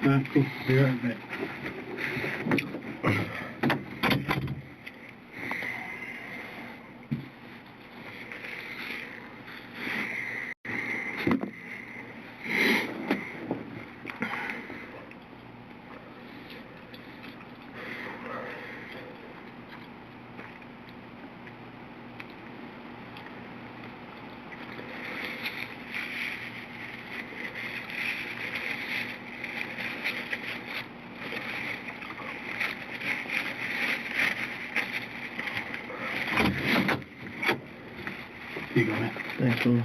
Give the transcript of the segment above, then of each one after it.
Alright, cool. Be right back. Here you go, man. Thanks, man.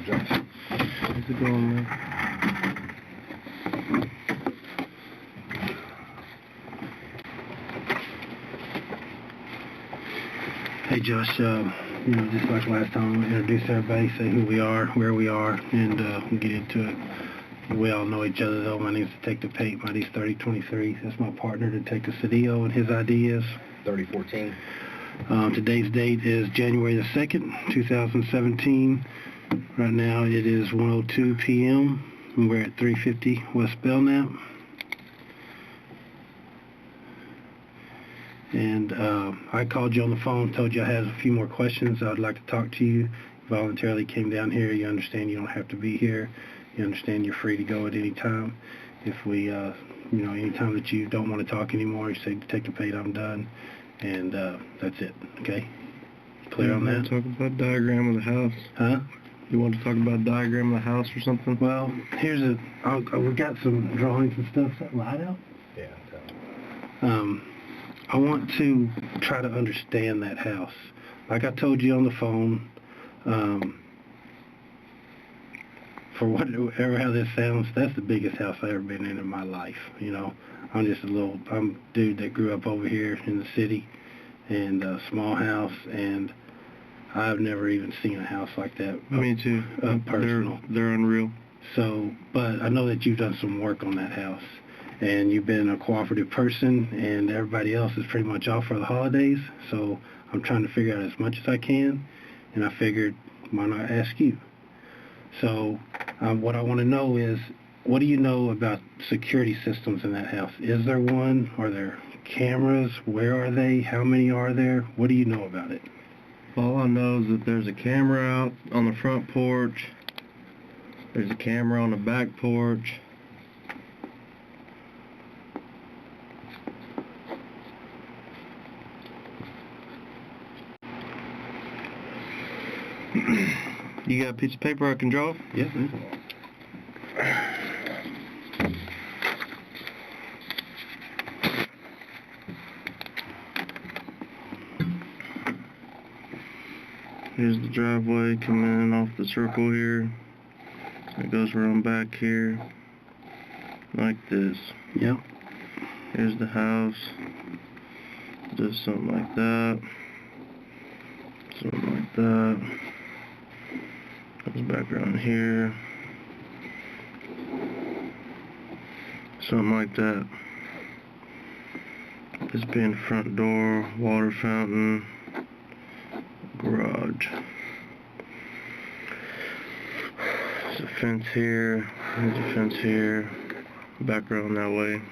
How's it going, man? Hey, Josh, just like last time, we'll introduce everybody, say who we are, where we are, and we'll get into it. We all know each other, though. My name's Detective Pate. My name's 3023. That's my partner, Detective Cedillo, and his ID is 3014. Today's date is January the 2nd, 2017. Right now it is 1:02 p.m. and we're at 350 West Belknap. And I called you on the phone, told you I had a few more questions. I'd like to talk to you. You voluntarily came down here. You understand you don't have to be here. You understand you're free to go at any time. If we, any time that you don't want to talk anymore, you say, Detective Pate, I'm done. And that's it, okay? Clear on that? You want to talk about diagram of the house? Huh? You want to talk about diagram of the house or something? Well, we've got some drawings and stuff. Is that light out? Yeah. I want to try to understand that house. Like I told you on the phone, for whatever how this sounds, that's the biggest house I've ever been in my life. You know, I'm a dude that grew up over here in the city, and a small house, and I've never even seen a house like that. Me too. Personal. They're unreal. So, but I know that you've done some work on that house, and you've been a cooperative person, and everybody else is pretty much off for the holidays, so I'm trying to figure out as much as I can, and I figured, why not ask you? So, what I want to know is, what do you know about security systems in that house? Is there one? Are there cameras? Where are they? How many are there? What do you know about it? All I know is that there's a camera out on the front porch. There's a camera on the back porch. You got a piece of paper I can draw? Yes. Here's the driveway coming in off the circle here. It goes around back here, like this. Yep. Here's the house. Does something like that. Something like that. Goes back around here. Something like that. This being the front door, water fountain, garage. There's a fence here, there's a fence here, back around that way.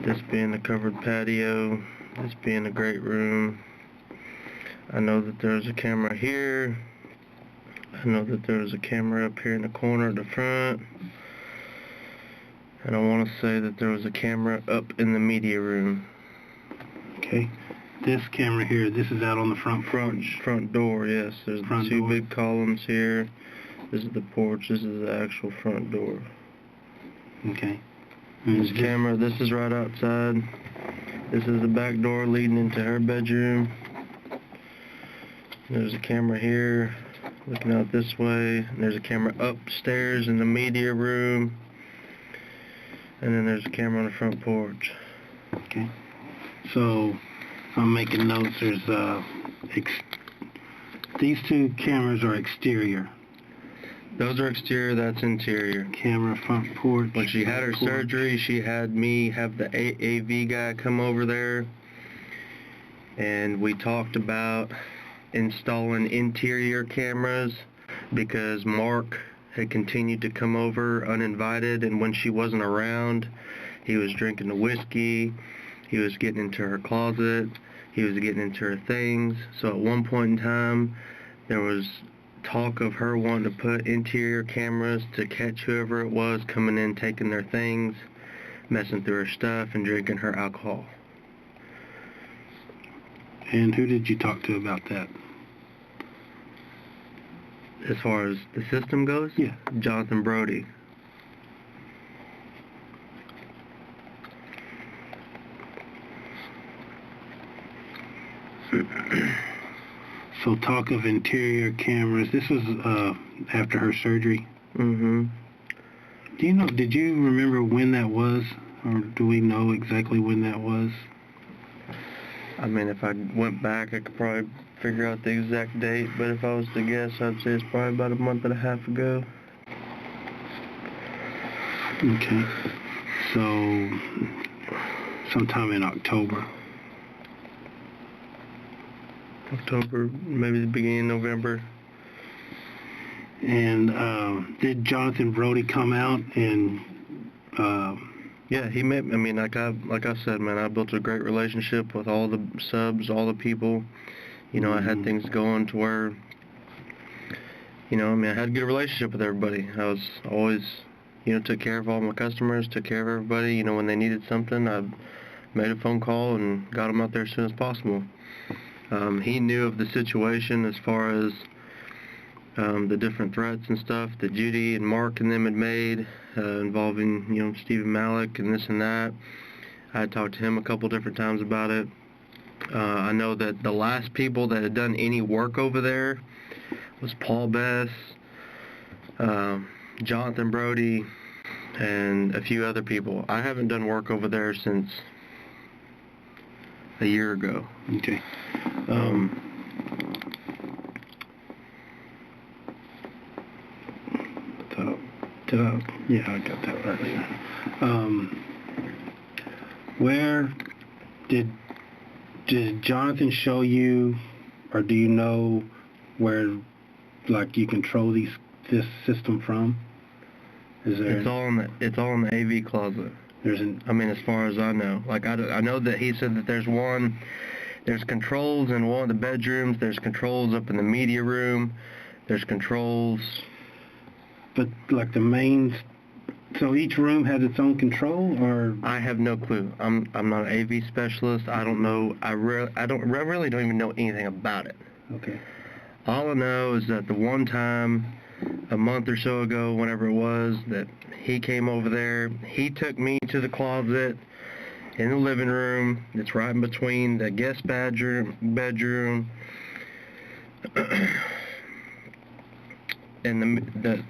This being the covered patio, this being the great room. I know that there's a camera here. I know that there's a camera up here in the corner at the front. And I want to say that there was a camera up in the media room. Okay. This camera here, this is out on the front porch. Front door, yes. There's the two big columns here. This is the porch. This is the actual front door. Okay. This camera, this is right outside. This is the back door leading into her bedroom. There's a camera here, looking out this way. And there's a camera upstairs in the media room. And then there's a camera on the front porch. Okay. So, I'm making notes. There's, these two cameras are exterior. Those are exterior, that's interior. Camera front porch. When she had her surgery, she had me have the AV guy come over there. And we talked about installing interior cameras because Mark had continued to come over uninvited, and when she wasn't around, he was drinking the whiskey, he was getting into her closet, he was getting into her things. So at one point in time, there was talk of her wanting to put interior cameras to catch whoever it was coming in, taking their things, messing through her stuff, and drinking her alcohol. And who did you talk to about that? As far as the system goes? Yeah. Jonathan Brody. So talk of interior cameras. This was after her surgery? Mm-hmm. Did you remember when that was? Or do we know exactly when that was? I mean, if I went back, I could probably figure out the exact date, but if I was to guess, I'd say it's probably about a month and a half ago. Okay. So, sometime in October. October, maybe the beginning of November. And did Jonathan Brody come out and... Yeah, he met. I mean, like I said, man, I built a great relationship with all the subs, all the people. You know, I had things going to where, you know, I mean, I had a good relationship with everybody. I was always, you know, took care of all my customers, took care of everybody. You know, when they needed something, I made a phone call and got them out there as soon as possible. He knew of the situation as far as the different threats and stuff that Judy and Mark and them had made involving, you know, Stephen Malik and this and that. I had talked to him a couple different times about it. I know that the last people that had done any work over there was Paul Bess, Jonathan Brody, and a few other people. I haven't done work over there since a year ago. Okay. Yeah, I got that earlier. Where did Jonathan show you, or do you know where, like, you control this system from? Is there? It's all in the AV closet. I mean, as far as I know, like I know that he said that there's controls in one of the bedrooms. There's controls up in the media room. There's controls. But like the main, so each room has its own control, or? I have no clue. I'm not an AV specialist. I don't know. I really don't even know anything about it. Okay. All I know is that the one time, a month or so ago, whenever it was, that he came over there, he took me to the closet in the living room. It's right in between the guest bedroom, and the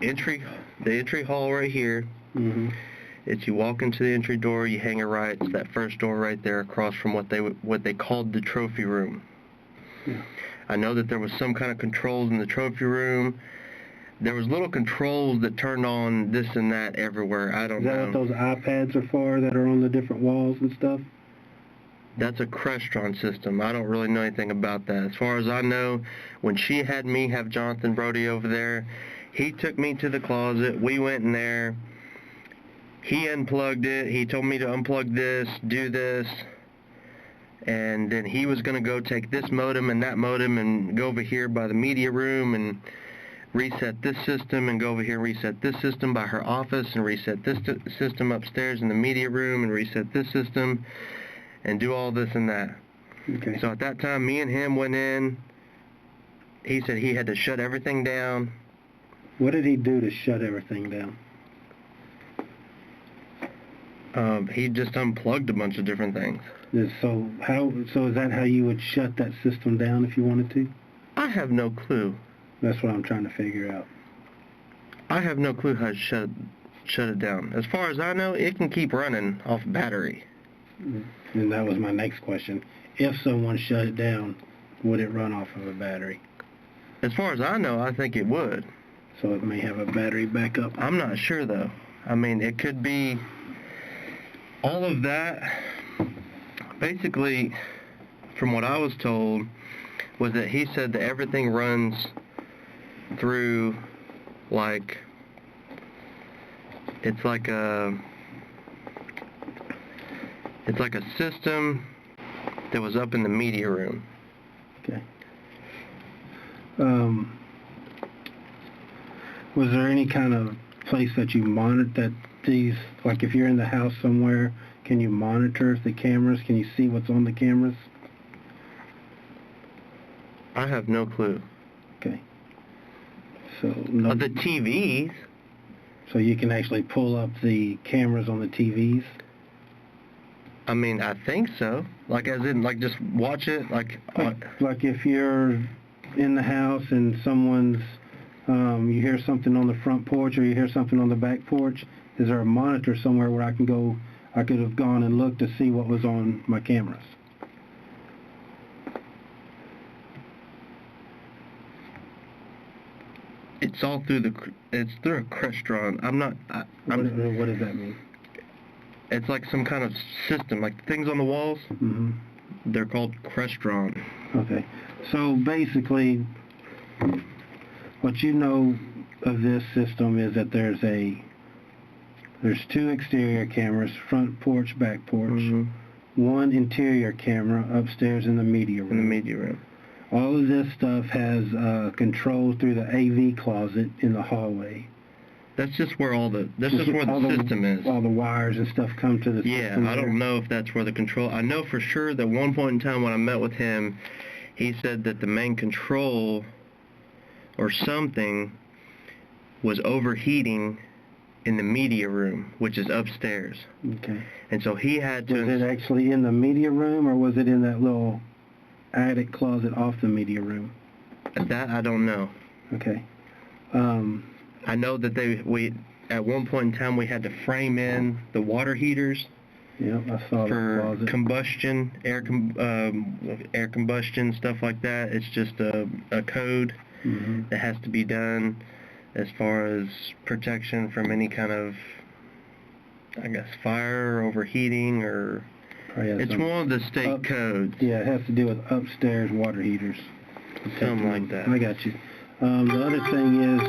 entry hall right here. Mm-hmm. It's, you walk into the entry door, you hang a right. It's that first door right there across from what they called the trophy room. Yeah. I know that there was some kind of controls in the trophy room. There was little controls that turned on this and that everywhere. I don't know. Is that what those iPads are for that are on the different walls and stuff? That's a Crestron system. I don't really know anything about that. As far as I know, when she had me have Jonathan Brody over there, he took me to the closet. We went in there. He unplugged it. He told me to unplug this, do this. And then he was going to go take this modem and that modem and go over here by the media room and reset this system, and go over here and reset this system by her office, and reset this system upstairs in the media room, and reset this system, and do all this and that. Okay. So at that time, me and him went in. He said he had to shut everything down. What did he do to shut everything down? He just unplugged a bunch of different things. So is that how you would shut that system down if you wanted to? I have no clue. That's what I'm trying to figure out. I have no clue how to shut it down. As far as I know, it can keep running off battery. And that was my next question. If someone shut it down, would it run off of a battery? As far as I know, I think it would. So it may have a battery backup? I'm not sure, though. I mean, it could be all of that. Basically, from what I was told, was that he said that everything runs through, like, it's like a system that was up in the media room. Okay. Was there any kind of place that you monitored that these, like if you're in the house somewhere, can you monitor the cameras? Can you see what's on the cameras? I have no clue. Okay. So no. The TVs. So you can actually pull up the cameras on the TVs? I mean, I think so. Like, as in, like, just watch it, like if you're in the house and someone's, you hear something on the front porch or you hear something on the back porch, is there a monitor somewhere where I could have gone and looked to see what was on my cameras? It it's all through it's through a restaurant. What does that mean? It's like some kind of system, like things on the walls. Mm-hmm. They're called restaurant. Okay. So basically, what you know of this system is that there's 2 exterior cameras, front porch, back porch, Mm-hmm. 1 interior camera upstairs in the media room. In the media room. All of this stuff has control through the AV closet in the hallway. That's just where the system is. All the wires and stuff come to the system. Yeah, I don't know if that's where the control... I know for sure that one point in time when I met with him, he said that the main control or something was overheating in the media room, which is upstairs. Okay. And so he had to... Was it actually in the media room, or was it in that little attic closet off the media room? That I don't know. Okay. I know that at one point in time we had to frame in the water heaters. Yep, I saw that for closet. combustion, air combustion, stuff like that. It's just a code that has to be done as far as protection from any kind of, I guess, fire or overheating or... It's one of the state codes. Yeah, it has to do with upstairs water heaters. Something like that. I got you. The other thing is,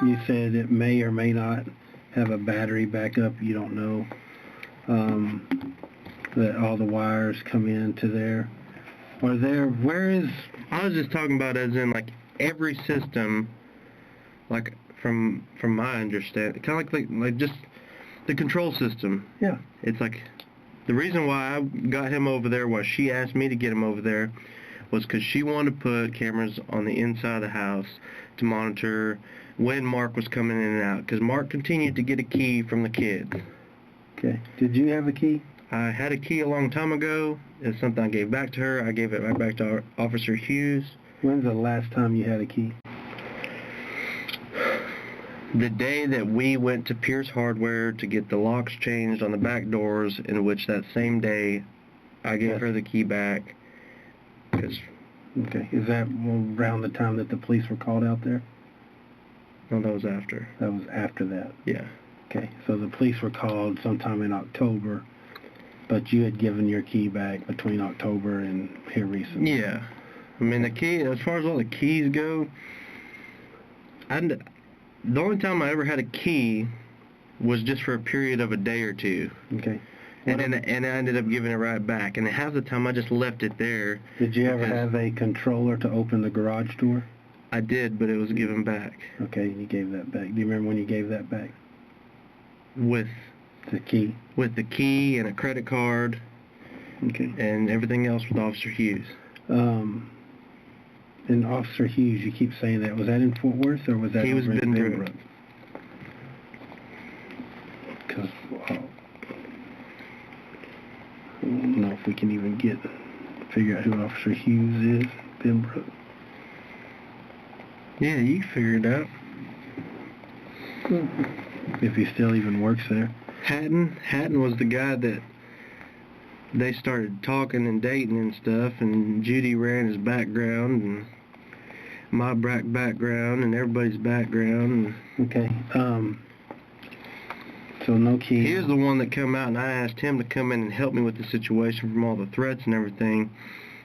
you said it may or may not have a battery backup. You don't know that all the wires come into there. Where is... I was just talking about as in, like, every system, like, from my understanding, kind of like just the control system. Yeah. It's like... The reason why I got him over there, why she asked me to get him over there, was because she wanted to put cameras on the inside of the house to monitor when Mark was coming in and out. Because Mark continued to get a key from the kids. Okay. Did you have a key? I had a key a long time ago. It's something I gave back to her. I gave it right back to Officer Hughes. When's the last time you had a key? The day that we went to Pierce Hardware to get the locks changed on the back doors, in which that same day I gave her the key back. Okay. Is that around the time that the police were called out there? No, that was after. That was after that? Yeah. Okay. So the police were called sometime in October, but you had given your key back between October and here recently? Yeah. I mean, the key, as far as all the keys go, the only time I ever had a key was just for a period of a day or two. Okay. And I ended up giving it right back. And half the time I just left it there. Did you ever have a controller to open the garage door? I did, but it was given back. Okay, you gave that back. Do you remember when you gave that back? With the key? With the key and a credit card. Okay. And everything else with Officer Hughes. And Officer Hughes, you keep saying that. Was that in Fort Worth or was that he was in Benbrook? Because I don't know if we can even figure out who Officer Hughes is. Benbrook. Yeah, you can figure it out. If he still even works there. Hatton was the guy that they started talking and dating and stuff, and Judy ran his background and my background and everybody's background. Okay. So no key. He was the one that come out, and I asked him to come in and help me with the situation from all the threats and everything,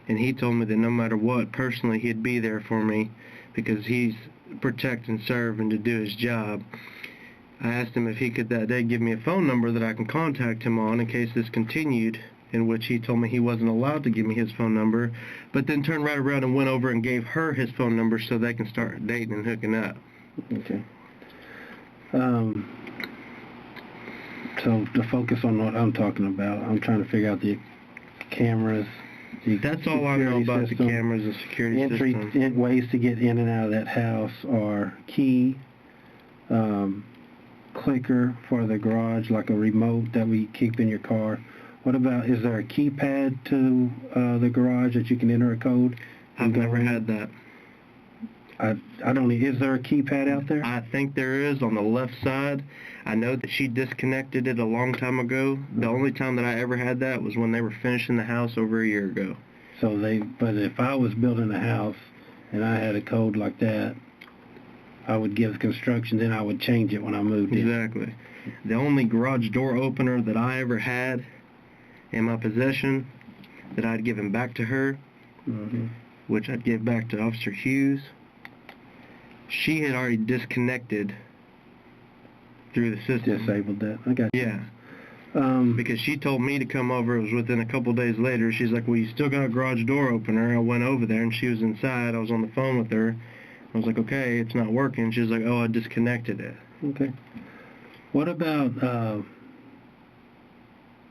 and he told me that no matter what, personally, he'd be there for me because he's protect and serve and to do his job. I asked him if he could that day give me a phone number that I can contact him on in case this continued, in which he told me he wasn't allowed to give me his phone number, but then turned right around and went over and gave her his phone number so they can start dating and hooking up. Okay. So to focus on what I'm talking about, I'm trying to figure out the cameras. That's all I know about the cameras and security system. Ways to get in and out of that house are key, clicker for the garage, like a remote that we keep in your car. What about, is there a keypad to the garage that you can enter a code? I've never had that. I don't. Is there a keypad out there? I think there is on the left side. I know that she disconnected it a long time ago. The only time that I ever had that was when they were finishing the house over a year ago. But if I was building a house and I had a code like that, I would give the construction, then I would change it when I moved in. Exactly. The only garage door opener that I ever had in my possession that I'd given back to her, which I'd give back to Officer Hughes, she had already disconnected through the system. Disabled that. I got you. Yeah. Because she told me to come over. It was within a couple days later. She's like, well, you still got a garage door opener. I went over there, and she was inside. I was on the phone with her. I was like, okay, it's not working. She was like, oh, I disconnected it. Okay. What about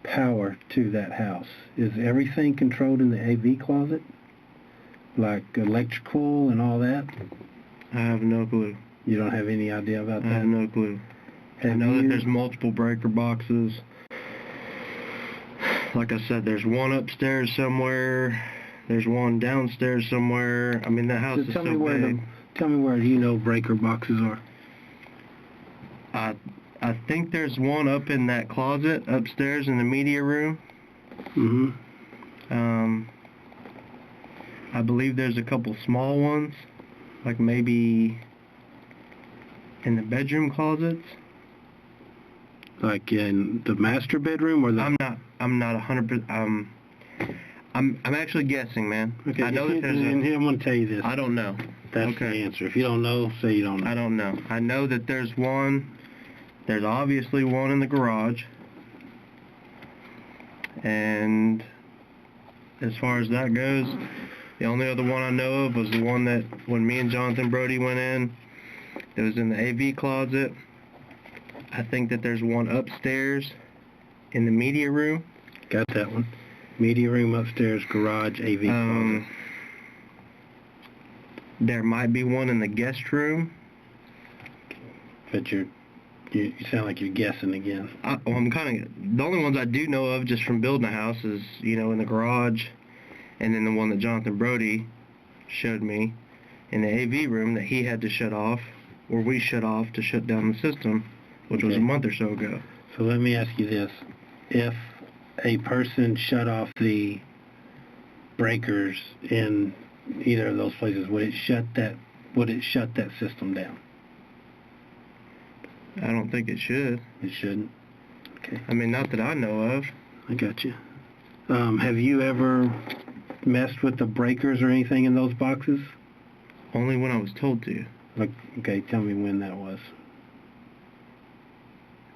power to that house? Is everything controlled in the AV closet? Like electrical and all that? I have no clue. You don't have any idea about that? I have no clue. I know that there's multiple breaker boxes. Like I said, there's one upstairs somewhere. There's one downstairs somewhere. I mean, the house is so big. Tell me where you know breaker boxes are. I think there's one up in that closet upstairs in the media room. I believe there's a couple small ones, like maybe in the bedroom closets. Like in the master bedroom or the... I'm not 100%. I'm actually guessing, man. Okay. I know that there's and here I'm going to tell you this. I don't know. That's the answer. If you don't know, say you don't know. I don't know. I know that there's one. There's obviously one in the garage. And as far as that goes, the only other one I know of was the one that when me and Jonathan Brody went in, it was in the AV closet. I think that there's one upstairs in the media room. Got that one. Media room upstairs, garage, AV closet. There might be one in the guest room. But you sound like you're guessing again. I'm kind of... The only ones I do know of just from building a house is, in the garage, and then the one that Jonathan Brody showed me in the AV room that he had to shut off, or we shut off to shut down the system, which was a month or so ago. So let me ask you this. If a person shut off the breakers in either of those places, would it shut that system down? I don't think it should. It shouldn't? Okay. I mean, not that I know of. I got you. Have you ever messed with the breakers or anything in those boxes? Only when I was told to. Okay, tell me when that was.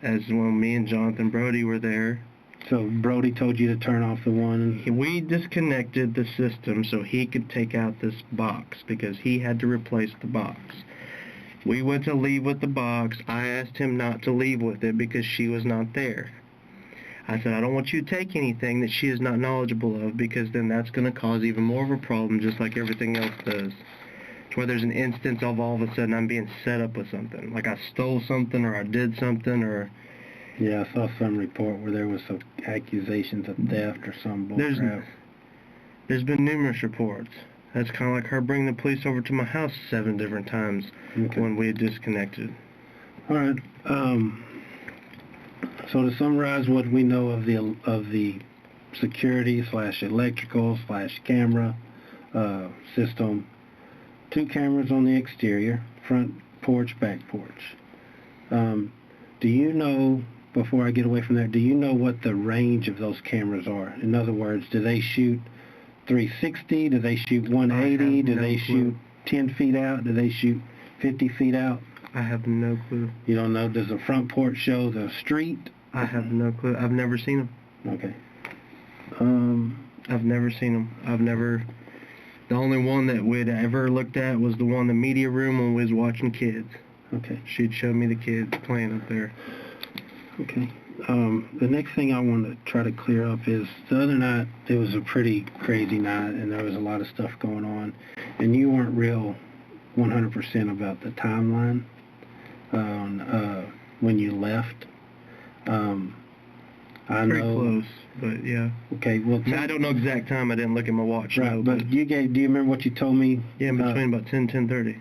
As when me and Jonathan Brody were there. So Brody told you to turn off the one? We disconnected the system so he could take out this box because he had to replace the box. We went to leave with the box. I asked him not to leave with it because she was not there. I said, I don't want you to take anything that she is not knowledgeable of because then that's going to cause even more of a problem just like everything else does. It's where there's an instance of all of a sudden I'm being set up with something. Like I stole something or I did something or... Yeah, I saw some report where there was some accusations of theft or some bullcrap. There's been numerous reports. That's kind of like her bringing the police over to my house 7 different times when we had disconnected. All right. So to summarize what we know of the security / electrical / camera system, 2 cameras on the exterior, front porch, back porch. Do you know, before I get away from there, do you know what the range of those cameras are? In other words, do they shoot 360? Do they shoot 180? Do they shoot 10 feet out? Do they shoot 50 feet out? I have no clue. You don't know? Does the front porch show the street? I have no clue. I've never seen them. Okay. I've never seen them. The only one that we'd ever looked at was the one in the media room when we was watching kids. Okay. She'd show me the kids playing up there. Okay. The next thing I want to try to clear up is the other night, it was a pretty crazy night, and there was a lot of stuff going on, and you weren't real 100% about the timeline on when you left. I Pretty know. close, but yeah. Okay, well... I don't know exact time. I didn't look at my watch. Right, no, but do you remember what you told me? Yeah, in between about 10:30.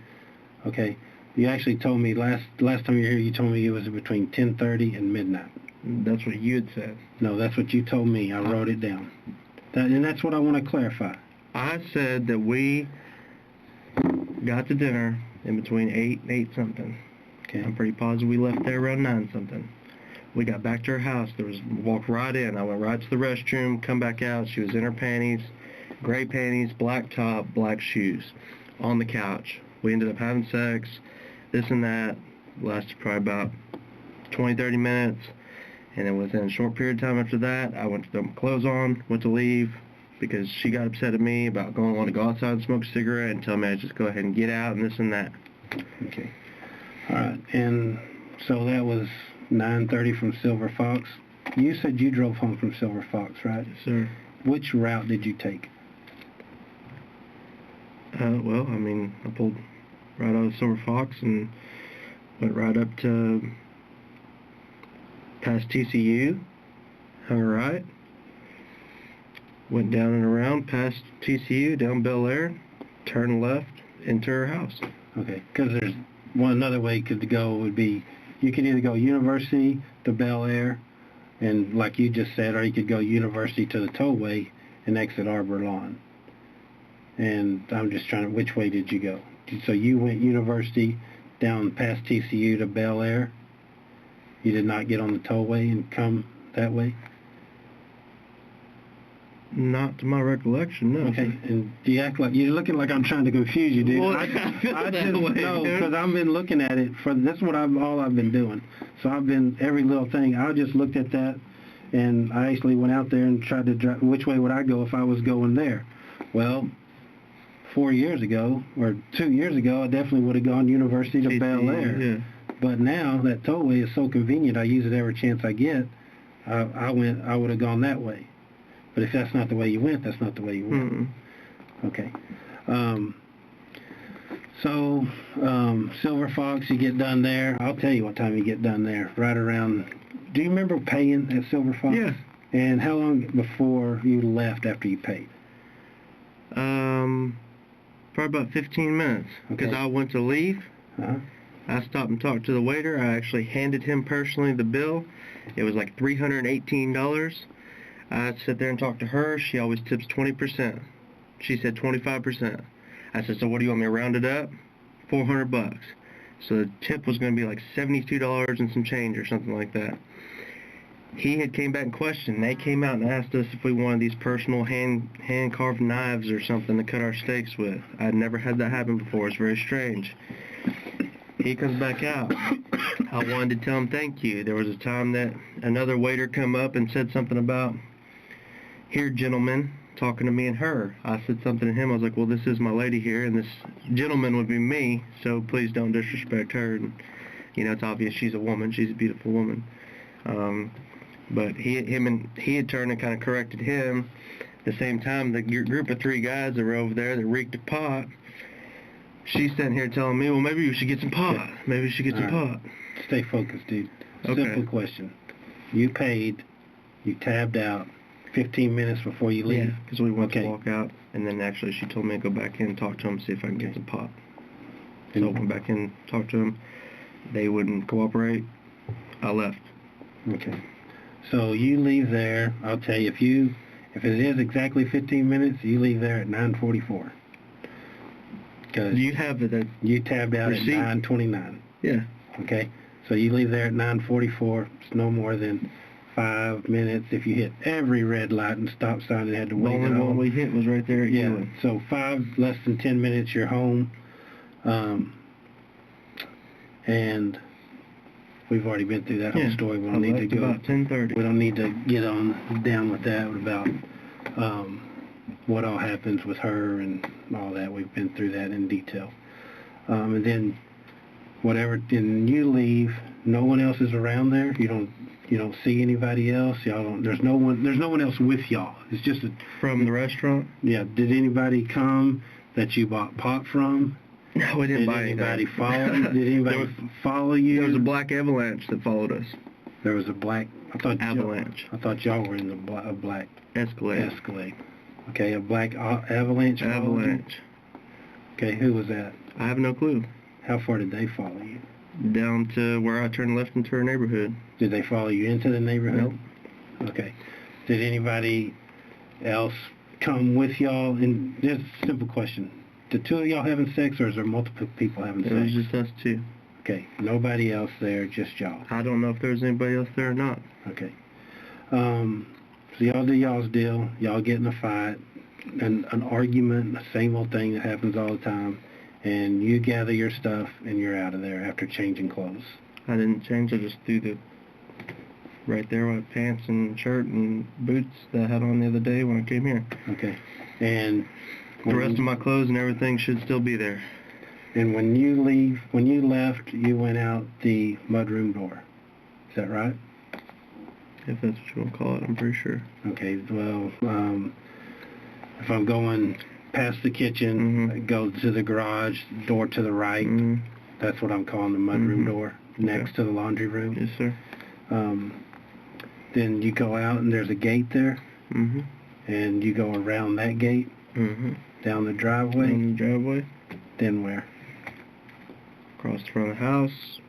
Okay. You actually told me, last time you were here, you told me it was between 10:30 and midnight. That's what you had said. No, that's what you told me. I wrote it down. And that's what I want to clarify. I said that we got to dinner in between 8 and 8 something. Okay. I'm pretty positive we left there around 9 something. We got back to her house. Walked right in. I went right to the restroom, come back out. She was in her panties, gray panties, black top, black shoes, on the couch. We ended up having sex, this and that. Lasted probably about 20, 30 minutes. And then within a short period of time after that, I went to throw my clothes on, went to leave, because she got upset at me about wanting to go outside and smoke a cigarette and tell me I'd just go ahead and get out and this and that. Okay. All right. And so that was 9:30 from Silver Fox. You said you drove home from Silver Fox, right? Yes, sir. Which route did you take? Well, I mean, I pulled right out of Silver Fox and went right up to past TCU, hung a right, went down and around past TCU, down Bel Air, turned left into her house. Okay, because there's another way to go would be you could either go University to Bel Air, and like you just said, or you could go University to the tollway and exit Arbor Lawn. And I'm just trying to, which way did you go? So you went University down past TCU to Bel Air. You did not get on the tollway and come that way? Not to my recollection, no. Okay, and you act like you're looking like I'm trying to confuse you, dude. Well, I just way, no, dude. because I've been looking at it for that's what all I've been doing. So I've been every little thing. I just looked at that, and I actually went out there and tried to drive. Which way would I go if I was going there? Well, 4 years ago or 2 years ago, I definitely would have gone University to Bel Air. Yeah. But now that tollway is so convenient, I use it every chance I get. I would have gone that way. But if that's not the way you went, that's not the way you went. Mm-hmm. Okay. So Silver Fox, you get done there. I'll tell you what time you get done there. Right around. Do you remember paying at Silver Fox? Yeah. And how long before you left after you paid? Probably about 15 minutes. Because Okay. I went to leave. Uh-huh. I stopped and talked to the waiter. I actually handed him personally the bill. It was like $318. I sit there and talk to her. She always tips 20%. She said 25%. I said, so what do you want me to round it up? $400. So the tip was going to be like $72 and some change or something like that. He had came back and questioned. They came out and asked us if we wanted these personal hand-carved knives or something to cut our steaks with. I'd never had that happen before. It's very strange. He comes back out. I wanted to tell him thank you. There was a time that another waiter come up and said something about, here, gentlemen, talking to me and her. I said something to him. I was like, well, this is my lady here, and this gentleman would be me, so please don't disrespect her. And, you know, it's obvious she's a woman. She's a beautiful woman. But he had turned and kind of corrected him. At the same time, the group of 3 guys that were over there that reeked of pot, she's sitting here telling me, well, maybe you should get some pot. Maybe you should get some pot. Stay focused, dude. Okay. Simple question. You paid, you tabbed out 15 minutes before you leave? Yeah, because we went to walk out, and then actually she told me to go back in and talk to him, see if I can get some pot. So I went back in and talked to him. They wouldn't cooperate. I left. Okay. So you leave there. I'll tell you, if it is exactly 15 minutes, you leave there at 9:44. Because You have the you tabbed out receipt? at 9:29. Yeah. Okay. So you leave there at 9:44. It's no more than 5 minutes if you hit every red light and stop sign and had to The wait. only one we hit was right there at Yeah. Ewing. So less than 10 minutes, you're home. And we've already been through that whole story. We don't need to go. About 10:30. We don't need to get down with that about what all happens with her and all that. We've been through that in detail. And then then you leave. No one else is around there. You don't see anybody else. Y'all don't. There's no one else with y'all. It's just From the restaurant? Yeah. Did anybody come that you bought pot from? No, we didn't buy Did anybody anything. follow? Did anybody follow you? There was a black avalanche that followed us. There was a black. Avalanche. I thought y'all were in a black Escalade. Escalade. Okay, a black avalanche. followed you? Avalanche. Okay, who was that? I have no clue. How far did they follow you? Down to where I turned left into her neighborhood. Did they follow you into the neighborhood? Nope. Okay. Did anybody else come with y'all? And just a simple question. the two of y'all having sex, or is there multiple people having sex? It was just us two. Okay, nobody else there, just y'all. I don't know if there was anybody else there or not. Okay. So y'all do y'all's deal. Y'all get in a fight, an argument, the same old thing that happens all the time, and you gather your stuff and you're out of there after changing clothes. I didn't change. I just threw the right there with pants and shirt and boots that I had on the other day when I came here. Okay. And the rest of my clothes and everything should still be there. And when you left, you went out the mudroom door. Is that right? If that's what you want to call it, I'm pretty sure. Okay, well, if I'm going past the kitchen, I go to the garage, door to the right, that's what I'm calling the mudroom door, next to the laundry room. Yes, sir. Then you go out and there's a gate there, and you go around that gate, down the driveway. Down the driveway. Then where? Across the front of the house,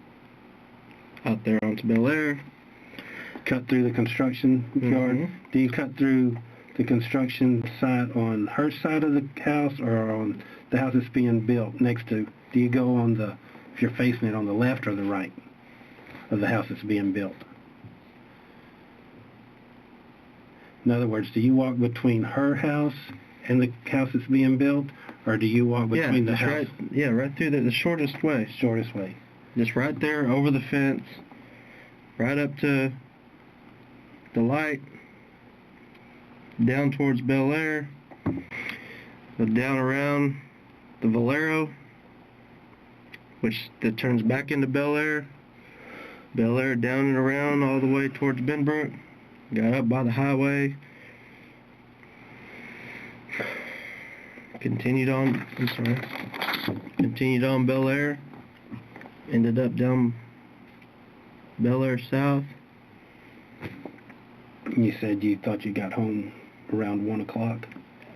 out there onto Bel Air. Cut through the construction yard. Do you cut through the construction site on her side of the house or on the house that's being built next to? Do you go on if you're facing it, on the left or the right of the house that's being built? In other words, do you walk between her house and the house that's being built, or do you walk between the house? Right through the shortest way. Shortest way. Just right there, over the fence, right up to the light, down towards Bel Air, down around the Valero, that turns back into Bel Air, down and around all the way towards Benbrook, got up by the highway, continued on Bel Air, ended up down Bel Air South. You said you thought you got home around 1 o'clock?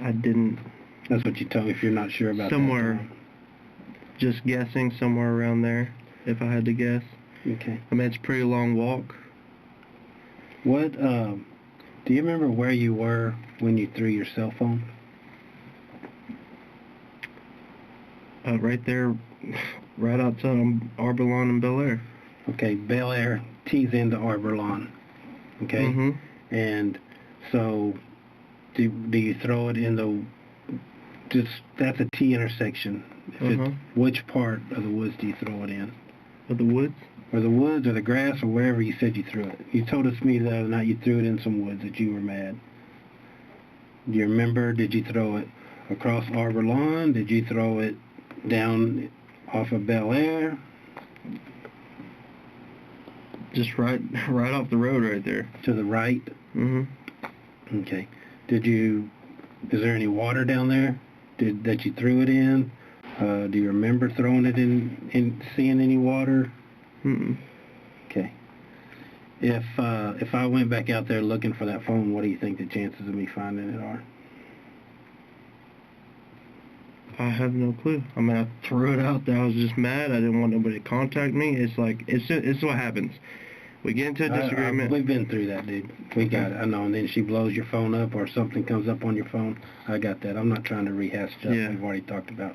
I didn't. That's what you told me if you're not sure about somewhere, that. Just guessing, somewhere around there, if I had to guess. Okay. I mean, it's a pretty long walk. What, do you remember where you were when you threw your cell phone? Right there, right outside on Arbor Lawn and Bel Air. Okay, Bel Air tees into Arbor Lawn. Okay? And so, do you throw it in that's a T intersection. Which part of the woods do you throw it in? Of the woods? Or the woods or the grass or wherever you said you threw it. You told me the other night you threw it in some woods that you were mad. Do you remember? Did you throw it across Arbor Lawn? Did you throw it down off of Bel Air? Just right off the road right there. To the right? Okay. Is there any water down there that you threw it in? Do you remember throwing it in seeing any water? Okay. If I went back out there looking for that phone, what do you think the chances of me finding it are? I have no clue. I mean, I threw it out there. I was just mad. I didn't want nobody to contact me. It's like, it's what happens. We get into a disagreement. We've been through that, dude. We got it. I know. And then she blows your phone up or something comes up on your phone. I got that. I'm not trying to rehash stuff we've already talked about.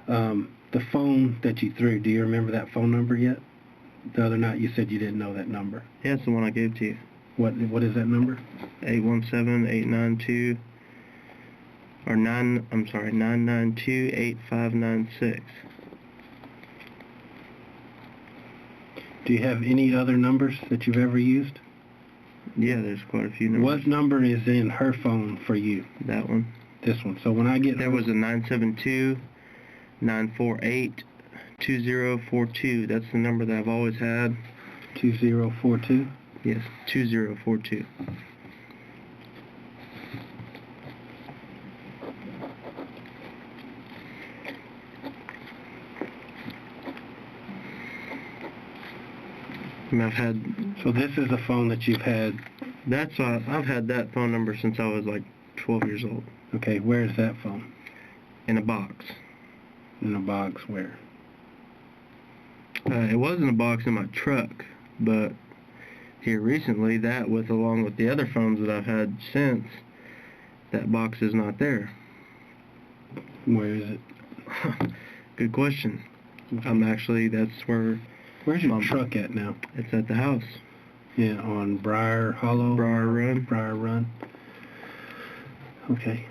The phone that you threw, do you remember that phone number yet? The other night you said you didn't know that number. Yeah, it's the one I gave to you. What is that number? 817-892 or 992-8596. Do you have any other numbers that you've ever used? Yeah, there's quite a few numbers. What number is in her phone for you? That one. This one. So when I get there was a 972-948-2042. That's the number that I've always had. 2042? Yes, 2042. So this is the phone that you've had? I've had that phone number since I was like 12 years old. Okay, where is that phone? In a box. In a box where? It was in a box in my truck, but here recently, along with the other phones that I've had since, that box is not there. Where is it? Good question. I'm actually, that's where... Where's your truck at now? It's at the house. Yeah, on Briar Hollow? Briar Run. Briar Run. Okay.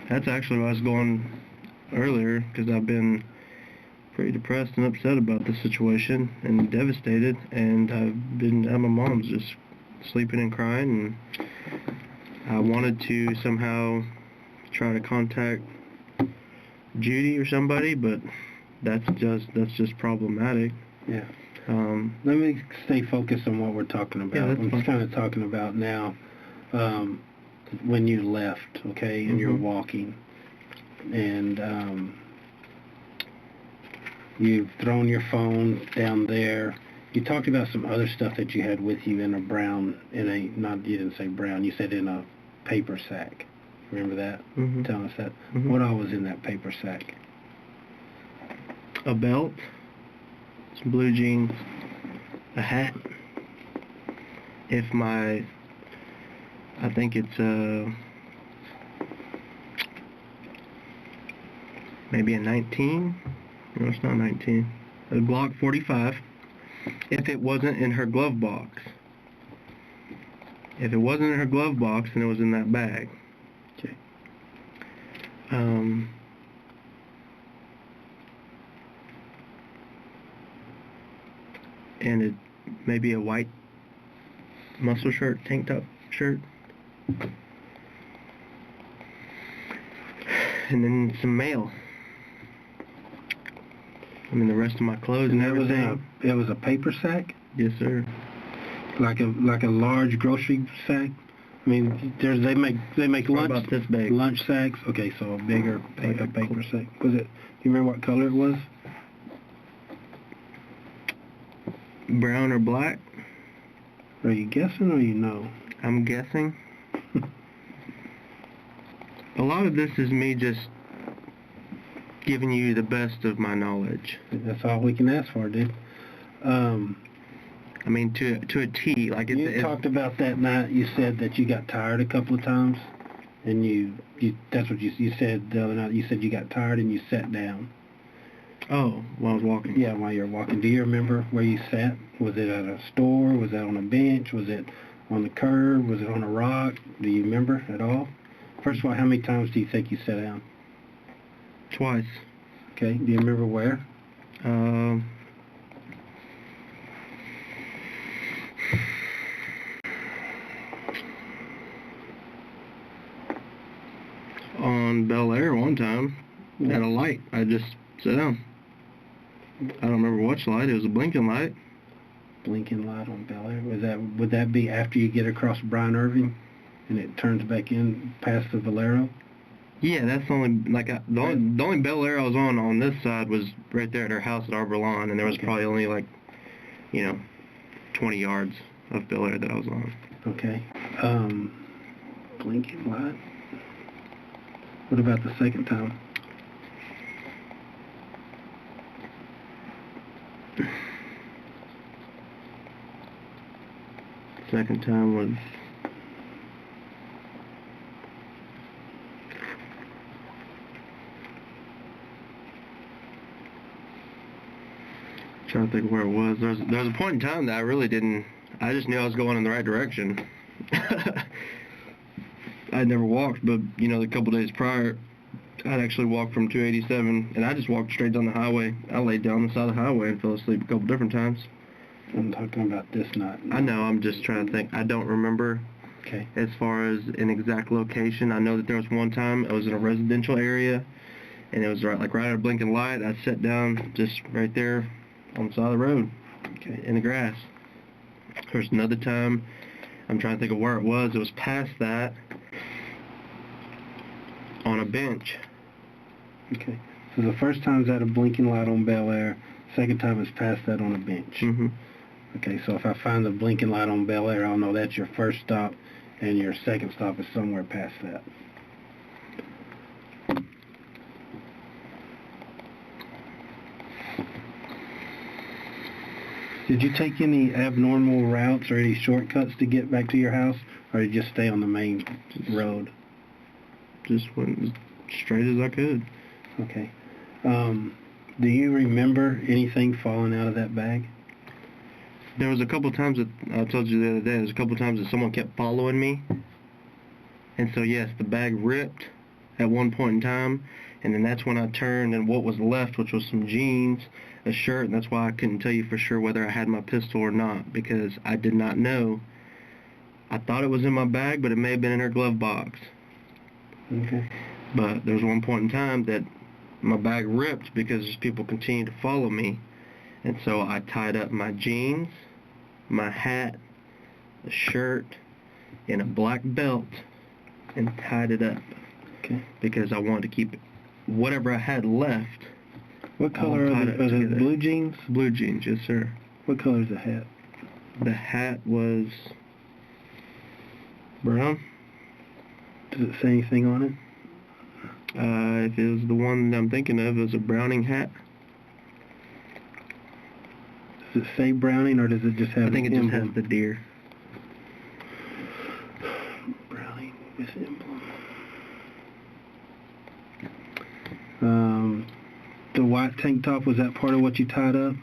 That's actually where I was going earlier, because I've been pretty depressed and upset about the situation and devastated, and I've been at my mom's just sleeping and crying, and I wanted to somehow try to contact Judy or somebody, but that's just problematic. Yeah. Let me stay focused on what we're talking about. Yeah, I'm just kind of talking about now when you left, okay, and you're walking, and you've thrown your phone down there. You talked about some other stuff that you had with you in a brown, you didn't say brown, you said in a paper sack. Remember that? Telling us that. What all was in that paper sack? A belt, some blue jeans, a hat. I think it's maybe a 19. No, it's not 19. A Glock 45. If it wasn't in her glove box. If it wasn't in her glove box, then it was in that bag. Okay. And it maybe a white muscle shirt, tank top shirt. And then some mail. I mean, the rest of my clothes and everything. It was a paper sack? Yes, sir. Like a large grocery sack? I mean, they make lunch. About this big. Lunch sacks. Okay, so a bigger paper sack. Was it? Do you remember what color it was? Brown or black? Are you guessing or you know? I'm guessing. A lot of this is me just giving you the best of my knowledge. That's all we can ask for, dude. I mean, to a T. Like you talked about that night. You said that you got tired a couple of times, and that's what you said the other night. You said you got tired and you sat down. Oh, while I was walking. Yeah, while you were walking. Do you remember where you sat? Was it at a store? Was that on a bench? Was it on the curb? Was it on a rock? Do you remember at all? First of all, how many times do you think you sat down? Twice. Okay. Do you remember where? On Bel Air one time, at a light. I just sat down. I don't remember which light. It was a blinking light. Blinking light on Bel Air. Would that be after you get across Brian Irving, and it turns back in past the Valero? Yeah, that's the only the only Bel Air I was on this side was right there at her house at Arbor Lawn, and there was probably only 20 yards of Bel Air that I was on. Okay. Blinking light. What about the second time? Second time was trying to think where it was. There was a point in time that I really didn't. I just knew I was going in the right direction. I'd never walked, but a couple days prior, I'd actually walked from 287, and I just walked straight down the highway. I laid down on the side of the highway and fell asleep a couple different times. I'm talking about this night. I know. I'm just trying to think. I don't remember. Okay. As far as an exact location, I know that there was one time I was in a residential area, and it was right at a blinking light. I sat down just right there on the side of the road, in the grass. There's another time. I'm trying to think of where it was. It was past that, on a bench. Okay. So the first time is at a blinking light on Bel Air. Second time is past that on a bench. Mm-hmm. Okay, so if I find the blinking light on Bel Air, I'll know that's your first stop, and your second stop is somewhere past that. Did you take any abnormal routes or any shortcuts to get back to your house, or did you just stay on the main road? Just went as straight as I could. Okay. Do you remember anything falling out of that bag? There was a couple times that, I told you the other day, there was a couple times that someone kept following me. And so, yes, the bag ripped at one point in time. And then that's when I turned, and what was left, which was some jeans, a shirt, and that's why I couldn't tell you for sure whether I had my pistol or not, because I did not know. I thought it was in my bag, but it may have been in her glove box. Okay. But there was one point in time that my bag ripped because people continued to follow me. And so I tied up my jeans, my hat, a shirt, and a black belt, and tied it up. Okay. Because I wanted to keep whatever I had left. What color are the blue jeans? Blue jeans, yes, sir. What color is the hat? The hat was brown. Does it say anything on it? If it was the one that I'm thinking of, it was a Browning hat. Does it say Browning, or does it just have I think an it just emblem? has the deer. Browning with emblem. The white tank top, was that part of what you tied up?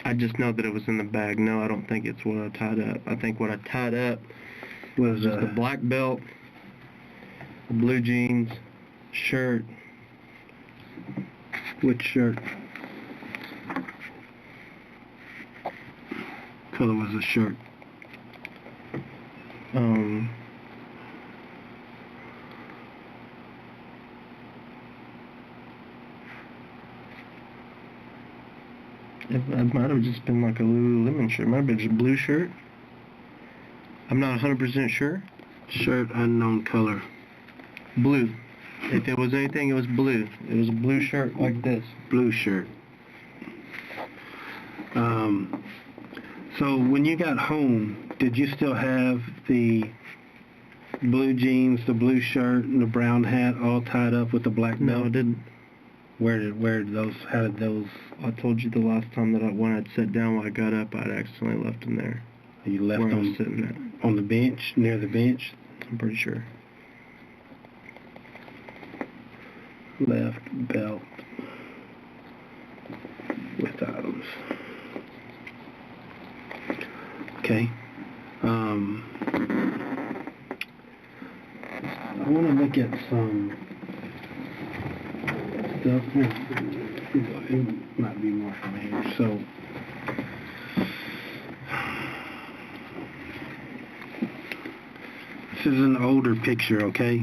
I just know that it was in the bag. No, I don't think it's what I tied up. I think what I tied up was just the black belt, the blue jeans, shirt. Which shirt? Color was the shirt? It might have just been like a Lululemon shirt. It might have been just a blue shirt. I'm not 100% sure. Shirt, unknown color. Blue. If it was anything, it was blue. It was a blue shirt like this. Blue shirt. So when you got home, did you still have the blue jeans, the blue shirt, and the brown hat all tied up with the black belt? No, I didn't. Where did those, how did those? I told you the last time that when I'd sat down when I got up, I'd accidentally left them there. You left where I them was sitting at. On the bench, near the bench? I'm pretty sure. Left belt with items. Okay. I want to look at some stuff. It might be more from here. So, this is an older picture, okay?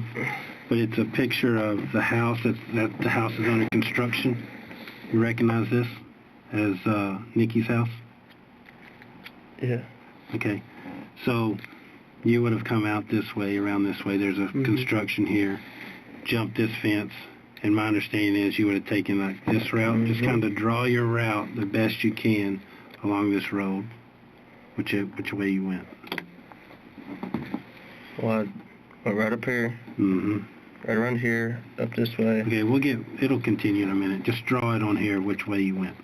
But it's a picture of the house. That the house is under construction. You recognize this as Nikki's house? Yeah. Okay. So you would have come out this way, around this way. There's a construction here. Jumped this fence. And my understanding is you would have taken like this route. Just kind of draw your route the best you can along this road, which way you went. Well, I went right up here. Right around here, up this way. Okay, it'll continue in a minute. Just draw it on here which way you went.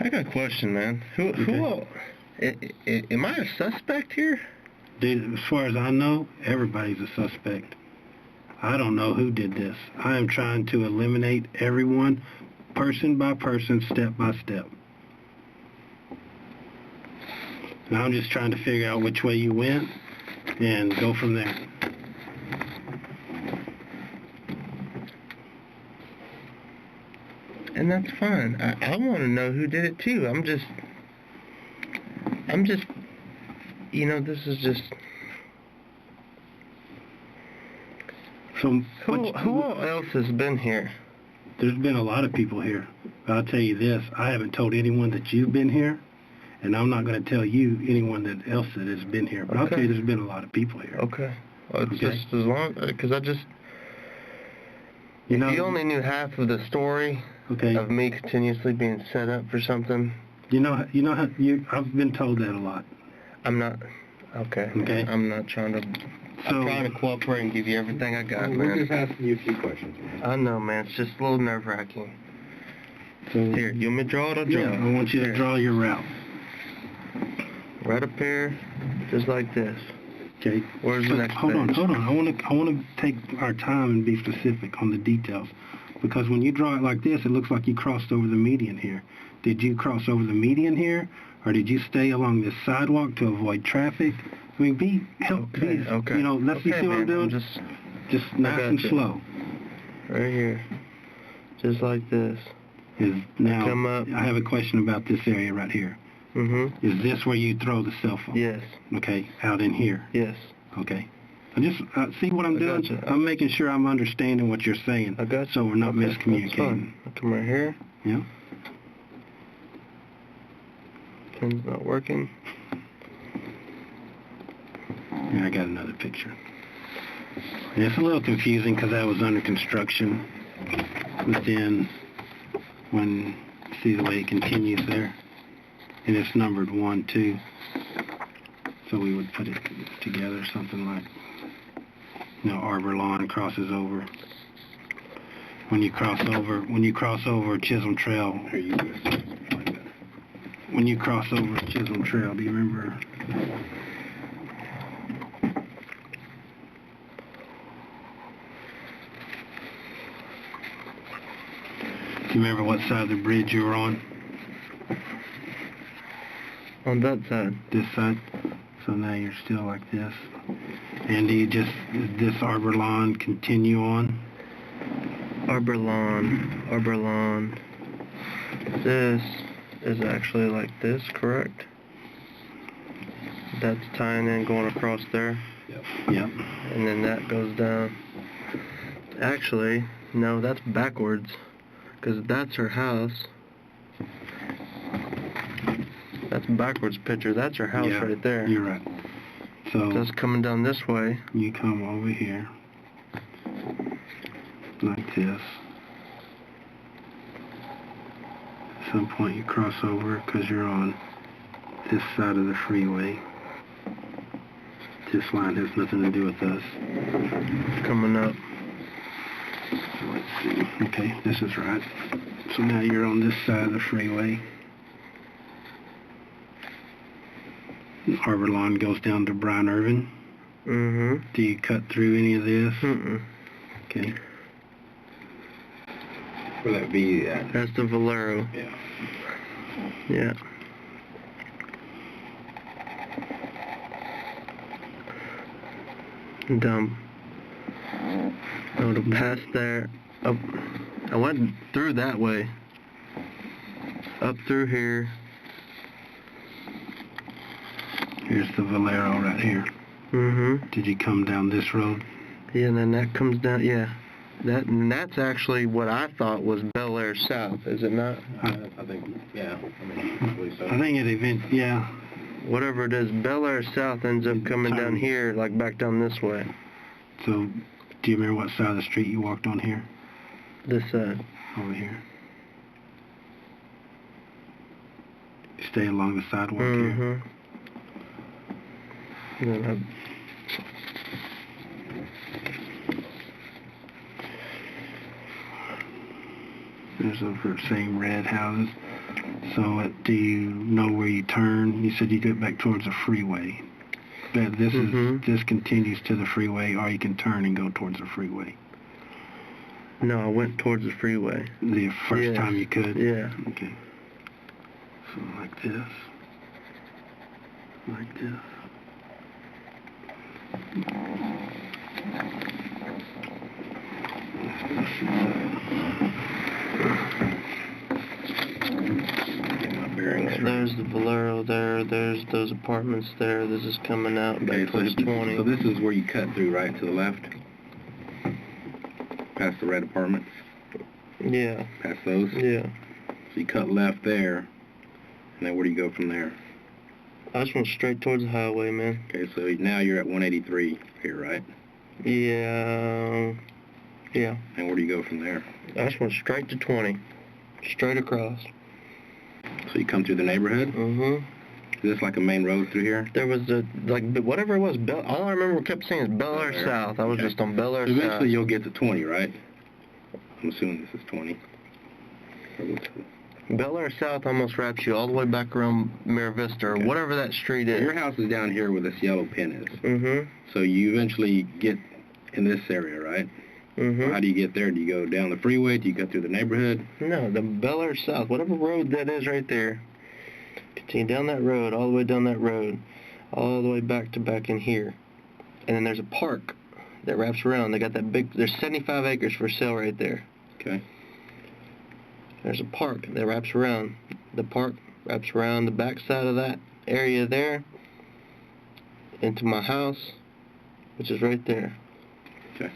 I got a question, man. Who am I a suspect here? Dude, as far as I know, everybody's a suspect. I don't know who did this. I am trying to eliminate everyone, person by person, step by step. And I'm just trying to figure out which way you went and go from there. And that's fine. I want to know who did it too. I'm just, this is just... So who else has been here? There's been a lot of people here. But I'll tell you this, I haven't told anyone that you've been here, and I'm not going to tell you anyone else that has been here. But I'll tell you there's been a lot of people here. Okay. Well, it's just as long, because I just... You only knew half of the story of me continuously being set up for something. I've been told that a lot. I'm not... Okay. I'm not trying to... I'm trying to cooperate and give you everything I got, man. We're just asking you a few questions. I know, man. It's just a little nerve-wracking. So Here, you want me to draw it? I'll draw yeah, it. I want you to Here. draw your route. Right up here, just like this. Okay. Where's the next hold page? on. I want to take our time and be specific on the details, because when you draw it like this, it looks like you crossed over the median here. Did you cross over the median here, or did you stay along this sidewalk to avoid traffic? I mean, Okay. You know, you see what I'm doing? Just nice and slow. Right here, just like this. Now, come up. I have a question about this area right here. Mm-hmm. Is this where you throw the cell phone? Yes. Okay, out in here. Yes. Okay. I just see what I'm doing. Gotcha. I'm making sure I'm understanding what you're saying. I got you. So we're not Okay, miscommunicating. that's fine. I'll come right here. Yeah. Pen's not working. Yeah, I got another picture. Yeah, it's a little confusing because that was under construction. But then, see the way it continues there? And it's numbered 1, 2. So we would put it together, something like, Arbor Lawn crosses over. When you cross over Chisholm Trail, when you cross over Chisholm Trail, do you remember? Do you remember what side of the bridge you were on? On that side. This side? So now you're still like this. And do you does this Arbor Lawn continue on? Arbor Lawn. This is actually like this, correct? That's tying in, going across there. Yep. And then that goes down. Actually, no, that's backwards. Because that's her house. That's a backwards picture. That's her house right there. You're right. So that's coming down this way. You come over here. Like this. At some point you cross over because you're on this side of the freeway. This line has nothing to do with us. Coming up. So let's see. Okay, this is right. So now you're on this side of the freeway. Arbor Lawn goes down to Brian Irvin. Mm-hmm. Do you cut through any of this? Mm-mm. Okay. Where that be at? That's the Valero. Yeah. Yeah. Dumb. I would have passed there. Up. I went through that way. Up through here. Here's the Valero right here. Mm-hmm. Did you come down this road? Yeah, and then that comes down. Yeah. That's actually what I thought was Bel Air South, is it not? I think, yeah. I believe so. I think it yeah. Whatever it is, Bel Air South ends up coming down here, like back down this way. So, do you remember what side of the street you walked on here? This side. Over here. You stay along the sidewalk here. Mm-hmm. There's the same red houses. So, do you know where you turn? You said you get back towards the freeway. But this continues to the freeway, or you can turn and go towards the freeway. No, I went towards the freeway. The first time you could? Yeah. Okay. So like this. Like this. There's the Valero there. There's those apartments there. This is coming out back towards 20. So this is where you cut through, right, to the left? Past the red apartments? Yeah. Past those? Yeah. So you cut left there, and then where do you go from there? I just went straight towards the highway, man. Okay, so now you're at 183 here, right? Yeah. Yeah. And where do you go from there? I just went straight to 20. Straight across. So you come through the neighborhood? Mm-hmm. Is this like a main road through here? There was whatever it was, all I remember kept saying is Bel Air South. I was just on Bel Air South. Eventually you'll get to 20, right? I'm assuming this is 20. Bel Air South almost wraps you all the way back around Mira Vista, or Okay. whatever that street is. Your house is down here where this yellow pin is. Mm-hmm. So you eventually get in this area, right? Mm-hmm. How do you get there? Do you go down the freeway? Do you go through the neighborhood? No, the Bel Air South, whatever road that is right there. Continue down that road, all the way down that road, all the way back in here. And then there's a park that wraps around. They got that big, there's 75 acres for sale right there. Okay. There's a park that wraps around. The park wraps around the back side of that area there into my house, which is right there. Okay.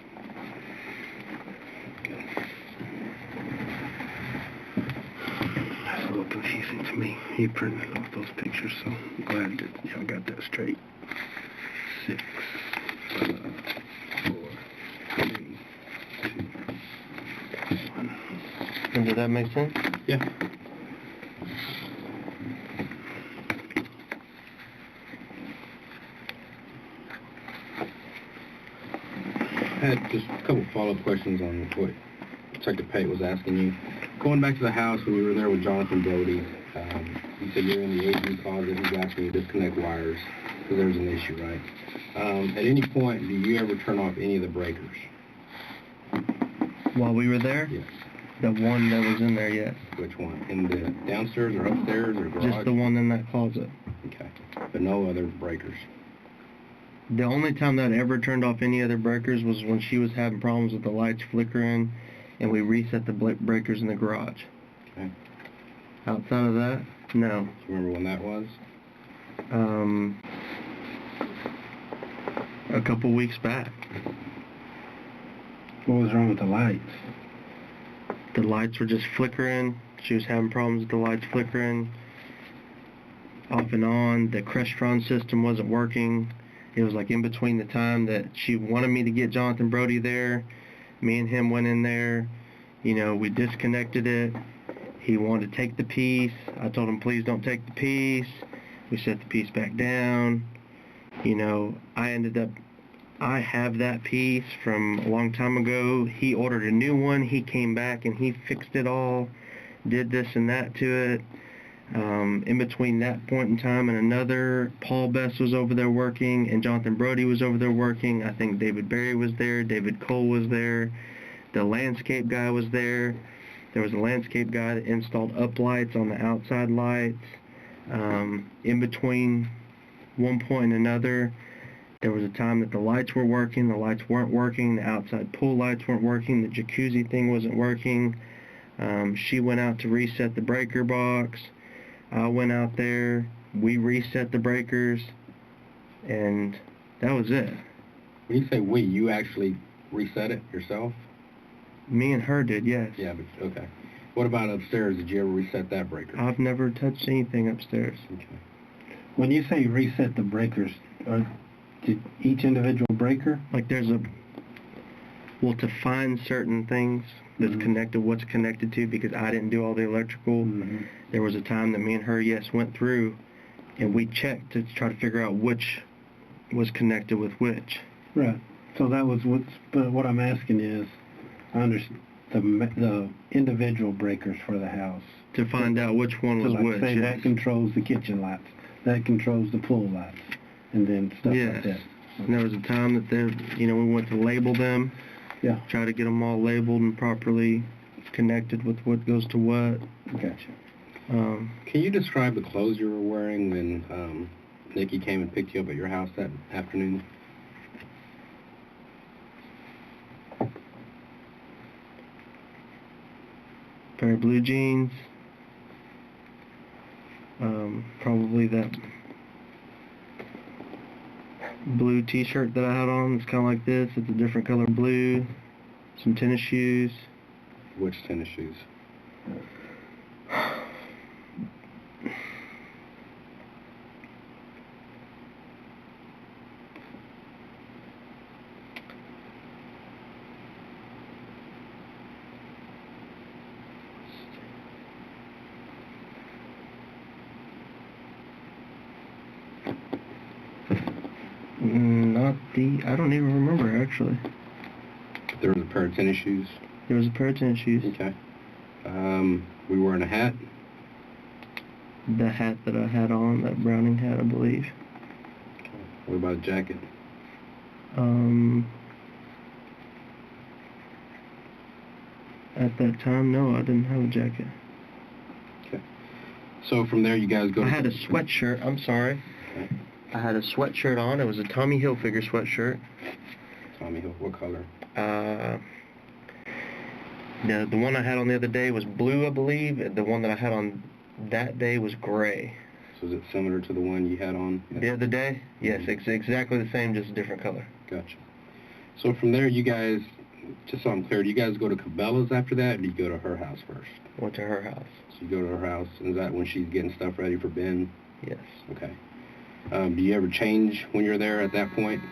That's a little confusing to me. He printed off those pictures, so I'm glad that y'all got that straight. 6, 5, 4, 3, 2, 1. And did that make sense? Yeah. I had just a couple follow-up questions on what Detective Pate was asking you. Going back to the house when we were there with Jonathan Brody, you said you're in the AV closet. He's asking you to disconnect wires because there's an issue, right? At any point, do you ever turn off any of the breakers? While we were there? Yes. The one that was in there, yes. Which one? In the downstairs or upstairs or garage? Just the one in that closet. Okay. But no other breakers? The only time that I ever turned off any other breakers was when she was having problems with the lights flickering, and we reset the breakers in the garage. Okay. Outside of that, no. Do you remember when that was? A couple weeks back. What was wrong with the lights? The lights were just flickering. She was having problems with the lights flickering off and on. The Crestron system wasn't working. It was like in between the time that she wanted me to get Jonathan Brody there. Me and him went in there. You know, we disconnected it. He wanted to take the piece. I told him, please don't take the piece. We set the piece back down. You know, I have that piece from a long time ago. He ordered a new one. He came back and he fixed it all, did this and that to it. In between that point in time and another, Paul Best was over there working and Jonathan Brody was over there working. I think David Berry was there. David Cole was there. The landscape guy was there. There was a landscape guy that installed uplights on the outside lights. In between one point and another, there was a time that the lights were working, the lights weren't working, the outside pool lights weren't working, the jacuzzi thing wasn't working. She went out to reset the breaker box. I went out there, we reset the breakers, and that was it. When you say we, you actually reset it yourself? Me and her did, yes. Yeah, but okay. What about upstairs? Did you ever reset that breaker? I've never touched anything upstairs. Okay. When you say reset the breakers, did each individual breaker? Like there's to find certain things that's connected, what's connected to, because I didn't do all the electrical. Mm-hmm. There was a time that me and her, yes, went through, and we checked to try to figure out which was connected with which. Right. So that was but what I'm asking is, I understand the individual breakers for the house. To find out which one was so like which. say yes. that controls the kitchen lights, that controls the pool lights, and then stuff Yes. like that. And there was a time that we went to label them. Yeah. Try to get them all labeled and properly connected with what goes to what. Gotcha. Can you describe the clothes you were wearing when Nikki came and picked you up at your house that afternoon? Pair of blue jeans. Probably that blue t-shirt that I had on. It's kind of like this. It's a different color blue. Some tennis shoes. Which tennis shoes? I don't even remember, actually. There was a pair of tennis shoes? There was a pair of tennis shoes. Okay. Were you wearing a hat? The hat that I had on, that Browning hat, I believe. What about a jacket? At that time, no, I didn't have a jacket. Okay. So from there, you guys go I to... had a sweatshirt, I'm sorry. Okay. I had a sweatshirt on. It was a Tommy Hilfiger sweatshirt. Tommy Hilfiger, what color? The one I had on the other day was blue, I believe. The one that I had on that day was gray. So is it similar to the one you had on? The other day? Yes, it's exactly the same, just a different color. Gotcha. So from there, you guys, just so I'm clear, do you guys go to Cabela's after that, or do you go to her house first? Went to her house. So you go to her house, and is that when she's getting stuff ready for Ben? Yes. Okay. Do you ever change when you're there at that point?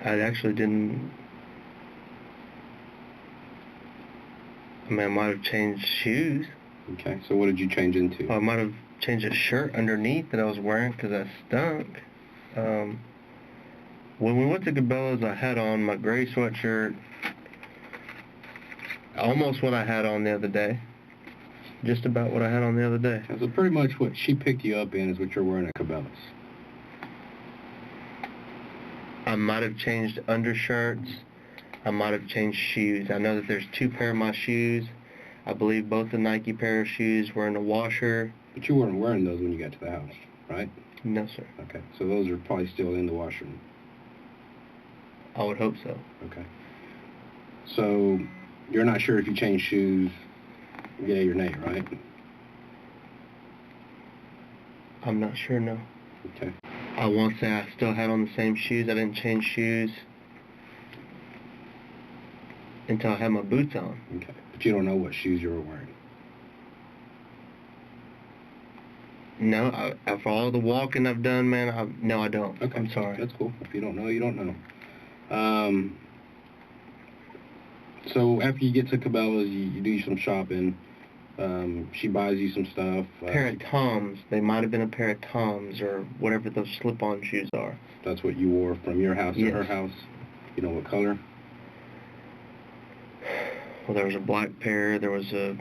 I actually didn't... I mean, I might have changed shoes. Okay, so what did you change into? I might have changed a shirt underneath that I was wearing because I stunk. When we went to Cabela's, I had on my gray sweatshirt, almost what I had on the other day. Just about what I had on the other day. So pretty much what she picked you up in is what you're wearing at Cabela's. I might have changed undershirts. I might have changed shoes. I know that there's 2 pair of my shoes. I believe both the Nike pair of shoes were in the washer. But you weren't wearing those when you got to the house, right? No, sir. Okay, so those are probably still in the washer. I would hope so. Okay. So you're not sure if you changed shoes, yay or nay, right? I'm not sure, no. Okay. I won't say I still had on the same shoes. I didn't change shoes until I had my boots on. Okay. But you don't know what shoes you were wearing? No, after all the walking I've done, man, no, I don't. Okay. I'm sorry. That's cool. If you don't know, you don't know. So after you get to Cabela's, you do some shopping. She buys you some stuff. Pair of Toms. They might have been a pair of Toms or whatever those slip-on shoes are. That's what you wore from your house to her house? You know what color? Well, there was a black pair. There was a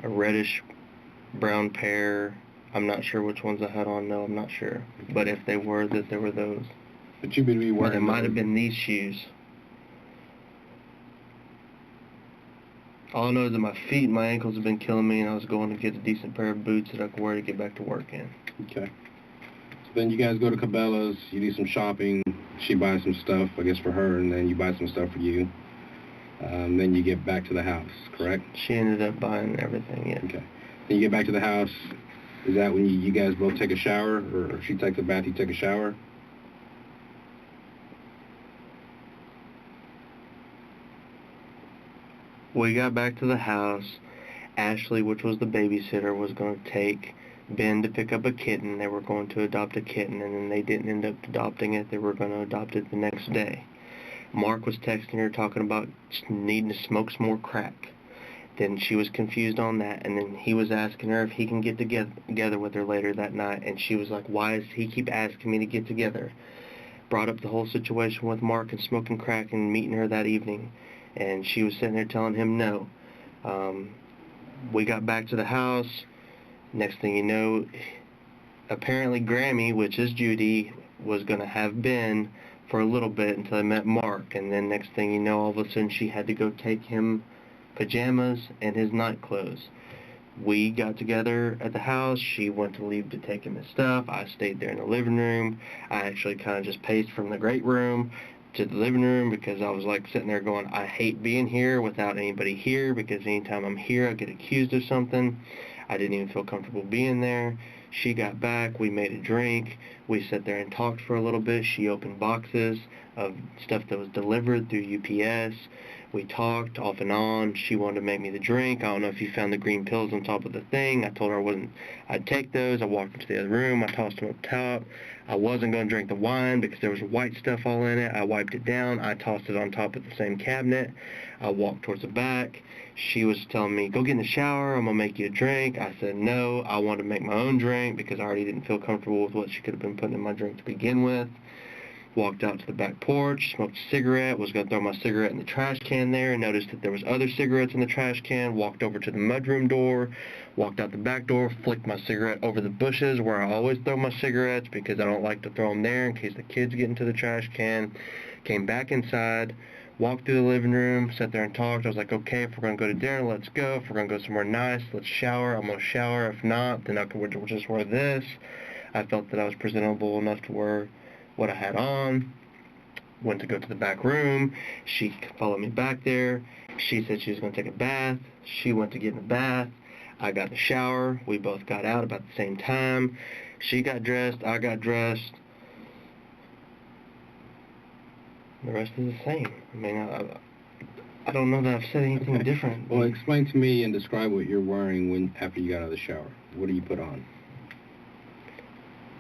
reddish brown pair. I'm not sure which ones I had on. No, I'm not sure. But if they were, that there were those. But you would be wearing... Or they might have been these shoes. All I know is that my feet and my ankles have been killing me, and I was going to get a decent pair of boots that I could wear to get back to work in. Okay. So then you guys go to Cabela's, you do some shopping, she buys some stuff, I guess, for her, and then you buy some stuff for you. Then you get back to the house, correct? She ended up buying everything, yeah. Okay. Then you get back to the house. Is that when you guys both take a shower, or she takes a bath, you take a shower? We got back to the house. Ashley, which was the babysitter, was going to take Ben to pick up a kitten. They were going to adopt a kitten, and then they didn't end up adopting it. They were going to adopt it the next day. Mark was texting her talking about needing to smoke some more crack. Then she was confused on that, and then he was asking her if he can get together with her later that night, and she was like, why does he keep asking me to get together? Brought up the whole situation with Mark and smoking crack and meeting her that evening, and she was sitting there telling him no. We got back to the house. Next thing you know, apparently Grammy, which is Judy, was going to have Ben for a little bit until I met Mark, and then next thing you know, all of a sudden she had to go take him pajamas and his night clothes. We got together at the house. She went to leave to take him his stuff. I stayed there in the living room. I actually kind of just paced from the great room to the living room because I was like sitting there going, I hate being here without anybody here, because anytime I'm here I get accused of something. I didn't even feel comfortable being there. She got back. We made a drink. We sat there and talked for a little bit. She opened boxes of stuff that was delivered through UPS. We talked off and on. She wanted to make me the drink. I don't know if you found the green pills on top of the thing. I told her I'd take those. I walked into the other room. I tossed them up top. I wasn't going to drink the wine because there was white stuff all in it. I wiped it down. I tossed it on top of the same cabinet. I walked towards the back. She was telling me, go get in the shower. I'm going to make you a drink. I said no. I wanted to make my own drink because I already didn't feel comfortable with what she could have been putting in my drink to begin with. Walked out to the back porch, smoked a cigarette, was going to throw my cigarette in the trash can there, and noticed that there was other cigarettes in the trash can, walked over to the mudroom door, walked out the back door, flicked my cigarette over the bushes where I always throw my cigarettes because I don't like to throw them there in case the kids get into the trash can, came back inside, walked through the living room, sat there and talked. I was like, okay, if we're going to go to dinner, let's go. If we're going to go somewhere nice, let's shower. I'm going to shower. If not, then we'll just wear this. I felt that I was presentable enough to wear what I had on. Went to go to the back room. She followed me back there. She said she was going to take a bath. She went to get in the bath. I got in the shower. We both got out about the same time. She got dressed. I got dressed. The rest is the same. I mean, I don't know that I've said anything different. Well, explain to me and describe what you're wearing after you got out of the shower. What do you put on?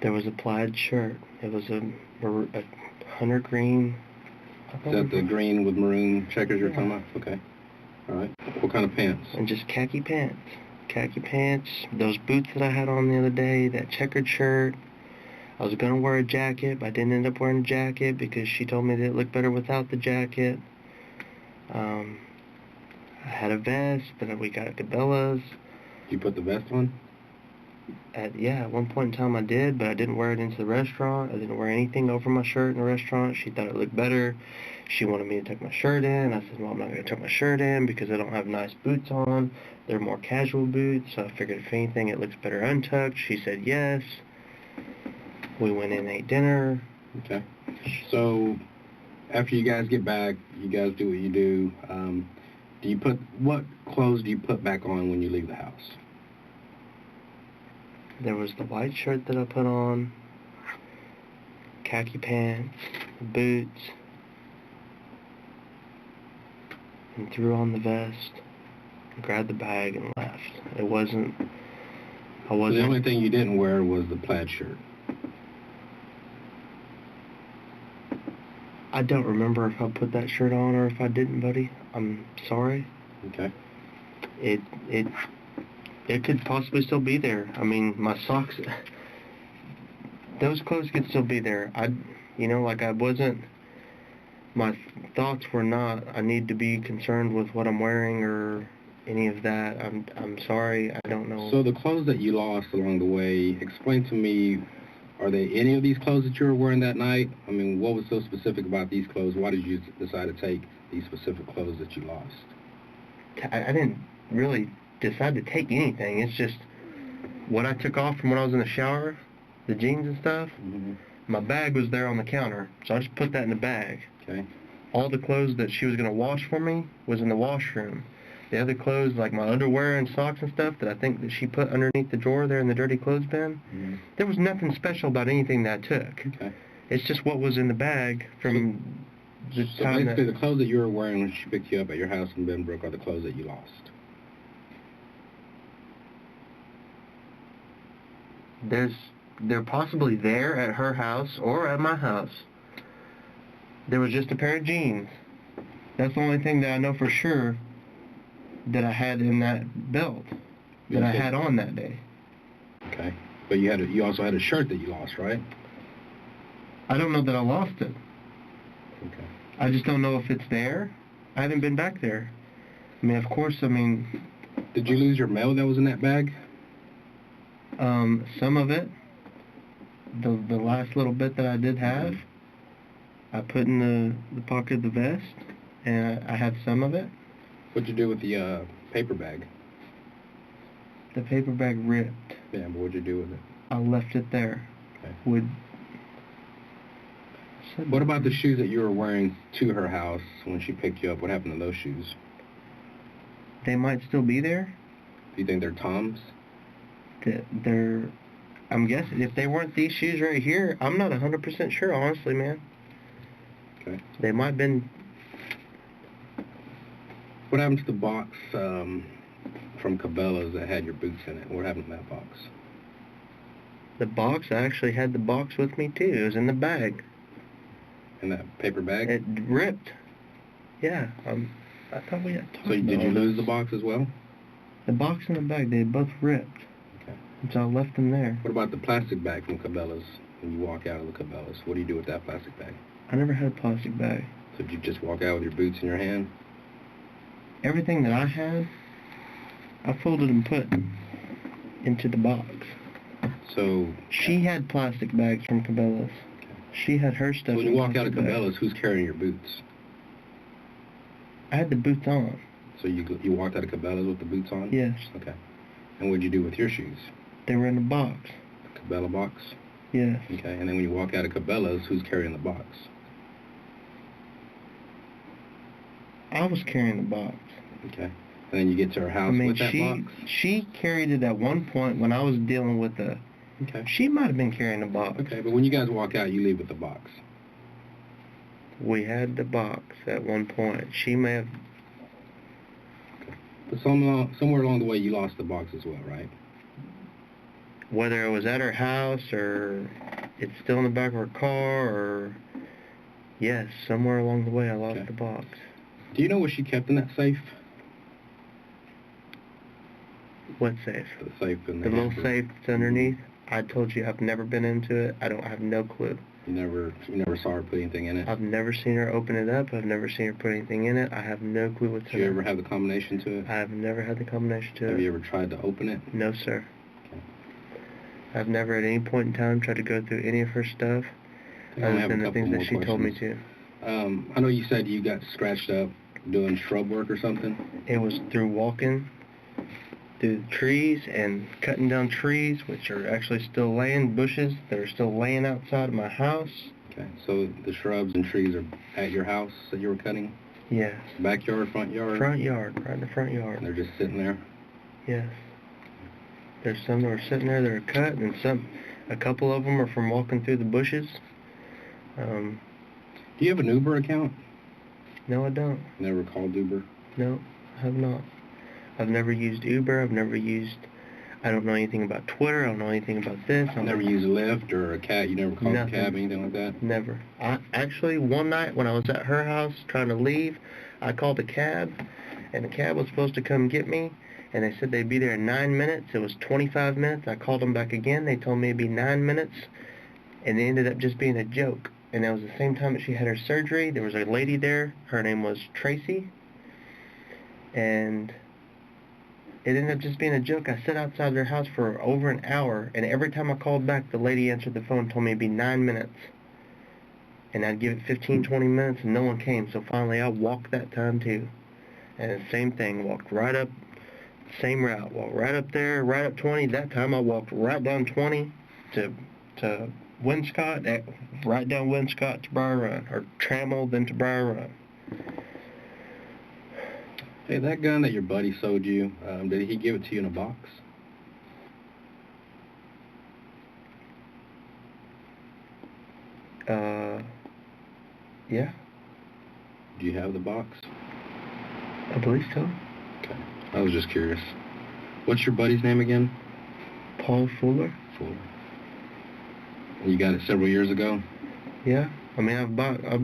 There was a plaid shirt. It was a hunter green. Is that the green with maroon checkers you're talking about? Okay. All right. What kind of pants? And just khaki pants. Khaki pants. Those boots that I had on the other day. That checkered shirt. I was going to wear a jacket, but I didn't end up wearing a jacket because she told me that it looked better without the jacket. I had a vest that we got at Cabela's. You put the vest on? At one point in time I did, but I didn't wear it into the restaurant. I didn't wear anything over my shirt in the restaurant. She thought it looked better. She wanted me to tuck my shirt in. I said, well, I'm not going to tuck my shirt in because I don't have nice boots on. They're more casual boots, so I figured if anything it looks better untucked. She said yes. We went in and ate dinner. Okay. So after you guys get back, you guys do what you do. What clothes do you put back on when you leave the house? There was the white shirt that I put on, khaki pants, boots, and threw on the vest, grabbed the bag, and left. I wasn't... So the only thing you didn't wear was the plaid shirt. I don't remember if I put that shirt on or if I didn't, buddy. I'm sorry. Okay. It could possibly still be there. I mean, my socks, those clothes could still be there. My thoughts were not, I need to be concerned with what I'm wearing or any of that. I'm sorry, I don't know. So the clothes that you lost along the way, explain to me, are they any of these clothes that you were wearing that night? I mean, what was so specific about these clothes? Why did you decide to take these specific clothes that you lost? I didn't really decide to take anything. It's just what I took off from when I was in the shower, the jeans and stuff. Mm-hmm. My bag was there on the counter, so I just put that in the bag. Okay. All the clothes that she was going to wash for me was in the washroom. The other clothes, like my underwear and socks and stuff, that I think that she put underneath the drawer there in the dirty clothes bin, there was nothing special about anything that I took. Okay. It's just what was in the bag from the so time basically the clothes that you were wearing when she picked you up at your house in Benbrook are the clothes that you lost. They're possibly there at her house or at my house. There was just a pair of jeans. That's the only thing that I know for sure that I had in that belt that I had on that day. Okay. But you also had a shirt that you lost, right? I don't know that I lost it. Okay. I just don't know if it's there. I haven't been back there. I mean, of course, Did you lose your mail that was in that bag? Some of it. The last little bit that I did have, I put in the pocket of the vest, and I had some of it. What'd you do with the paper bag? The paper bag ripped. Yeah, but what'd you do with it? I left it there. Okay. What about the shoes that you were wearing to her house when she picked you up? What happened to those shoes? They might still be there. Do you think they're Tom's? I'm guessing if they weren't these shoes right here, I'm not 100% sure, honestly, man. Okay. They might have been. What happened to the box from Cabela's that had your boots in it? What happened to that box? The box, I actually had the box with me too. It was in the bag. In that paper bag? It ripped. Yeah. I thought we had talked about So did you this. lose the box as well? The box and the bag, they both ripped. Okay. So I left them there. What about the plastic bag from Cabela's when you walk out of the Cabela's? What do you do with that plastic bag? I never had a plastic bag. So did you just walk out with your boots in your hand? Everything that I had, I folded and put into the box. So... She had plastic bags from Cabela's. Okay. She had her stuff. So when you walk out of plastic Cabela's, bags. who's carrying your boots? I had the boots on. So you walked out of Cabela's with the boots on? Yes. Okay. And what did you do with your shoes? They were in a box. A Cabela box? Yes. Okay. And then when you walk out of Cabela's, who's carrying the box? I was carrying the box. Okay. And then you get to her house with that box? She carried it at one point when I was dealing with the... Okay. She might have been carrying the box. Okay, but when you guys walk out, you leave with the box. We had the box at one point. She may have... Okay. But somewhere along the way, you lost the box as well, right? Whether it was at her house or it's still in the back of her car or... Yes, somewhere along the way I lost the box. Do you know what she kept in that safe? What safe? The safe in The little hamper. safe that's underneath? I told you I've never been into it. I have no clue. You never saw her put anything in it? I've never seen her open it up. I've never seen her put anything in it. I have no clue what's in it. Did you ever have the combination to it? I have never had the combination to it. Have you ever tried to open it? No, sir. Okay. I've never at any point in time tried to go through any of her stuff other than the things that she told me to. I know you said you got scratched up doing shrub work or something? It was through walking through the trees and cutting down trees, which are actually still laying, bushes that are still laying outside of my house. Okay, so the shrubs and trees are at your house that you were cutting? Yes. Backyard, front yard? Front yard, right in the front yard. And they're just sitting there? Yes. There's some that are sitting there that are cut, and a couple of them are from walking through the bushes. Do you have an Uber account? No, I don't. Never called Uber? No, I have not. I've never used Uber. I don't know anything about Twitter. I don't know anything about this. Never used Lyft or a cab? You never called a cab, anything like that? Never. Actually, one night when I was at her house trying to leave, I called a cab, and the cab was supposed to come get me, and they said they'd be there in 9 minutes. It was 25 minutes. I called them back again. They told me it'd be 9 minutes, and it ended up just being a joke. And that was the same time that she had her surgery. There was a lady there. Her name was Tracy. And it ended up just being a joke. I sat outside their house for over an hour, and every time I called back, the lady answered the phone and told me it'd be 9 minutes. And I'd give it 15, 20 minutes, and no one came. So finally, I walked that time, too. And the same thing, walked right up, same route. Walked right up there, right up 20. That time, I walked right down 20 to Winscott, right down Winscott to Briar Run, or Trammell, then to Briar Run. Hey, that gun that your buddy sold you, did he give it to you in a box? Yeah. Do you have the box? I believe so. Okay. I was just curious. What's your buddy's name again? Paul Fuller. Fuller. And you got it several years ago? Yeah. I mean, I've bought a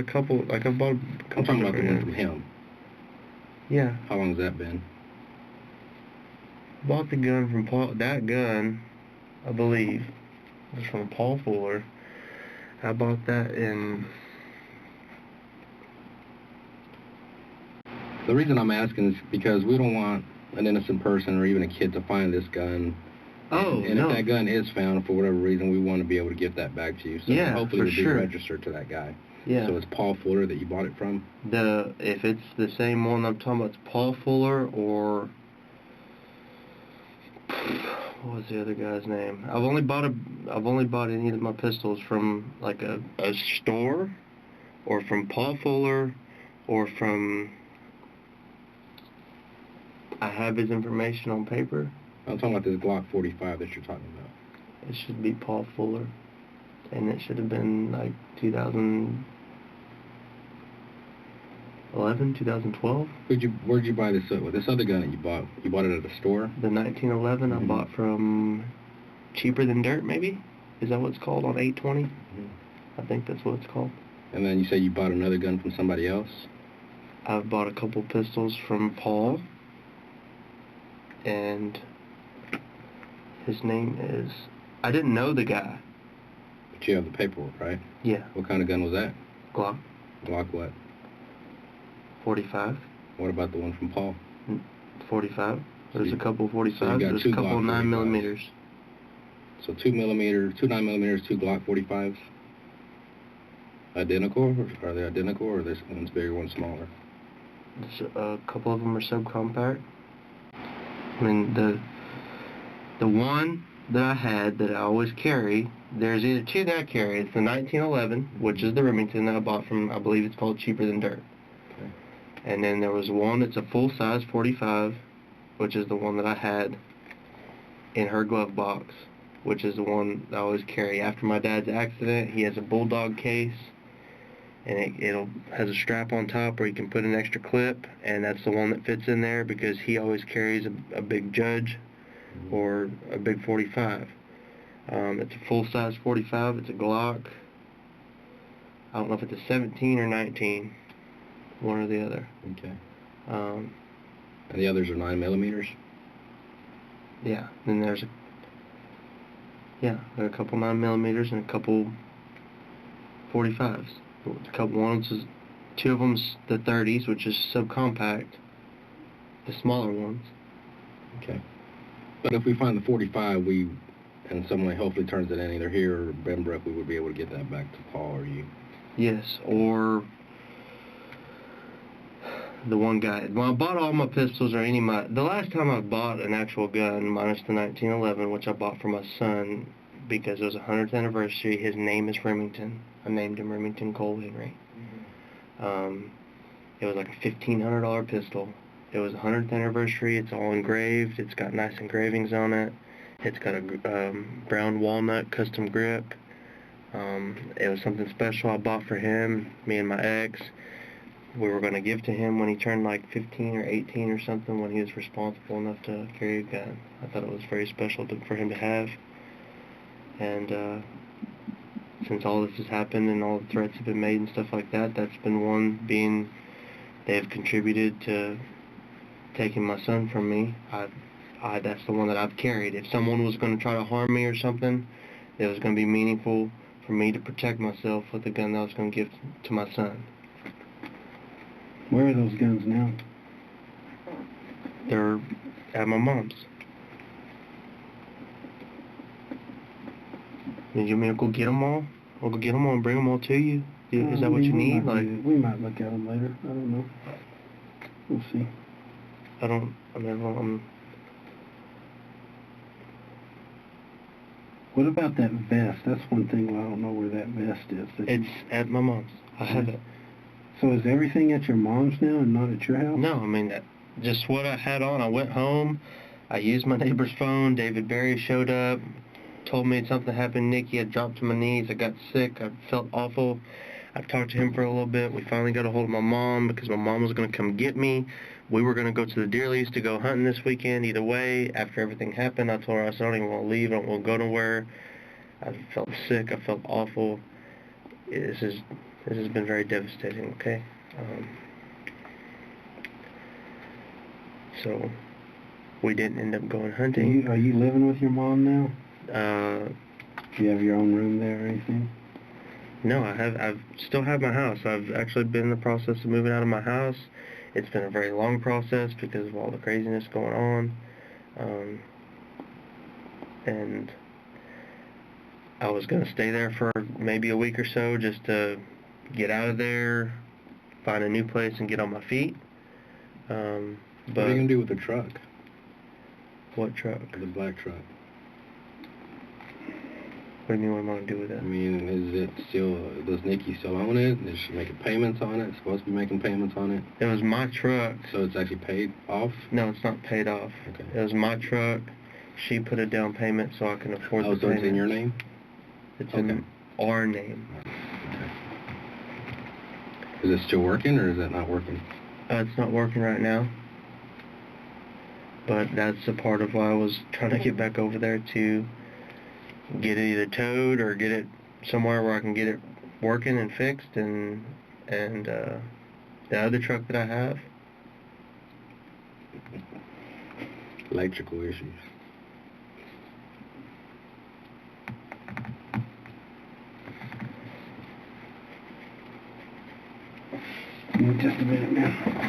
couple, like I've bought a couple. I'm talking about the one from him. Yeah. How long has that been? Bought the gun from Paul. That gun, I believe, was from Paul Fuller. I bought that in... The reason I'm asking is because we don't want an innocent person or even a kid to find this gun. Oh, and no. if that gun is found for whatever reason, we want to be able to get that back to you. So Yeah, hopefully for it'll be sure. registered to that guy. Yeah. So it's Paul Fuller that you bought it from? If it's the same one I'm talking about, it's Paul Fuller, or what was the other guy's name? I've only bought any of my pistols from like a store, or from Paul Fuller, or from... I have his information on paper. I'm talking about this Glock 45 that you're talking about. It should be Paul Fuller, and it should have been like 2011, 2012. Where'd you buy this? This other gun that you bought? You bought it at a store? The 1911 I bought from Cheaper Than Dirt, maybe? Is that what it's called on 820? I think that's what it's called. And then you say you bought another gun from somebody else? I've bought a couple pistols from Paul, and his name is... I didn't know the guy. you have the paperwork, right? Yeah. What kind of gun was that? Glock. Glock what? 45. What about the one from Paul? 45. There's a couple of 45s. So you got There's two a couple Glock 9mm. So 2 9mm, 2 Glock 45s? Identical? Are they identical, or this one's bigger, one's smaller? A couple of them are subcompact. I mean, the one that I had that I always carry, there's either two that I carry. It's the 1911, which is the Remington that I bought from, I believe it's called Cheaper Than Dirt. Okay. And then there was one that's a full-size 45, which is the one that I had in her glove box, which is the one that I always carry. After my dad's accident, he has a Bulldog case, and it has a strap on top where you can put an extra clip, and that's the one that fits in there because he always carries a big Judge or a big 45. It's a full-size 45. It's a Glock. I don't know if it's a 17 or 19, one or the other. Okay. And the others are 9mm? Yeah. Then there are a couple 9mm and a couple 45s. Two of them's the 30s, which is subcompact, the smaller ones. Okay. But if we find the 45, and someone hopefully turns it in either here or Benbrook, we would be able to get that back to Paul or you. Yes, or the one guy. When I bought all my pistols or the last time I bought an actual gun, minus the 1911, which I bought for my son because it was a 100th anniversary, his name is Remington. I named him Remington Cole Henry. It was like a $1,500 pistol. It was 100th anniversary. It's all engraved. It's got nice engravings on it. It's got a brown walnut custom grip. It was something special I bought for him, me and my ex. We were going to give to him when he turned like 15 or 18 or something, when he was responsible enough to carry a gun. I thought it was very special for him to have. And since all this has happened and all the threats have been made and stuff like that, that's been one being they have contributed to taking my son from me. That's the one that I've carried. If someone was going to try to harm me or something, it was going to be meaningful for me to protect myself with a gun that I was going to give to my son. Where are those guns now? They're at my mom's. Did you mean to go get them all? I'll go get them all and bring them all to you? Is that what you need? We might look at them later. I don't know. We'll see. What about that vest? That's one thing I don't know where that vest is. It's at my mom's. I have it. So is everything at your mom's now and not at your house? No, I mean, just what I had on. I went home. I used my neighbor's phone. David Berry showed up, told me something happened. Nikki, I dropped to my knees. I got sick. I felt awful. I talked to him for a little bit. We finally got a hold of my mom because my mom was going to come get me. We were going to go to the deer lease to go hunting this weekend. Either way, after everything happened, I told her, I said, I don't even want to leave. I don't want to go nowhere. I felt sick. I felt awful. This has been very devastating, okay? So we didn't end up going hunting. Are you living with your mom now? Do you have your own room there or anything? No, I've still have my house. I've actually been in the process of moving out of my house. It's been a very long process because of all the craziness going on. And I was going to stay there for maybe a week or so just to get out of there, find a new place, and get on my feet. What are you going to do with the truck? What truck? The black truck. What do you mean, what am I going to do with it? I mean, does Nikki still own it? Is she making payments on it? Supposed to be making payments on it? It was my truck. So it's actually paid off? No, it's not paid off. Okay. It was my truck. She put a down payment so I can afford the payment. So it's in your name? It's in our name. Okay. Is it still working, or is it not working? It's not working right now. But that's a part of why I was trying to get back over there to get it either towed or get it somewhere where I can get it working and fixed, and the other truck that I have. Electrical issues. just a minute, man.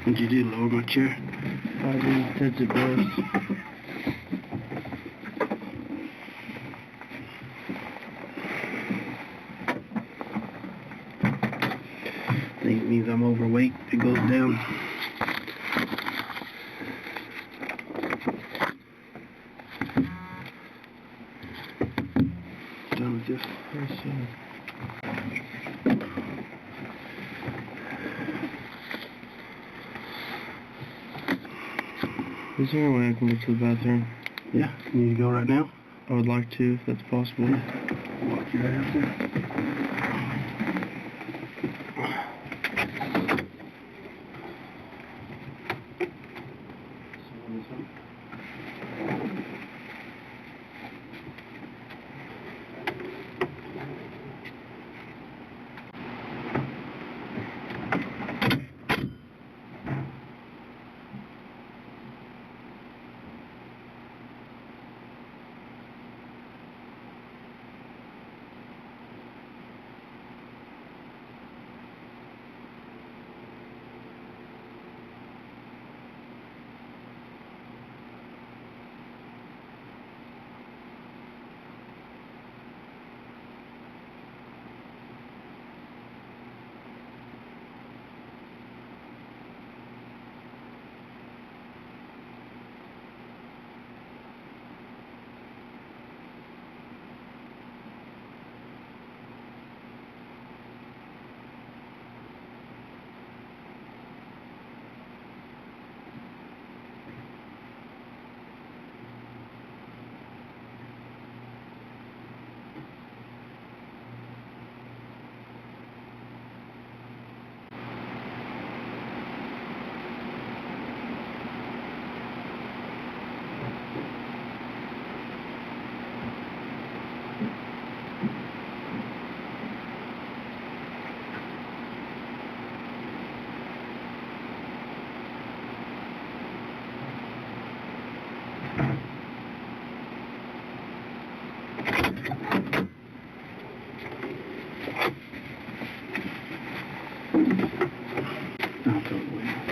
What'd you do, lower my chair? I did touch it best. I think it means I'm overweight. It goes down. Done with this. Yes, sir. Is there a way I can get to the bathroom? Yeah, you need to go right now? I would like to, if that's possible. Walk you right out there.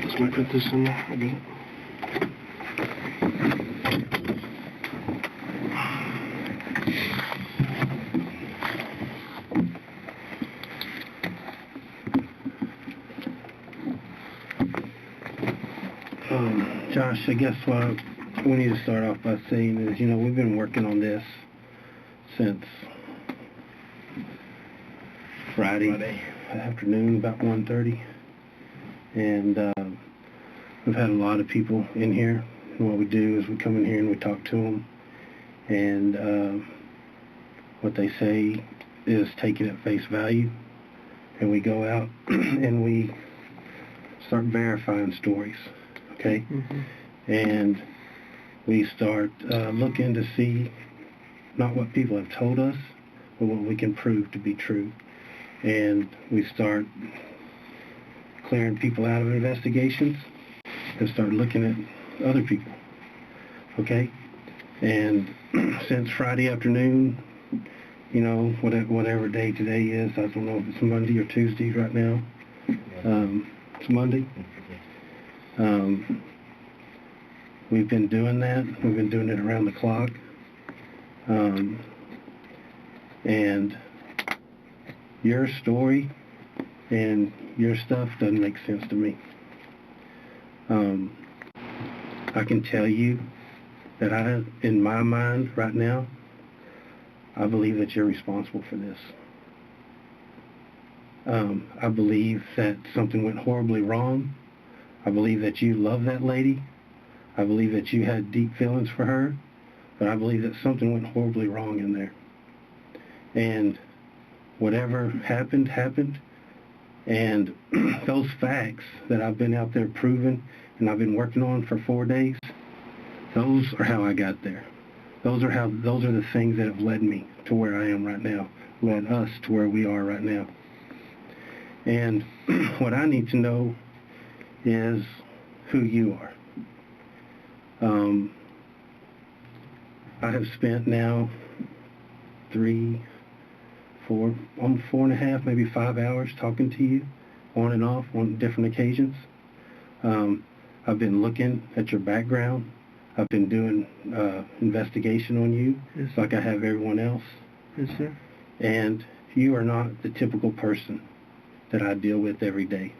Just might put this in there. I got it. Josh, I guess what we need to start off by saying is, we've been working on this since Friday afternoon, about 1:30. And we've had a lot of people in here. And what we do is we come in here and we talk to them. And what they say is taken at face value. And we go out and we start verifying stories. Okay? Mm-hmm. And we start looking to see not what people have told us, but what we can prove to be true. And we start clearing people out of investigations and start looking at other people. Okay? And since Friday afternoon, whatever day today is, I don't know if it's Monday or Tuesday right now, It's Monday. We've been doing that. We've been doing it around the clock. And your story and your stuff doesn't make sense to me. I can tell you that in my mind right now, I believe that you're responsible for this. I believe that something went horribly wrong. I believe that you love that lady. I believe that you had deep feelings for her. But I believe that something went horribly wrong in there. And whatever happened, happened. And those facts that I've been out there proving and I've been working on for 4 days, those are how I got there. Those are the things that have led me to where I am right now, led us to where we are right now. And what I need to know is who you are. I have spent now 3, 4, almost 4.5, maybe 5 hours talking to you on and off on different occasions. I've been looking at your background. I've been doing investigation on you, yes, like I have everyone else. Yes, sir. And you are not the typical person that I deal with every day.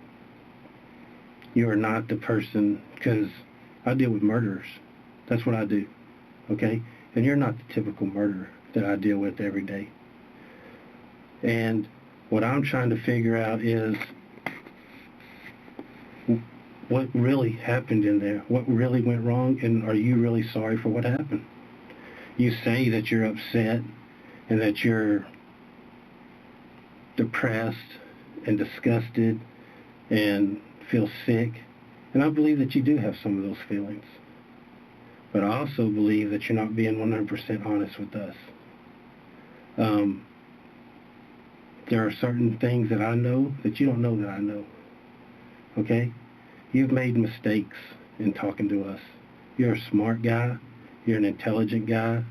You are not the person, because I deal with murderers. That's what I do, okay? And you're not the typical murderer that I deal with every day. And what I'm trying to figure out is what really happened in there, what really went wrong, and are you really sorry for what happened? You say that you're upset and that you're depressed and disgusted and feel sick, and I believe that you do have some of those feelings. But I also believe that you're not being 100% honest with us. There are certain things that I know that you don't know that I know. Okay? You've made mistakes in talking to us. You're a smart guy. You're an intelligent guy.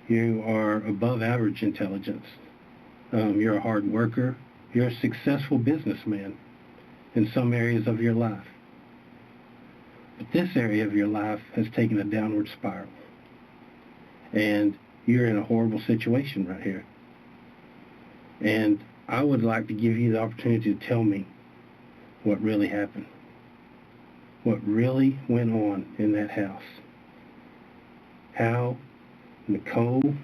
You are above average intelligence. You're a hard worker. You're a successful businessman in some areas of your life. But this area of your life has taken a downward spiral. And you're in a horrible situation right here. And I would like to give you the opportunity to tell me what really happened. What really went on in that house. How Nicole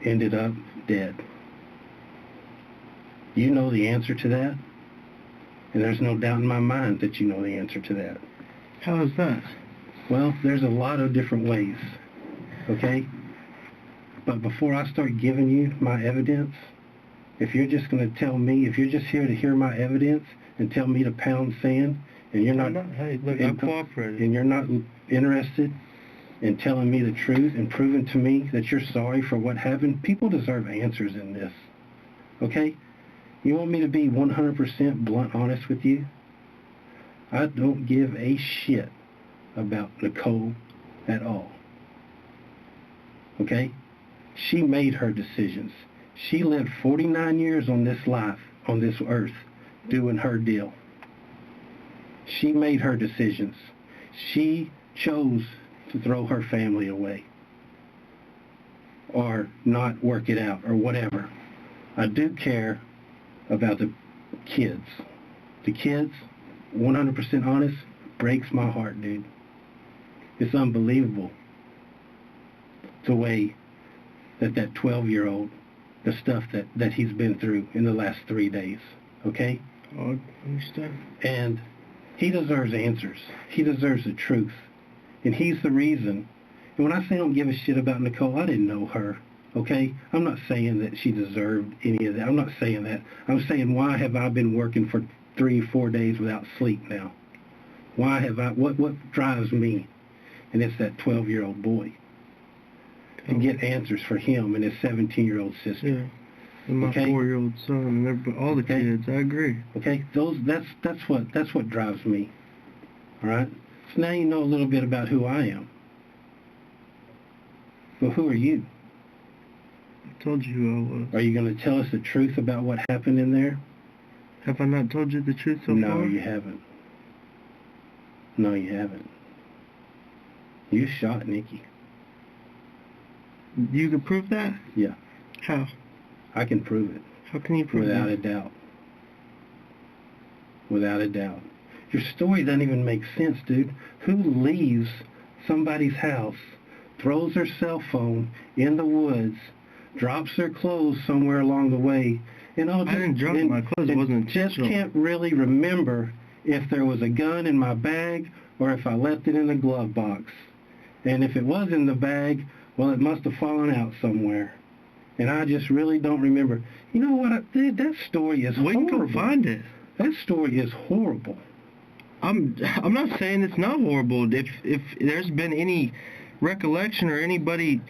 ended up dead. You know the answer to that. And there's no doubt in my mind that you know the answer to that. How is that? Well, there's a lot of different ways, okay? But before I start giving you my evidence, if you're just going to tell me, if you're just here to hear my evidence and tell me to pound sand, and you're not, hey, look, I'm cooperating, and you're not interested in telling me the truth and proving to me that you're sorry for what happened, people deserve answers in this, okay? You want me to be 100% blunt honest with you? I don't give a shit about Nicole at all. Okay? She made her decisions. She lived 49 years on this life, on this earth, doing her deal. She made her decisions. She chose to throw her family away or not work it out or whatever. I do care about the kids. The kids, 100% honest, breaks my heart, dude. It's unbelievable the way that 12-year-old, the stuff that he's been through in the last 3 days, okay? I understand. And he deserves answers. He deserves the truth. And he's the reason. And when I say I don't give a shit about Nicole, I didn't know her, okay? I'm not saying that she deserved any of that. I'm not saying that. I'm saying, why have I been working for 3-4 days without sleep now? Why have I, what drives me? And it's that 12-year-old boy. And get answers for him and his 17-year-old sister. Yeah. And my 4-year-old son and everybody, all the kids. I agree. Okay? That's what drives me. All right? So now you know a little bit about who I am. Well, who are you? I told you who I was. Are you going to tell us the truth about what happened in there? Have I not told you the truth so far? No, you haven't. No, you haven't. You shot Nikki. You can prove that? Yeah. How? I can prove it. How can you prove Without that? a doubt. Without a doubt. Your story doesn't even make sense, dude. Who leaves somebody's house, throws their cell phone in the woods, drops their clothes somewhere along the way, and I didn't drop my clothes. It wasn't just intentional. can't really remember if there was a gun in my bag or if I left it in the glove box. And if it was in the bag, well, it must have fallen out somewhere. And I just really don't remember. You know what? That story is We horrible. can go find it. That story is horrible. I'm not saying it's not horrible. If there's been any recollection or anybody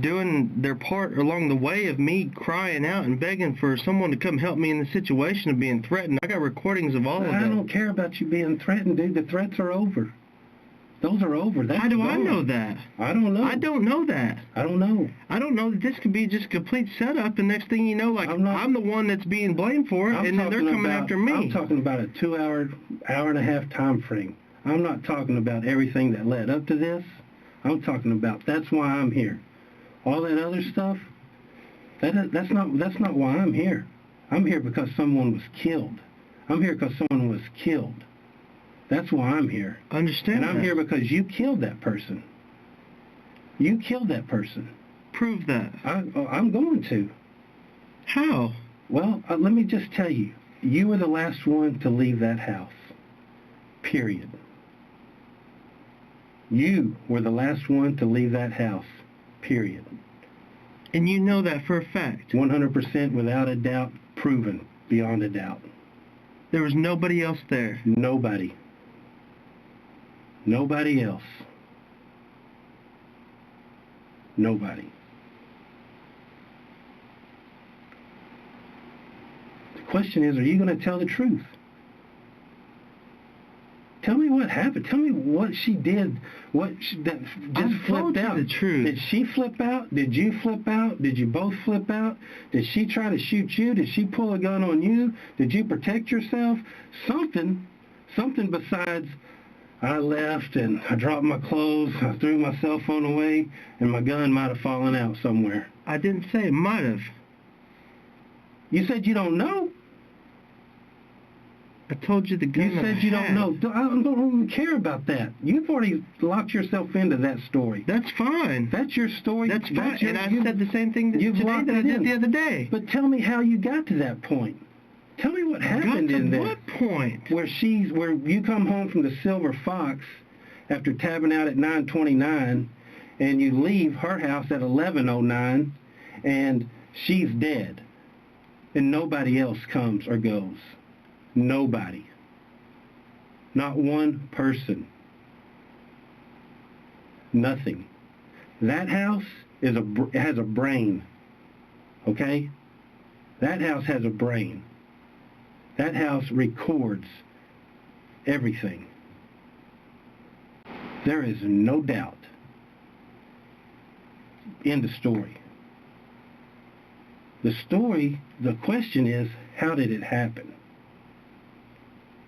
doing their part along the way of me crying out and begging for someone to come help me in the situation of being threatened, I got recordings of all of I that. don't care about you being threatened, dude. The threats are over. Those are over. That's How do I gone. know that? I don't know. I don't know that. I don't know. I don't know that this could be just a complete setup, and next thing you know, like, I'm the one that's being blamed for it, and then they're coming after me. I'm talking about a 2-hour, hour and a half time frame. I'm not talking about everything that led up to this. I'm talking about that's why I'm here. All that other stuff, that's not why I'm here. I'm here because someone was killed. I'm here because someone was killed. That's why I'm here. I understand. And I'm here because you killed that person. You killed that person. Prove that. I'm going to. How? Well, let me just tell you. You were the last one to leave that house. Period. You were the last one to leave that house. Period. And you know that for a fact. 100% without a doubt, proven beyond a doubt. There was nobody else there. Nobody. Nobody else. Nobody. The question is, are you going to tell the truth? Tell me what happened. Tell me what she did. That just flipped out. The truth. Did she flip out? Did you flip out? Did you both flip out? Did she try to shoot you? Did she pull a gun on you? Did you protect yourself? Something besides I left and I dropped my clothes, I threw my cell phone away, and my gun might have fallen out somewhere. I didn't say it might have. You said you don't know. I told you the gun. You said you don't know. I don't even care about that. You've already locked yourself into that story. That's fine. That's your story. That's fine. And I said the same thing today that I did the other day. But tell me how you got to that point. Tell me what happened in there. What point? Where you come home from the Silver Fox after tabbing out at 9:29, and you leave her house at 11:09, and she's dead, and nobody else comes or goes. Nobody. Not one person. Nothing. That house has a brain. Okay? That house has a brain. That house records everything. There is no doubt. End of story. The question is, how did it happen?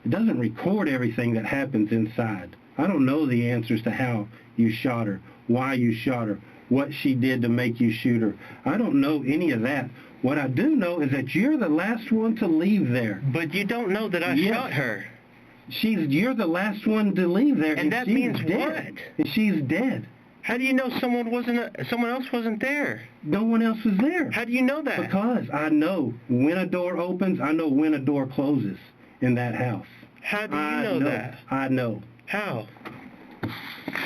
It doesn't record everything that happens inside. I don't know the answers to how you shot her, why you shot her, what she did to make you shoot her. I don't know any of that. What I do know is that you're the last one to leave there. But you don't know that I shot her. You're the last one to leave there, and that means dead. what? And she's dead. How do you know someone else wasn't there? No one else was there. How do you know that? Because I know when a door opens, I know when a door closes in that house. How do you know that? I know. How?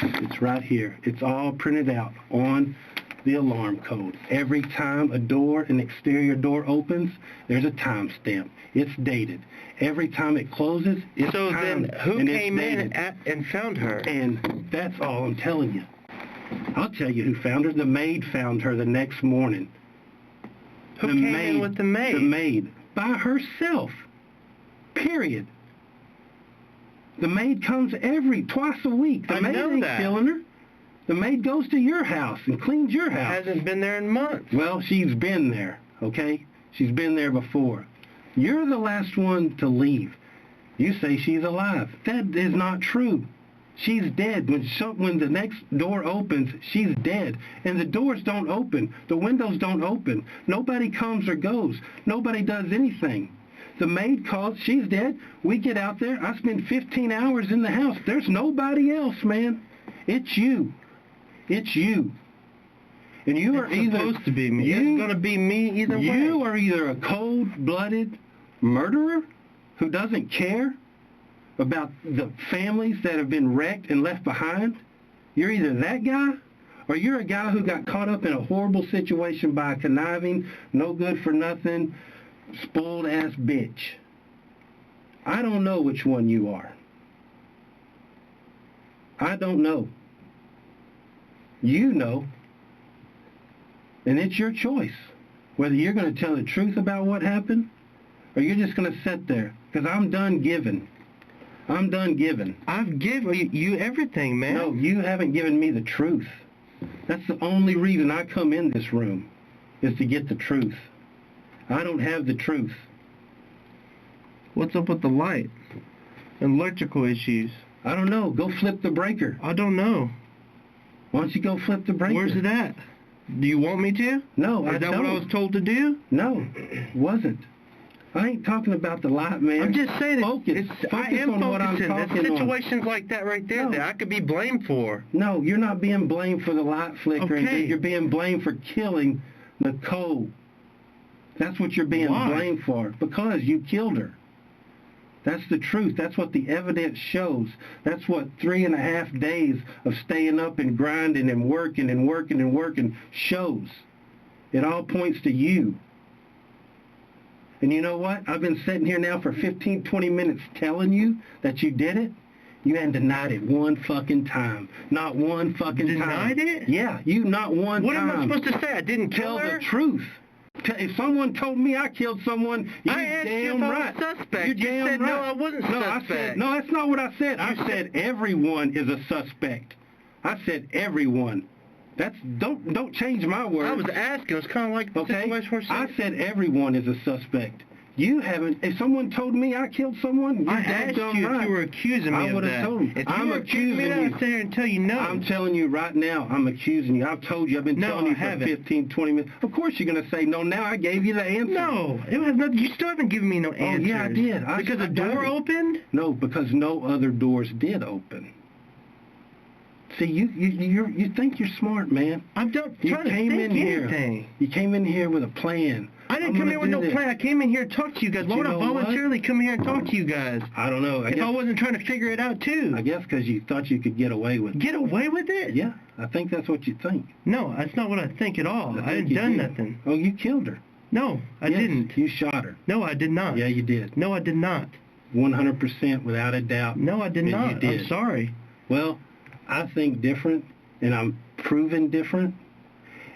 It's right here. It's all printed out on the alarm code. Every time an exterior door opens, there's a timestamp. It's dated. Every time it closes, it's so timed. So then who and came in and found her? And that's all I'm telling you. I'll tell you who found her. The maid found her the next morning. Who came in with the maid? The maid. By herself. Period. The maid comes twice a week. The maid ain't killing her. The maid goes to your house and cleans your house. Hasn't been there in months. Well, she's been there, okay? She's been there before. You're the last one to leave. You say she's alive. That is not true. She's dead. When the next door opens, she's dead. And the doors don't open. The windows don't open. Nobody comes or goes. Nobody does anything. The maid calls. She's dead. We get out there. I spend 15 hours in the house. There's nobody else, man. It's you. It's you. And you are either supposed to be me. It's going to be me either way. You are either a cold-blooded murderer who doesn't care about the families that have been wrecked and left behind. You're either that guy, or you're a guy who got caught up in a horrible situation by a conniving, no-good-for-nothing, spoiled-ass bitch. I don't know which one you are. I don't know. You know. And it's your choice, whether you're going to tell the truth about what happened, or you're just going to sit there, because I'm done giving. I'm done giving. I've given you everything, man. No, you haven't given me the truth. That's the only reason I come in this room, is to get the truth. I don't have the truth. What's up with the light? Electrical issues. I don't know. Go flip the breaker. I don't know. Why don't you go flip the breaker? Where's it at? Do you want me to? No, I don't. Is that what I was told to do? No, it wasn't. I ain't talking about the light, man. I'm just saying focus I am on what I'm focusing. talking There's on. situations like that right there that I could be blamed for. No, you're not being blamed for the light flickering. Okay. You're being blamed for killing Nicole. That's what you're being Why? blamed for, because you killed her. That's the truth. That's what the evidence shows. That's what 3.5 days of staying up and grinding and working and working and working shows. It all points to you. And you know what? I've been sitting here now for 15, 20 minutes telling you that you did it. You hadn't denied it one fucking time. Not one fucking time. Denied it? Yeah, you not one What time. am I supposed to say? I didn't kill her? Tell the truth. If someone told me I killed someone, you're I asked you damn if I right. was suspect. You're You damn said, right. no, I wasn't no, suspect. I said, no, that's not what I said. I said everyone is a suspect. I said everyone. That's don't change my words. I was asking. It was kind of like the Okay? situation where I said everyone is a suspect. You haven't. If someone told me I killed someone, I asked you if you were accusing me I of would that. have told you. If I'm you were accusing me, accusing I'd sit here and tell you no. I'm telling you right now, I'm accusing you. I've told you. I've been telling you for 15, 20 minutes. Of course you're going to say no. Now I gave you the answer. No, it has nothing. You still haven't given me no answers. Oh, yeah, I did. Because the door opened? No, because no other doors did open. See, you think you're smart, man. I'm trying to think anything. You came in here with a plan. I didn't come here with no plan. I came in here to talk to you guys. Why would I voluntarily come here and talk to you guys? I don't know. I wasn't trying to figure it out, too. I guess because you thought you could get away with it. Get away with it? Yeah, I think that's what you think. No, that's not what I think at all. I didn't done nothing. Oh, you killed her. No, I didn't. You shot her. No, I did not. Yeah, you did. No, I did not. 100% without a doubt. No, I did not. You did. I'm sorry. Well, I think different, and I'm proven different.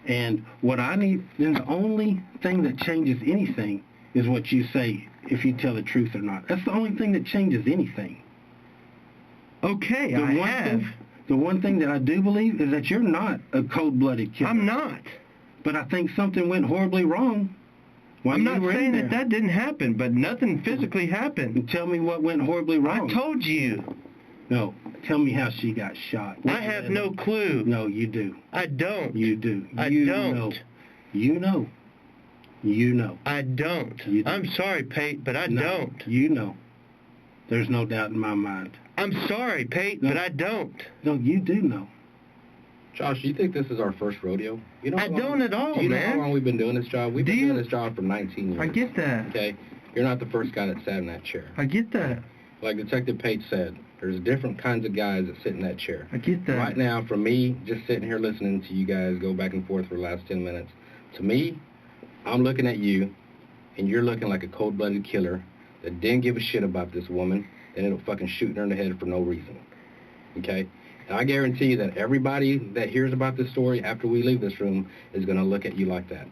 And what I need, then the only thing that changes anything is what you say, if you tell the truth or not. That's the only thing that changes anything. Okay, The one thing that I do believe is that you're not a cold-blooded killer. I'm not. But I think something went horribly wrong. I'm not saying that didn't happen, but nothing physically happened. And tell me what went horribly wrong. I told you. No, tell me how she got shot. I have no clue. No, you do. I don't. You do. I don't. Know. You know. You know. I don't. You do. I'm sorry, Pate, but I don't. You know. There's no doubt in my mind. I'm sorry, Pate, but I don't. No, you do know. Josh, do you think this is our first rodeo? You know I don't at all, man. Do you know man. how long we've been doing this job? We've been doing this job for 19 years. I get that. Okay? You're not the first guy that sat in that chair. I get that. Like Detective Pate said, there's different kinds of guys that sit in that chair. I get that. Right now, for me, just sitting here listening to you guys go back and forth for the last 10 minutes, to me, I'm looking at you, and you're looking like a cold-blooded killer that didn't give a shit about this woman, and ended up fucking shooting her in the head for no reason. Okay? And I guarantee you that everybody that hears about this story after we leave this room is going to look at you like that.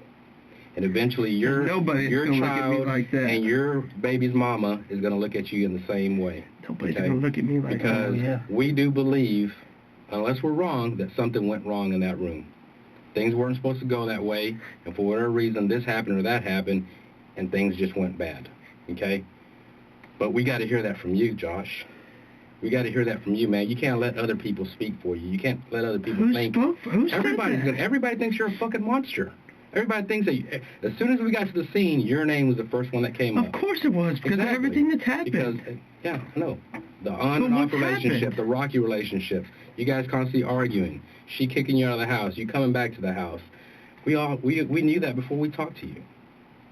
And eventually your child look at me like that. and your baby's mama is going to look at you in the same way. Nobody's going to look at me like that. Because we do believe, unless we're wrong, that something went wrong in that room. Things weren't supposed to go that way, and for whatever reason this happened or that happened, and things just went bad. Okay? But we got to hear that from you, Josh. We got to hear that from you, man. You can't let other people speak for you. You can't let other people think. Who said that? Everybody thinks you're a fucking monster. Everybody thinks that as soon as we got to the scene, your name was the first one that came up. Of course it was, because of everything that's happened. Because, yeah, I know. The on and off relationship, the rocky relationship. You guys constantly arguing. She kicking you out of the house. You coming back to the house. We knew that before we talked to you.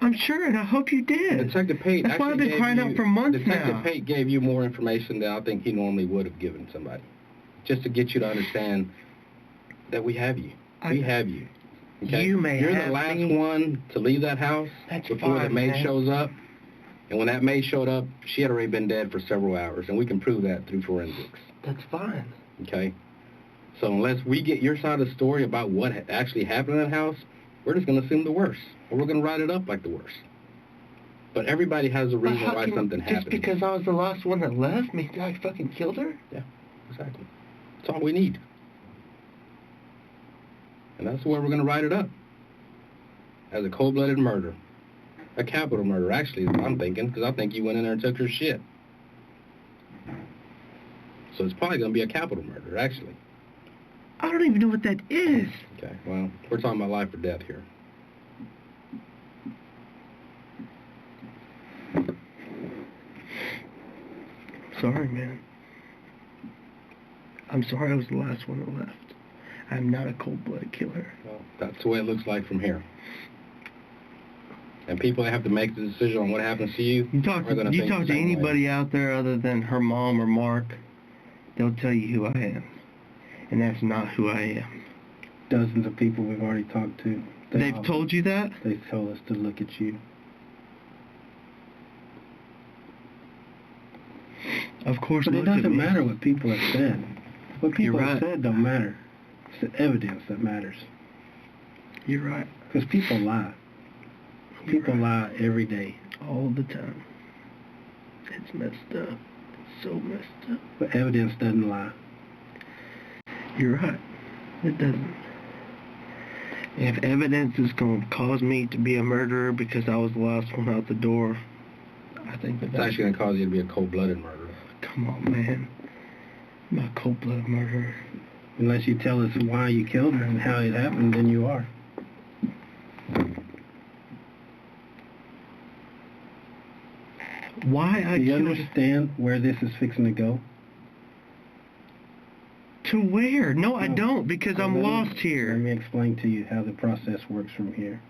I'm sure, and I hope you did. Detective Pate That's why I've been crying out for months now. Detective Pate gave you more information than I think he normally would have given somebody. Just to get you to understand that we have you. We have you. Okay? You may You're have the last me. one to leave that house before the maid shows up. And when that maid showed up, she had already been dead for several hours, and we can prove that through forensics. That's fine. Okay? So unless we get your side of the story about what actually happened in that house, we're just going to assume the worst, or we're going to write it up like the worst. But everybody has a reason why something happened. Just because I was the last one that left, means I fucking killed her? Yeah, exactly. That's all we need. And that's where we're going to write it up. As a cold-blooded murder. A capital murder, actually, is what I'm thinking, because I think you went in there and took her shit. So it's probably going to be a capital murder, actually. I don't even know what that is. Okay, well, we're talking about life or death here. Sorry, man. I'm sorry I was the last one that left. I'm not a cold-blooded killer. Well, that's the way it looks like from here. And people that have to make the decision on what happens to you, you talk to anybody out there other than her mom or Mark, they'll tell you who I am. And that's not who I am. Dozens of people we've already talked to. They've told you that? They've told us to look at you. Of course, but it doesn't matter what people have said. What people have said don't matter. It's the evidence that matters. You're right. Because people lie. People lie every day. All the time. It's messed up. It's so messed up. But evidence doesn't lie. You're right. It doesn't. If evidence is going to cause me to be a murderer because I was the last one out the door, I think that's actually going to cause you to be a cold-blooded murderer. Come on, man. I'm not a cold-blooded murderer. Unless you tell us why you killed her and how it happened, then you are. Why I Do you understand where this is fixing to go? To where? No, I don't, because I'm lost here. Let me explain to you how the process works from here.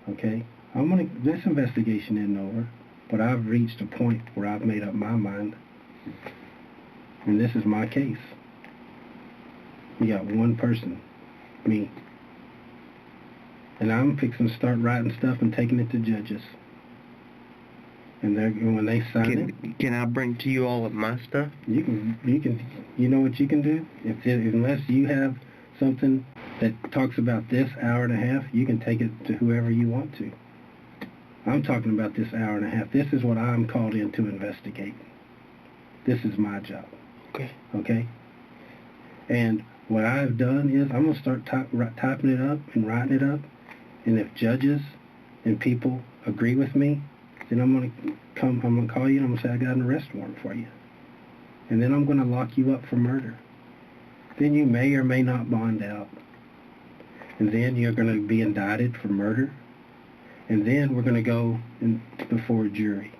Okay? This investigation isn't over, but I've reached a point where I've made up my mind. And this is my case. You got one person, me. And I'm fixing to start writing stuff and taking it to judges. And when they sign it... Can I bring to you all of my stuff? You know what you can do? Unless you have something that talks about this hour and a half, you can take it to whoever you want to. I'm talking about this hour and a half. This is what I'm called in to investigate. This is my job. Okay. Okay? And what I've done is I'm going to start typing it up and writing it up. And if judges and people agree with me, then I'm going to call you and I'm going to say, I got an arrest warrant for you. And then I'm going to lock you up for murder. Then you may or may not bond out. And then you're going to be indicted for murder. And then we're going to go before a jury.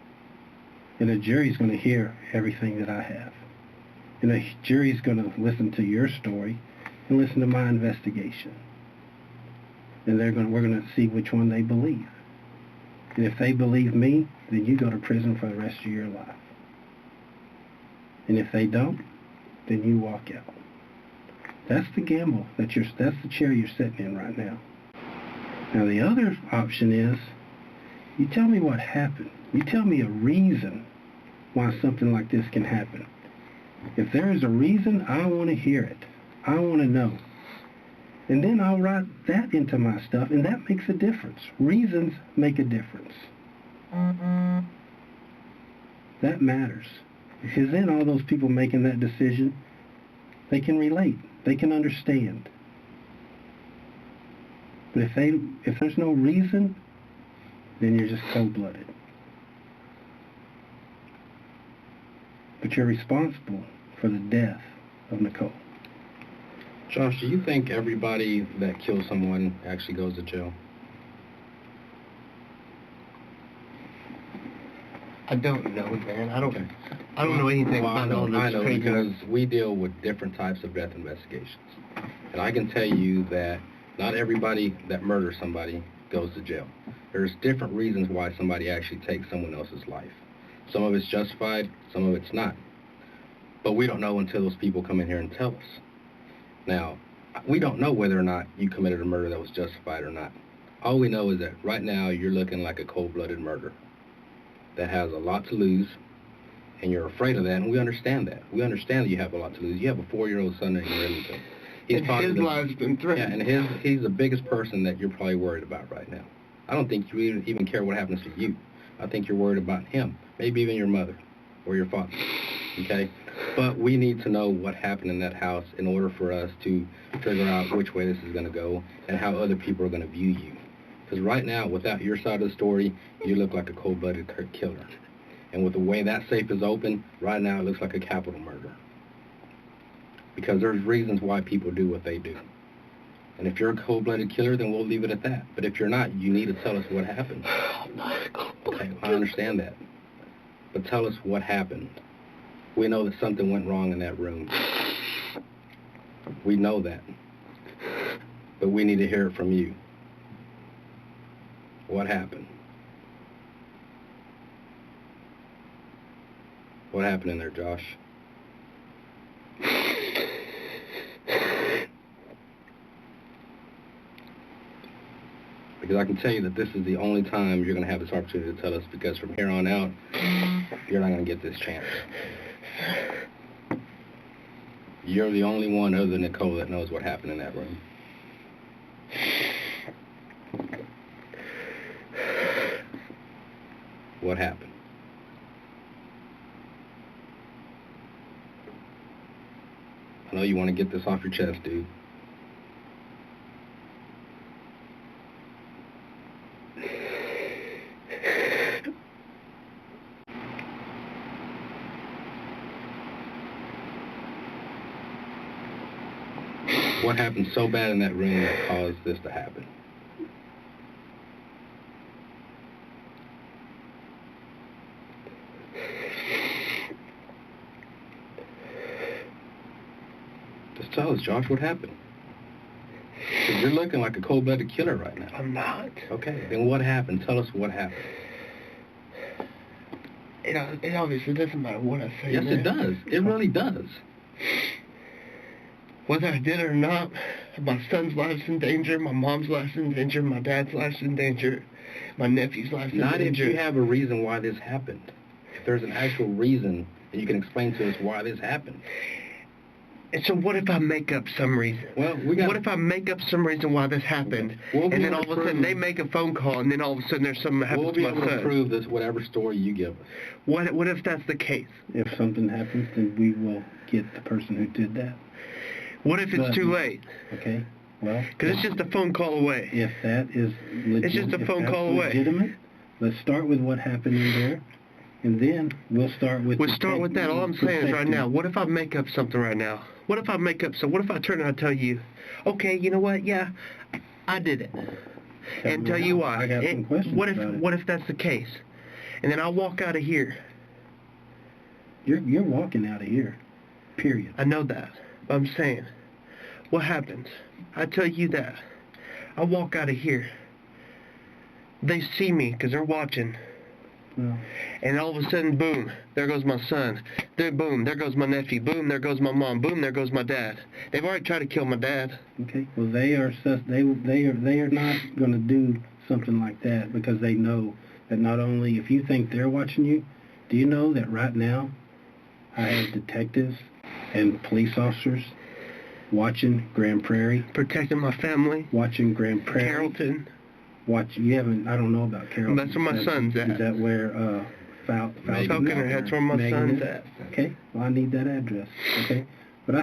And the jury's going to hear everything that I have. And the jury's going to listen to your story and listen to my investigation. And we're going to see which one they believe. And if they believe me, then you go to prison for the rest of your life. And if they don't, then you walk out. That's the gamble. That's the chair you're sitting in right now. Now the other option is, you tell me what happened. You tell me a reason why something like this can happen. If there is a reason, I want to hear it. I want to know. And then I'll write that into my stuff, and that makes a difference. Reasons make a difference. That matters. Because then all those people making that decision, they can relate. They can understand. But if there's no reason, then you're just cold-blooded. But you're responsible for the death of Nicole. Josh, do you think everybody that kills someone actually goes to jail? I don't know, man. I don't know anything about all this I know crazy. because we deal with different types of death investigations. And I can tell you that not everybody that murders somebody goes to jail. There's different reasons why somebody actually takes someone else's life. Some of it's justified, some of it's not. But we don't know until those people come in here and tell us. Now, we don't know whether or not you committed a murder that was justified or not. All we know is that right now you're looking like a cold-blooded murderer that has a lot to lose, and you're afraid of that, and we understand that. We understand that you have a lot to lose. You have a 4-year-old son named Remington. His life's been threatened. Yeah, and he's the biggest person that you're probably worried about right now. I don't think you even care what happens to you. I think you're worried about him, maybe even your mother or your father, okay? But we need to know what happened in that house in order for us to figure out which way this is going to go and how other people are going to view you. Because right now, without your side of the story, you look like a cold-blooded killer. And with the way that safe is open, right now it looks like a capital murder. Because there's reasons why people do what they do. And if you're a cold-blooded killer, then we'll leave it at that. But if you're not, you need to tell us what happened. Okay, I understand that. But tell us what happened. We know that something went wrong in that room. We know that. But we need to hear it from you. What happened? What happened in there, Josh? Because I can tell you that this is the only time you're going to have this opportunity to tell us, because from here on out, you're not going to get this chance. You're the only one other than Nicole that knows what happened in that room. What happened? I know you want to get this off your chest, dude. What happened so bad in that room that caused this to happen? Just tell us, Josh, what happened? 'Cause you're looking like a cold-blooded killer right now. I'm not. Okay, then what happened? Tell us what happened. It obviously doesn't matter what I say. Yes, man. it does. It really does. Whether I did it or not, my son's life's in danger, my mom's life's in danger, my dad's life's in danger, my nephew's life's in danger. Not if you have a reason why this happened. If there's an actual reason, and you can explain to us why this happened. And so what if I make up some reason? Well, what if I make up some reason why this happened, and then all of a sudden they make a phone call, and then all of a sudden there's something that happens to my son? We'll be able to prove this, whatever story you give us. What if that's the case? If something happens, then we will get the person who did that. What if it's too late? Okay, well... Because it's just a phone call away. If that is legitimate... It's just a phone call away. Legitimate, let's start with what happened in there, and then we'll start with... We'll start with that. All I'm saying is right now, what if I make up something right now? What if I make up what if I turn around and tell you, okay, you know what, yeah, I did it. And tell you why. I got some questions about it. What if that's the case? And then I'll walk out of here. You're walking out of here, period. I know that. But I'm saying, what happens? I tell you that. I walk out of here. They see me because they're watching. Well, and all of a sudden, boom, there goes my son. Boom, there goes my nephew. Boom, there goes my mom. Boom, there goes my dad. They've already tried to kill my dad. Okay. Well, they are not going to do something like that because they know that not only if you think they're watching you, do you know that right now I have detectives and police officers watching Grand Prairie, protecting my family, watching Grand Prairie, Carrollton. You haven't. I don't know about Carrollton. That's where my son's at. Is that where Falconer? That's where my son's at. Okay. Well, I need that address. Okay. But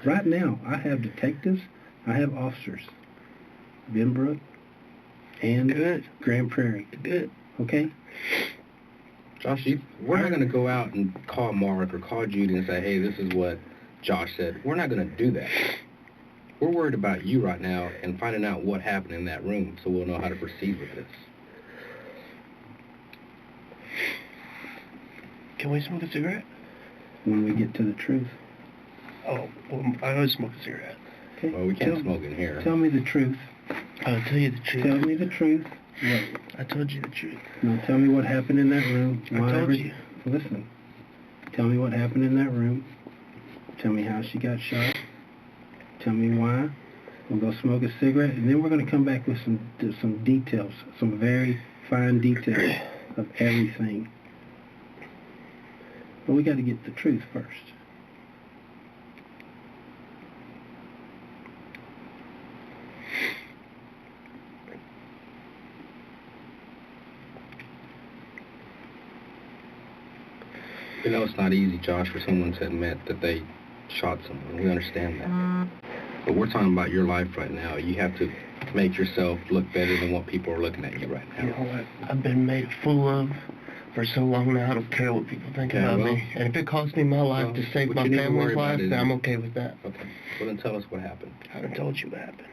right now I have detectives. I have officers. Benbrook and Good. Grand Prairie. Good. Okay. Josh, we're not going to go out and call Mark or call Judy and say, hey, this is what Josh said. We're not going to do that. We're worried about you right now and finding out what happened in that room so we'll know how to proceed with this. Can we smoke a cigarette? When we get to the truth. Oh, well, I always smoke a cigarette. Okay. Well, we can't smoke in here. Tell me the truth. I'll tell you the truth. Tell me the truth. What? I told you the truth. No, tell me what happened in that room. I told you. Listen. Tell me what happened in that room. Tell me how she got shot. Tell me why. We'll go smoke a cigarette, and then we're going to come back with some details, some very fine details of everything. But we got to get the truth first. You know it's not easy, Josh, for someone to admit that they shot someone. We understand that. But we're talking about your life right now. You have to make yourself look better than what people are looking at you right now. You know what? I've been made a fool of for so long now. I don't care what people think about me. And if it costs me my life to save my family's life, then I'm okay with that. Okay. Well, then tell us what happened. I haven't told you what happened.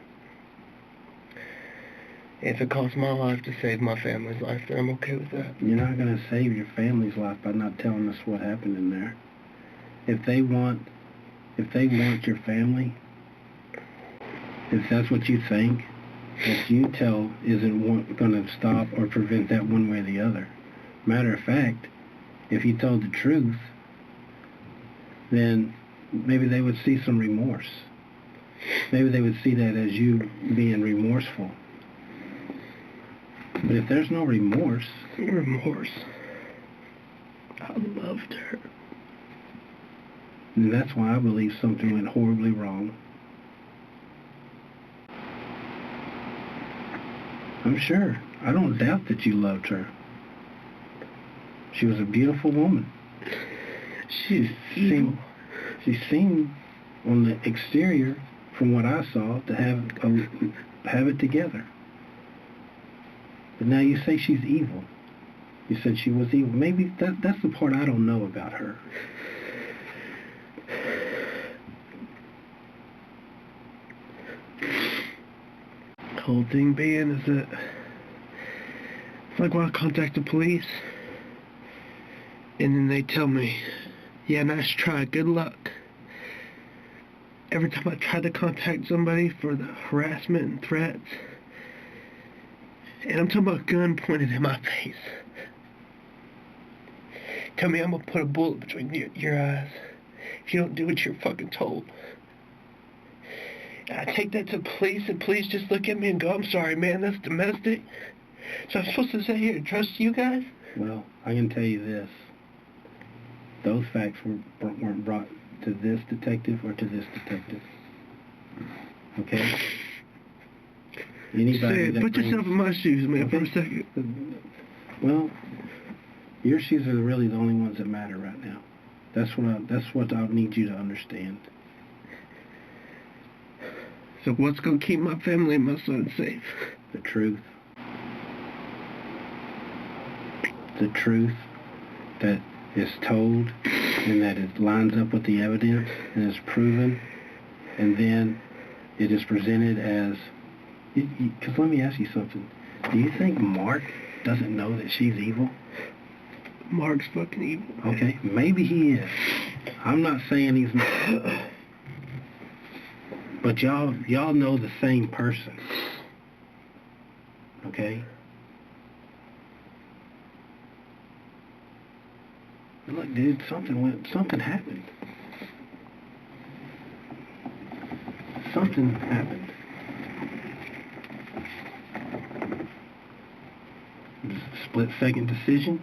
If it costs my life to save my family's life, then I'm okay with that. You're not going to save your family's life by not telling us what happened in there. If they want your family, if that's what you think, what you tell isn't going to stop or prevent that one way or the other. Matter of fact, if you told the truth, then maybe they would see some remorse. Maybe they would see that as you being remorseful. But if there's no remorse... I loved her. And that's why I believe something went horribly wrong. I'm sure. I don't doubt that you loved her. She was a beautiful woman. She's evil. She seemed, on the exterior, from what I saw, to have it together. But now you say she's evil. You said she was evil. Maybe that's the part I don't know about her. The whole thing being is that it's like when I contact the police and then they tell me, yeah, nice try, good luck. Every time I try to contact somebody for the harassment and threats, and I'm talking about a gun pointed in my face. Tell me I'm gonna put a bullet between your eyes if you don't do what you're fucking told. And I take that to police, and police just look at me and go, I'm sorry, man, that's domestic. So I'm supposed to sit here and trust you guys? Well, I can tell you this. Those facts weren't brought to this detective or to this detective. Okay? Anybody that put yourself in my shoes, man, for a second. Well, your shoes are really the only ones that matter right now. That's what I need you to understand. So what's going to keep my family and my son safe? The truth. The truth that is told and that it lines up with the evidence and is proven, and then it is presented as... Because let me ask you something. Do you think Mark doesn't know that she's evil? Mark's fucking evil. Okay, maybe he is. I'm not saying he's not. But y'all know the same person. Okay? Look, dude, something happened. Something happened. Split-second decision?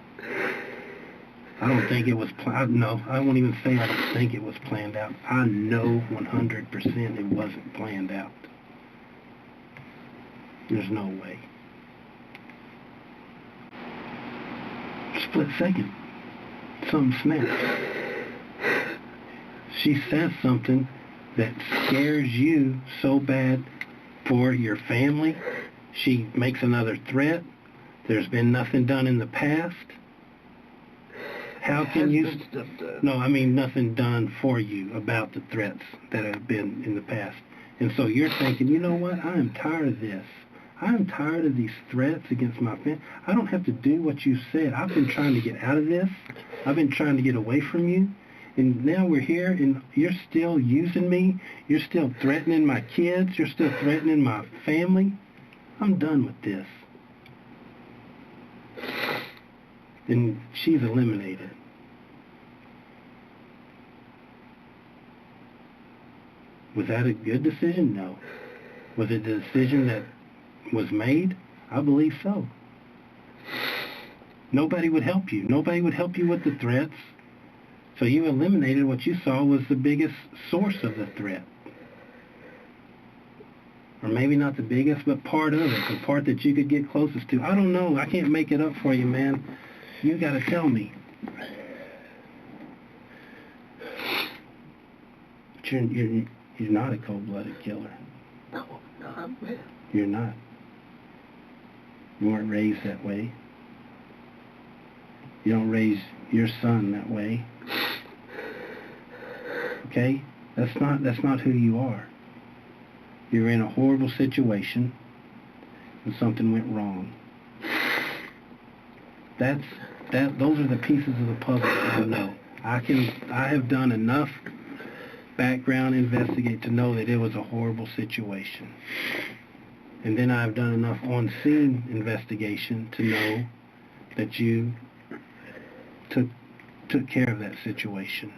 I don't think it was no, I won't even say I don't think it was planned out. I know 100% it wasn't planned out. There's no way. Split second. Something snaps. She says something that scares you so bad for your family. She makes another threat. There's been nothing done in the past. How can you... Has been stuff done. No, I mean nothing done for you about the threats that have been in the past. And so you're thinking, you know what? I am tired of this. I am tired of these threats against my family. I don't have to do what you said. I've been trying to get out of this. I've been trying to get away from you. And now we're here, and you're still using me. You're still threatening my kids. You're still threatening my family. I'm done with this. And she's eliminated. Was that a good decision? No. Was it the decision that was made? I believe so. Nobody would help you. Nobody would help you with the threats. So you eliminated what you saw was the biggest source of the threat. Or maybe not the biggest, but part of it, the part that you could get closest to. I don't know. I can't make it up for you, man. You got to tell me. But you're not a cold-blooded killer. No, I'm not, man. You're not. You weren't raised that way. You don't raise your son that way. Okay? That's not who you are. You're in a horrible situation and something went wrong. Those are the pieces of the puzzle that I know. I have done enough background investigate to know that it was a horrible situation. And then I've done enough on-scene investigation to know that you took care of that situation,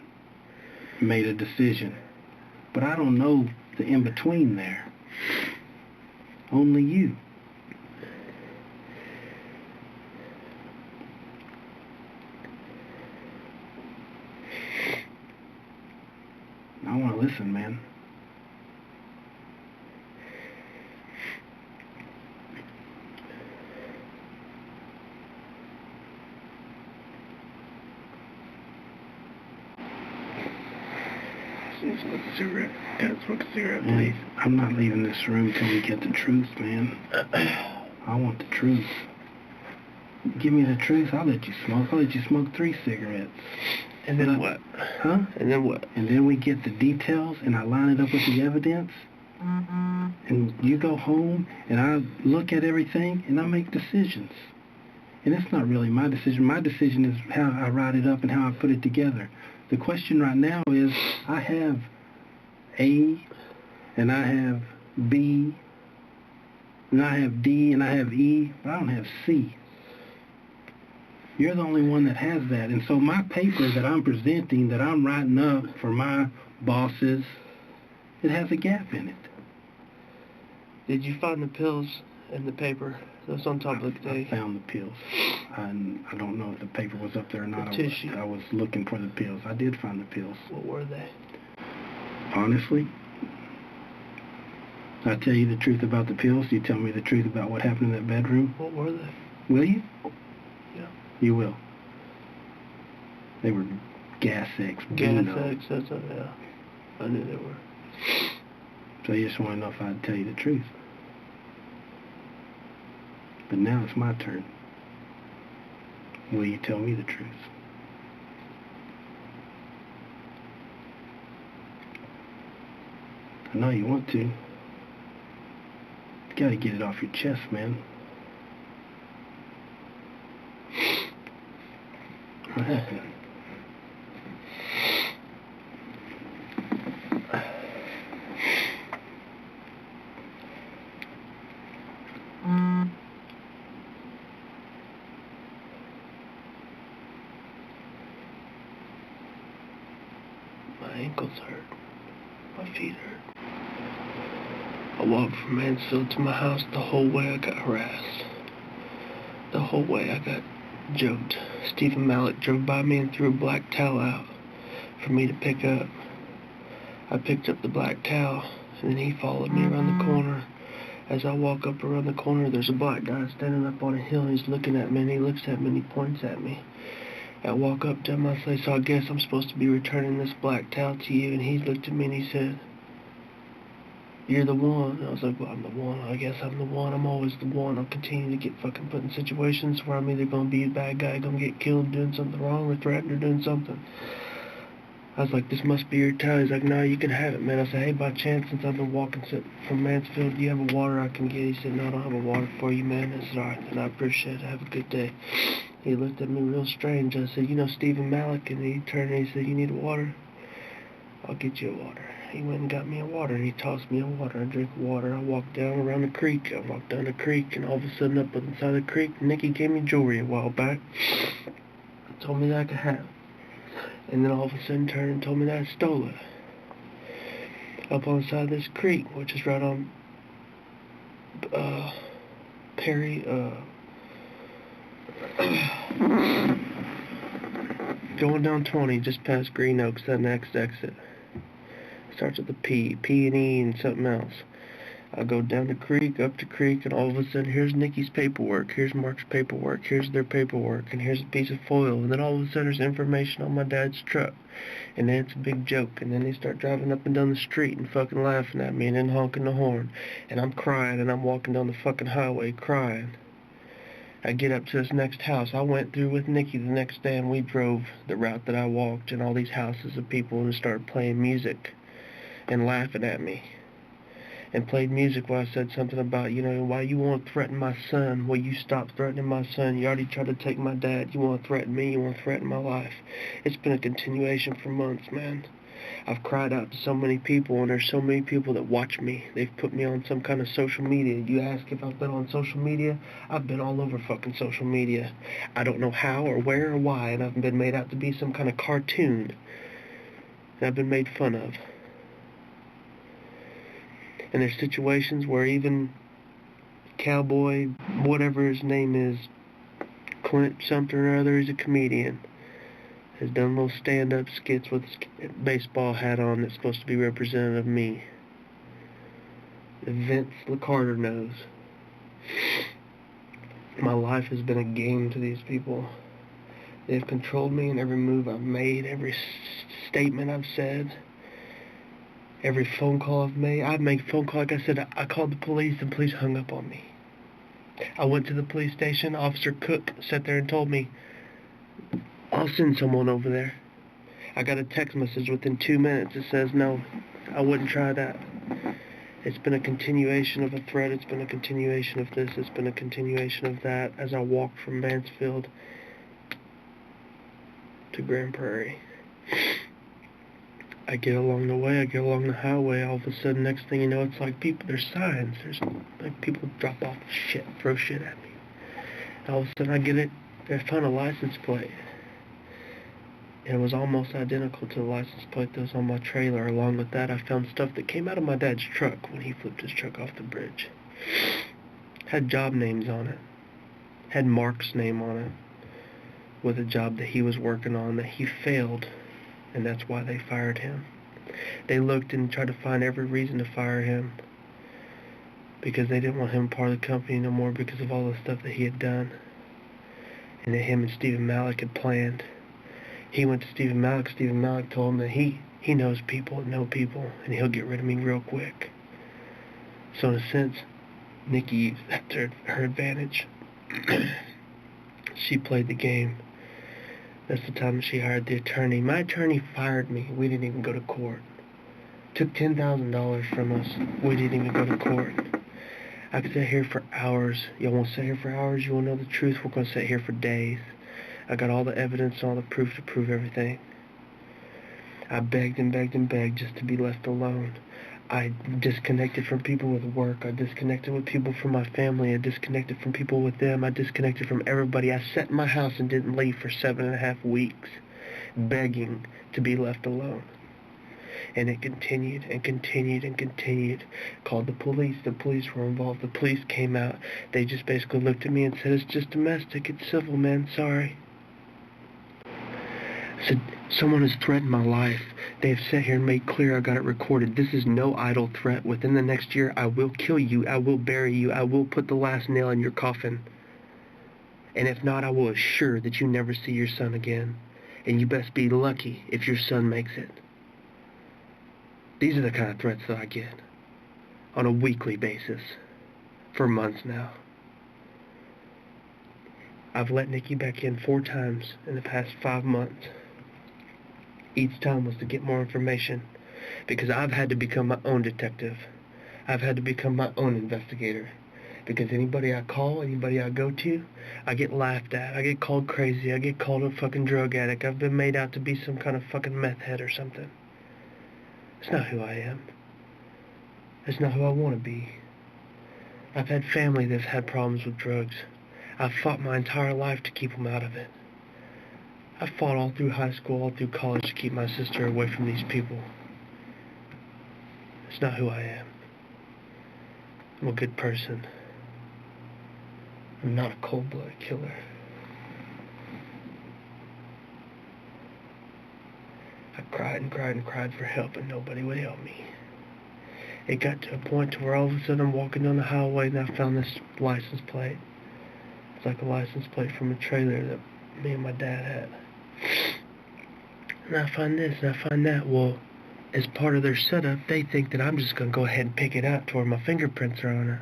made a decision. But I don't know the in-between there. Only you. I want to listen, man. Smoke a cigarette. Yeah, smoke a cigarette, please. I'm not leaving this room till we get the truth, man. I want the truth. Give me the truth, I'll let you smoke. I'll let you smoke 3 cigarettes. And then what? Huh? And then what? And then we get the details, and I line it up with the evidence. And you go home, and I look at everything, and I make decisions. And it's not really my decision. My decision is how I write it up and how I put it together. The question right now is, I have A, and I have B, and I have D, and I have E, but I don't have C. You're the only one that has that. And so my paper that I'm presenting, that I'm writing up for my bosses, it has a gap in it. Did you find the pills in the paper that was on top of the day? I found the pills. I don't know if the paper was up there or not. The tissue. I was looking for the pills. I did find the pills. What were they? Honestly, I tell you the truth about the pills. You tell me the truth about what happened in that bedroom. What were they? Will you? Yeah. You will. They were gas X. Gas X, that's a, yeah. I knew they were. So you just want to know if I'd tell you the truth. But now it's my turn. Will you tell me the truth? I know you want to. You gotta get it off your chest, man. What happened? My ankles hurt. My feet hurt. I walked from Mansfield to my house. The whole way I got harassed. The whole way I got joked. Stephen Malik drove by me and threw a black towel out for me to pick up. I picked up the black towel, and then he followed me around the corner. As I walk up around the corner, there's a black guy standing up on a hill, and he's looking at me, and he looks at me, and he points at me. I walk up to him, I say, so I guess I'm supposed to be returning this black towel to you, and he looked at me and he said, you're the one. And I was like, well, I'm the one. I guess I'm the one. I'm always the one. I'll continue to get fucking put in situations where I'm either going to be a bad guy, going to get killed doing something wrong, or threatened or doing something. I was like, this must be your time. He's like, no, you can have it, man. I said, hey, by chance, since I've been walking from Mansfield, do you have a water I can get? He said, no, I don't have a water for you, man. I said, all right, then I appreciate it. Have a good day. He looked at me real strange. I said, you know Stephen Malik? And he turned and he said, you need a water? I'll get you a water. He went and got me a water, and he tossed me a water. I drank water. I walked down around the creek. I walked down the creek, and all of a sudden up inside the creek, Nikki gave me jewelry a while back. Told me that I could have it. And then all of a sudden turned and told me that I stole it. Up on the side of this creek, which is right on Perry, going down 20, just past Green Oaks, that next exit. Starts with a P, P and E and something else. I go down the creek, up the creek, and all of a sudden, here's Nikki's paperwork, here's Mark's paperwork, here's their paperwork, and here's a piece of foil, and then all of a sudden, there's information on my dad's truck, and then it's a big joke, and then they start driving up and down the street and fucking laughing at me, and then honking the horn, and I'm crying, and I'm walking down the fucking highway crying. I get up to this next house. I went through with Nikki the next day, and we drove the route that I walked, and all these houses of people, and started playing music and laughing at me. And played music while I said something about, you know, why you want to threaten my son? Well, you stop threatening my son. You already tried to take my dad. You want to threaten me. You want to threaten my life. It's been a continuation for months, man. I've cried out to so many people, and there's so many people that watch me. They've put me on some kind of social media. You ask if I've been on social media? I've been all over fucking social media. I don't know how or where or why, and I've been made out to be some kind of cartoon. And I've been made fun of. And there's situations where even Cowboy, whatever his name is, Clint something or other, he's a comedian, has done little stand-up skits with his baseball hat on that's supposed to be representative of me. Vince LaCarter knows. My life has been a game to these people. They've controlled me in every move I've made, every statement I've said. Every phone call I've made, I've made a phone call, like I said, I called the police and police hung up on me. I went to the police station, Officer Cook sat there and told me, I'll send someone over there. I got a text message within 2 minutes that says, no, I wouldn't try that. It's been a continuation of a threat, it's been a continuation of this, it's been a continuation of that as I walked from Mansfield to Grand Prairie. I get along the way, I get along the highway, all of a sudden, next thing you know, it's like people, there's signs, there's like people drop off shit, throw shit at me. And all of a sudden I get it, I found a license plate. And it was almost identical to the license plate that was on my trailer. Along with that, I found stuff that came out of my dad's truck when he flipped his truck off the bridge. Had job names on it. Had Mark's name on it. With a job that he was working on that he failed. And that's why they fired him. They looked and tried to find every reason to fire him because they didn't want him part of the company no more because of all the stuff that he had done and that him and Stephen Malik had planned. He went to Stephen Malik. Stephen Malik told him that he knows people that know people and he'll get rid of me real quick. So in a sense, Nikki used that to her advantage. She played the game. That's the time she hired the attorney. My attorney fired me. We didn't even go to court. Took $10,000 from us. We didn't even go to court. I could sit here for hours. Y'all want to sit here for hours? You want to know the truth? We're going to sit here for days. I got all the evidence and all the proof to prove everything. I begged and begged and begged just to be left alone. I disconnected from people with work. I disconnected with people from my family. I disconnected from people with them. I disconnected from everybody. I sat in my house and didn't leave for 7.5 weeks, begging to be left alone. And it continued and continued and continued. Called the police. The police were involved. The police came out. They just basically looked at me and said, it's just domestic. It's civil, man. Sorry. I said, someone has threatened my life. They have sat here and made clear I got it recorded. This is no idle threat. Within the next year, I will kill you. I will bury you. I will put the last nail in your coffin. And if not, I will assure that you never see your son again. And you best be lucky if your son makes it. These are the kind of threats that I get. on a weekly basis for months now. I've let Nikki back in 4 times in the past 5 months. Each time was to get more information, because I've had to become my own detective. I've had to become my own investigator. Because anybody I call, anybody I go to, I get laughed at. I get called crazy. I get called a fucking drug addict. I've been made out to be some kind of fucking meth head or something. It's not who I am. It's not who I want to be. I've had family that's had problems with drugs. I've fought my entire life to keep them out of it. I fought all through high school, all through college to keep my sister away from these people. It's not who I am. I'm a good person. I'm not a cold-blooded killer. I cried and cried and cried for help, and nobody would help me. It got to a point to where all of a sudden I'm walking down the highway and I found this license plate. It's like a license plate from a trailer that me and my dad had. And I find this and I find that. Well, as part of their setup, they think that I'm just going to go ahead and pick it up to where my fingerprints are on it.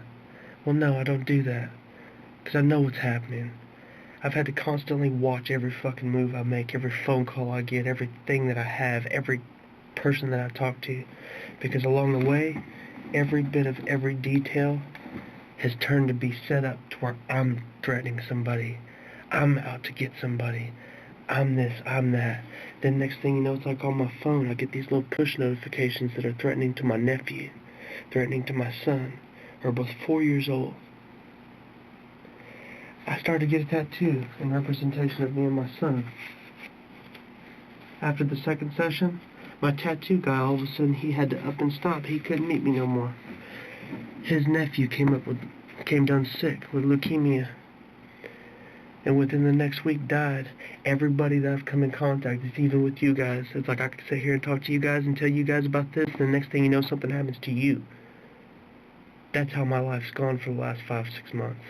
Well, no, I don't do that. Because I know what's happening. I've had to constantly watch every fucking move I make, every phone call I get, everything that I have, every person that I talk to. Because along the way, every bit of every detail has turned to be set up to where I'm threatening somebody. I'm out to get somebody. I'm this, I'm that. Then next thing you know, it's like on my phone, I get these little push notifications that are threatening to my nephew, threatening to my son, who are both 4 years old. I started to get a tattoo in representation of me and my son. After the second session, my tattoo guy, all of a sudden, he had to up and stop. He couldn't meet me no more. His nephew came down sick with leukemia. And within the next week died. Everybody that I've come in contact with, even with you guys, it's like I could sit here and talk to you guys and tell you guys about this, and the next thing you know, something happens to you. That's how my life's gone for the last 5-6 months.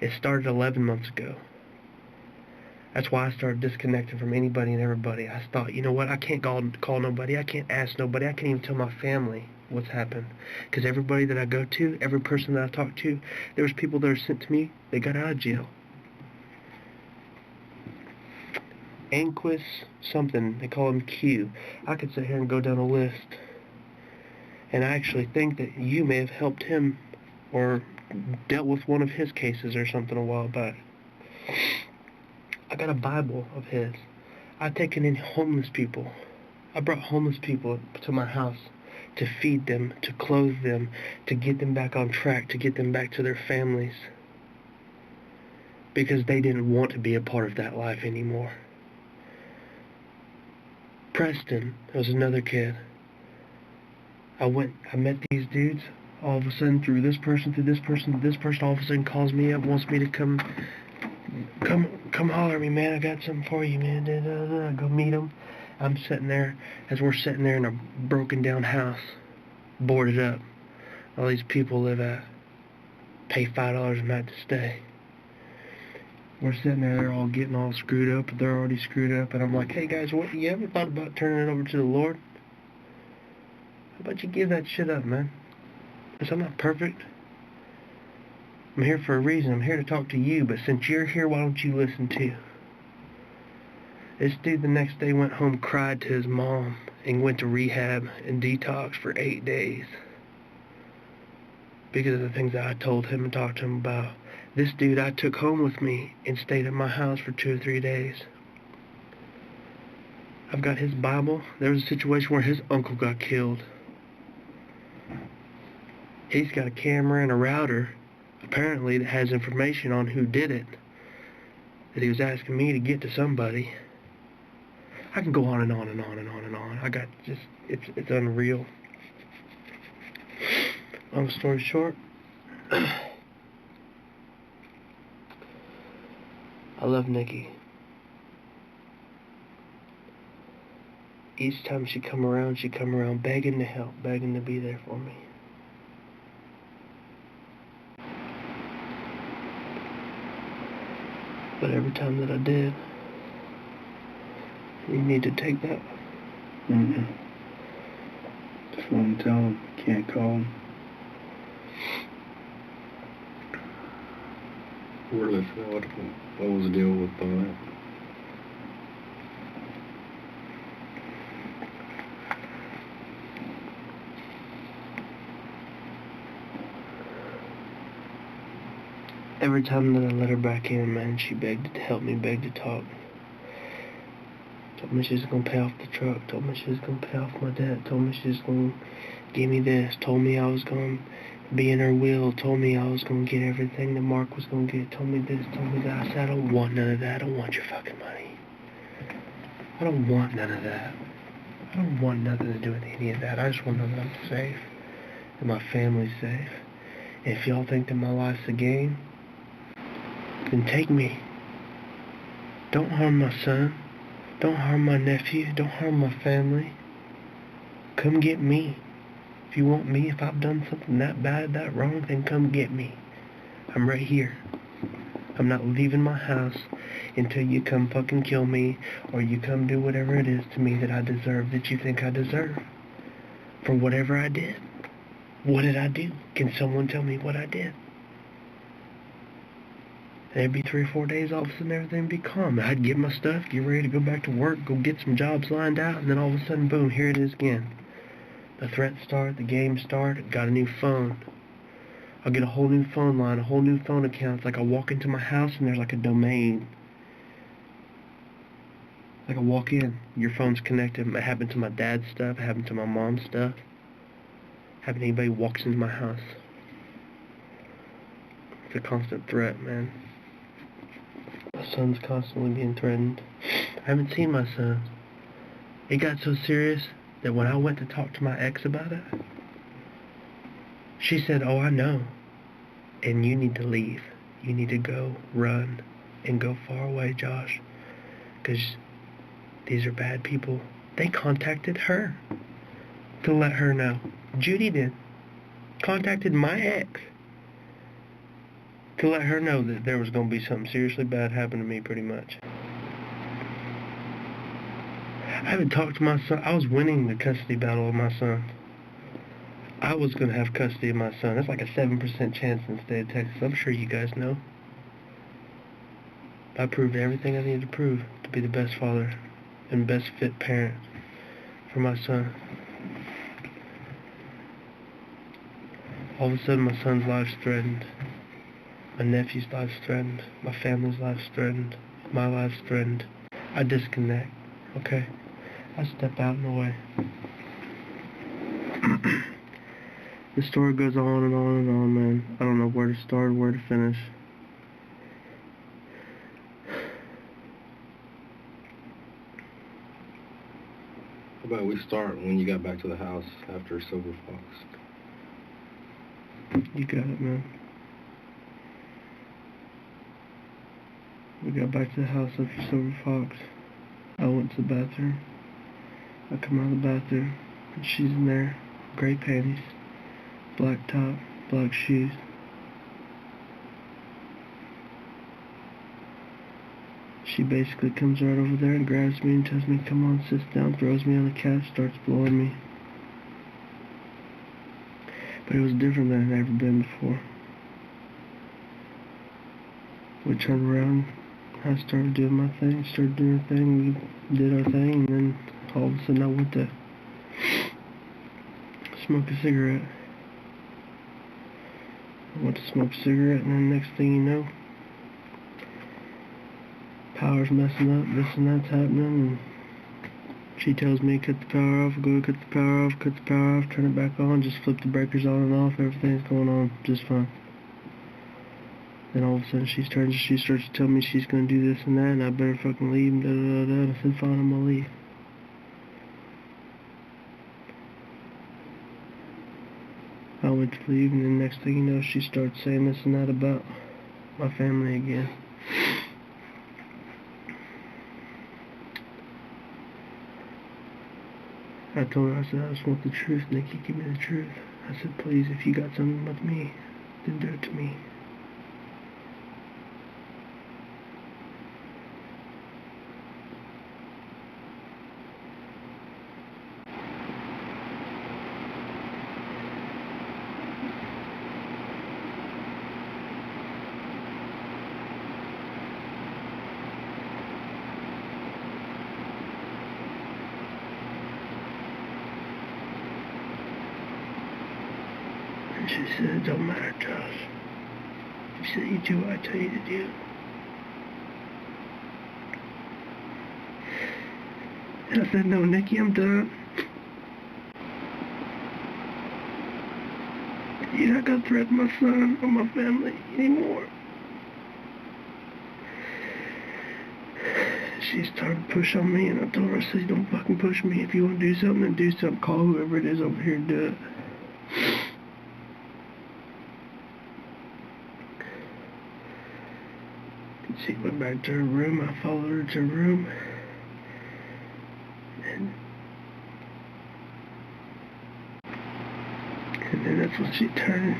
It started 11 months ago. That's why I started disconnecting from anybody and everybody. I thought, you know what, I can't call nobody, I can't ask nobody, I can't even tell my family what's happened. Because everybody that I go to, every person that I talk to, there was people that were sent to me, they got out of jail. Anquist something, they call him Q. I could sit here and go down a list. And I actually think that you may have helped him or dealt with one of his cases or something a while back. I got a Bible of his. I've taken in homeless people. I brought homeless people to my house to feed them, to clothe them, to get them back on track, to get them back to their families. Because they didn't want to be a part of that life anymore. Preston, there was another kid. I met these dudes. All of a sudden, through this person, all of a sudden calls me up, wants me to come holler at me, man. I got something for you, man. I go meet him. I'm sitting there, as we're sitting there in a broken down house, boarded up. All these people live at. Pay $5 a night to stay. We're sitting there, they're all getting all screwed up, they're already screwed up, and I'm like, hey guys, what, you ever thought about turning it over to the Lord? How about you give that shit up, man? Because I'm not perfect. I'm here for a reason. I'm here to talk to you, but since you're here, why don't you listen too? This dude the next day went home, cried to his mom, and went to rehab and detox for 8 days. Because of the things that I told him and talked to him about. This dude I took home with me and stayed at my house for 2 or 3 days. I've got his Bible. There was a situation where his uncle got killed. He's got a camera and a router, apparently, that has information on who did it, that he was asking me to get to somebody. I can go on and on and on and on and on. I got just, it's unreal. Long story short, I love Nikki. Each time she come around begging to help, begging to be there for me. But every time that I did, you need to take that. Just want to tell him, can't call him. Really? What was the deal with all that? Every time that I let her back in, man, she begged to help me, begged to talk. Told me she was going to pay off the truck, told me she was going to pay off my debt, told me she was going to give me this, told me I was going to be in her will, told me I was going to get everything that Mark was going to get, told me this, told me that. I said, I don't want none of that. I don't want your fucking money. I don't want none of that. I don't want nothing to do with any of that. I just want to know that I'm safe and my family's safe. And if y'all think that my life's a game, then take me. Don't harm my son. Don't harm my nephew. Don't harm my family. Come get me. If you want me, if I've done something that bad, that wrong, then come get me. I'm right here. I'm not leaving my house until you come fucking kill me, or you come do whatever it is to me that I deserve, that you think I deserve. For whatever I did. What did I do? Can someone tell me what I did? And it'd be 3 or 4 days, all of a sudden everything would be calm. I'd get my stuff, get ready to go back to work, go get some jobs lined out, and then all of a sudden, boom, here it is again. The threats start, the games start, I got a new phone. I'll get a whole new phone line, a whole new phone account. It's like I walk into my house and there's like a domain. Like I walk in, your phone's connected. It happened to my dad's stuff, it happened to my mom's stuff. It happened to anybody who walks into my house. It's a constant threat, man. My son's constantly being threatened. I haven't seen my son. It got so serious that when I went to talk to my ex about it, she said, oh, I know. And you need to leave. You need to go, run, and go far away, Josh. Because these are bad people. They contacted her to let her know. Judy did. Contacted my ex to let her know that there was going to be something seriously bad happen to me, pretty much. I haven't talked to my son. I was winning the custody battle of my son. I was going to have custody of my son. That's like a 7% chance in the state of Texas. I'm sure you guys know. I proved everything I needed to prove to be the best father and best fit parent for my son. All of a sudden, my son's life's threatened. My nephew's life's threatened. My family's life's threatened. My life's threatened. I disconnect, okay? I step out and away. The story goes on and on and on, man. I don't know where to start or where to finish. How about we start when you got back to the house after Silver Fox? You got it, man. We got back to the house after Silver Fox. I went to the bathroom. I come out of the bathroom, and she's in there. Gray panties, black top, black shoes. She basically comes right over there and grabs me and tells me, come on, sits down, throws me on the couch, starts blowing me. But it was different than it had ever been before. We turned around, I started doing my thing, started doing her thing, we did our thing, and then all of a sudden I went to smoke a cigarette. I went to smoke a cigarette, and then next thing you know, power's messing up, this and that's happening, and she tells me cut the power off, go cut the power off, cut the power off, turn it back on, just flip the breakers on and off, everything's going on just fine. Then all of a sudden she starts to tell me she's going to do this and that, and I better fucking leave, and da-da-da-da. I said, fine, I'm going to leave. I went to leave, and then next thing you know, she starts saying this and that about my family again. I told her, I said, I just want the truth, Nikki, give me the truth. I said, please, if you got something with me, then do it to me. She said, it don't matter, Josh. She said, you do what I tell you to do. And I said, no, Nikki, I'm done. You're not gonna threaten my son or my family anymore. She started to push on me, and I told her, I said, don't fucking push me. If you want to do something, then do something. Call whoever it is over here and do it. She went back to her room. I followed her to her room. And then that's when she turned.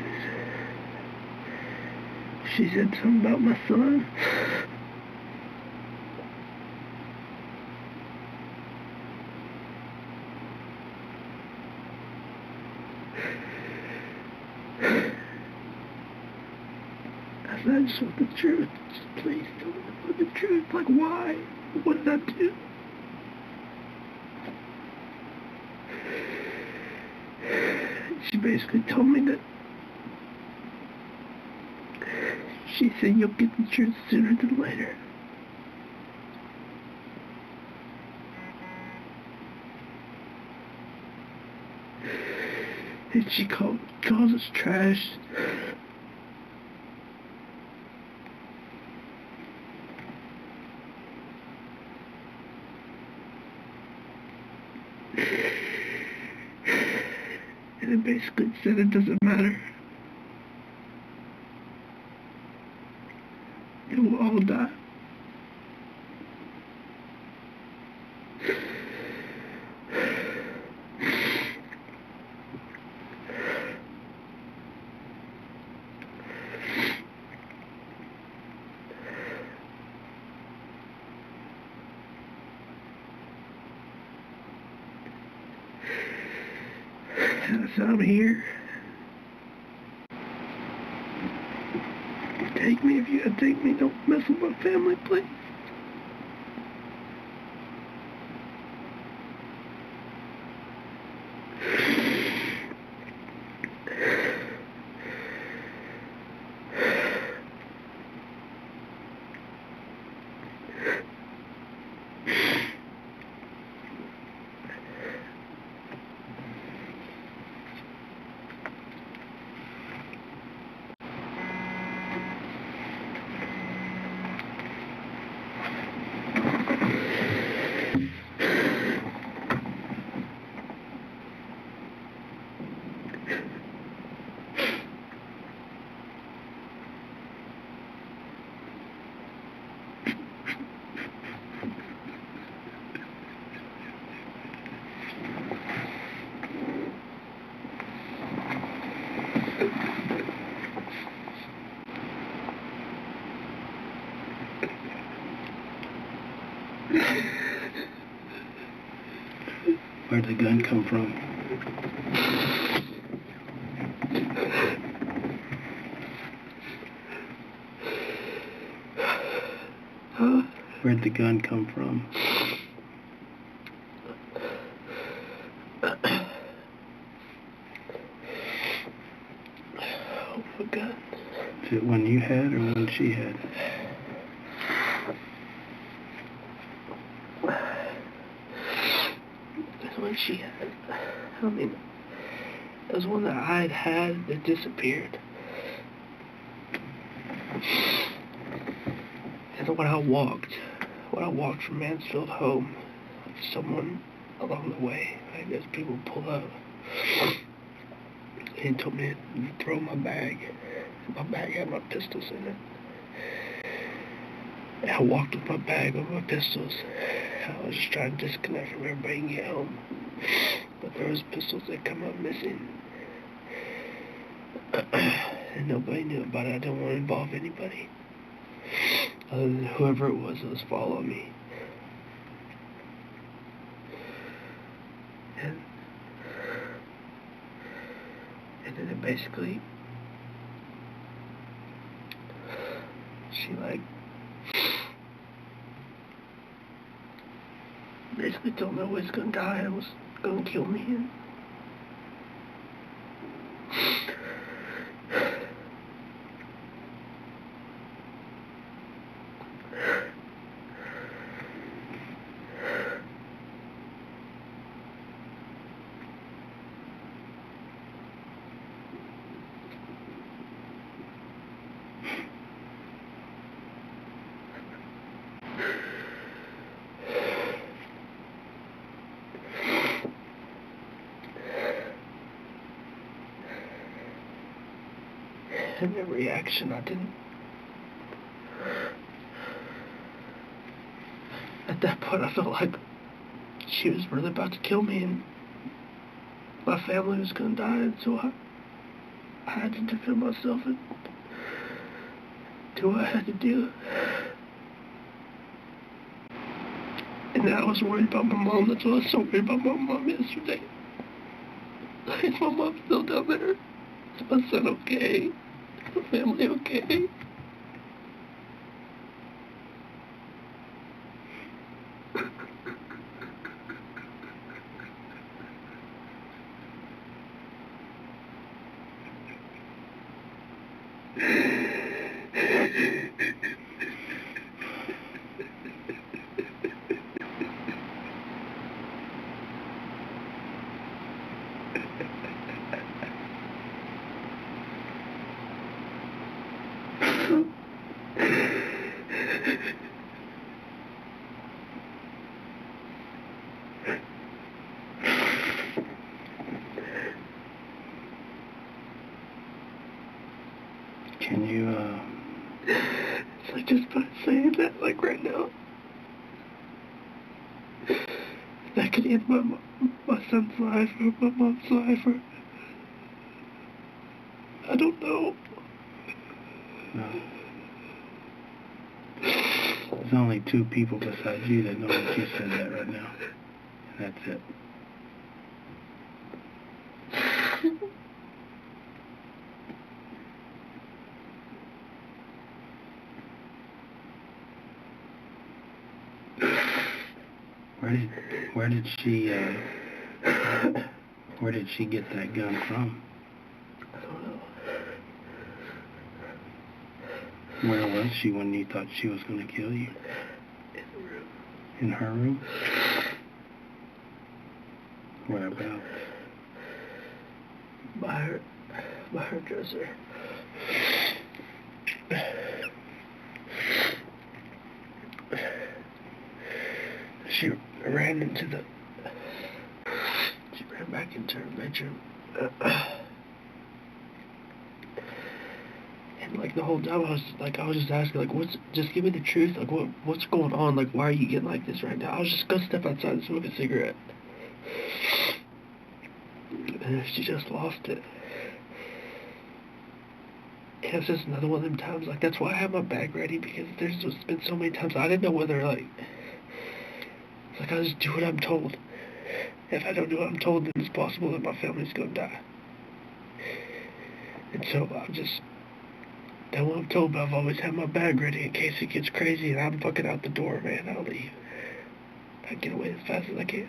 She said something about my son. I said, I just want the truth. Just please tell me the fucking truth. Like, why? What did I do? She basically told me that she said you'll get the truth sooner than later. And she calls us trash. And it basically said it doesn't matter. It will all die. So I'm here. Take me if you gotta take me. Don't mess with my family, please. Where'd the gun come from? Huh? Where'd the gun come from? Oh my God. Is it one you had or one she had? When she had, I mean, it was one that I had that disappeared. And when I walked from Mansfield home, someone along the way, I guess people pull up, and he told me to throw my bag. My bag had my pistols in it. And I walked with my bag with my pistols. I was just trying to disconnect from everybody and get home. But there was pistols that come up missing. And nobody knew about it. I didn't want to involve anybody. Other than whoever it was that was following me. And then it basically, she basically told me I was gonna die, I was gonna kill me. And the reaction, I didn't. At that point, I felt like she was really about to kill me, and my family was going to die, and so I had to defend myself and do what I had to do. And then I was worried about my mom. That's why I was so worried about my mom yesterday. Is my mom still down there? Is my son okay? Is my family okay? Can you, It's like just by saying that, like right now, that could end my son's life or my mom's life, or I don't know. no. There's only two people besides you that know that you said that right now. And that's it. Where did she get that gun from? I don't know. Where was she when you thought she was going to kill you? In the room. In her room? Whereabouts? By her dresser. She ran back into her bedroom. And like the whole time I was just asking, like, just give me the truth, like what's going on, like why are you getting like this right now? I was just gonna step outside and smoke a cigarette. And she just lost it. And it's just another one of them times, like that's why I have my bag ready, because there's just been so many times I didn't know whether like I just do what I'm told. If I don't do what I'm told, then it's possible that my family's gonna die. And so I'm just done what I'm told, but I've always had my bag ready in case it gets crazy and I'm fucking out the door, man. I'll leave. I get away as fast as I can.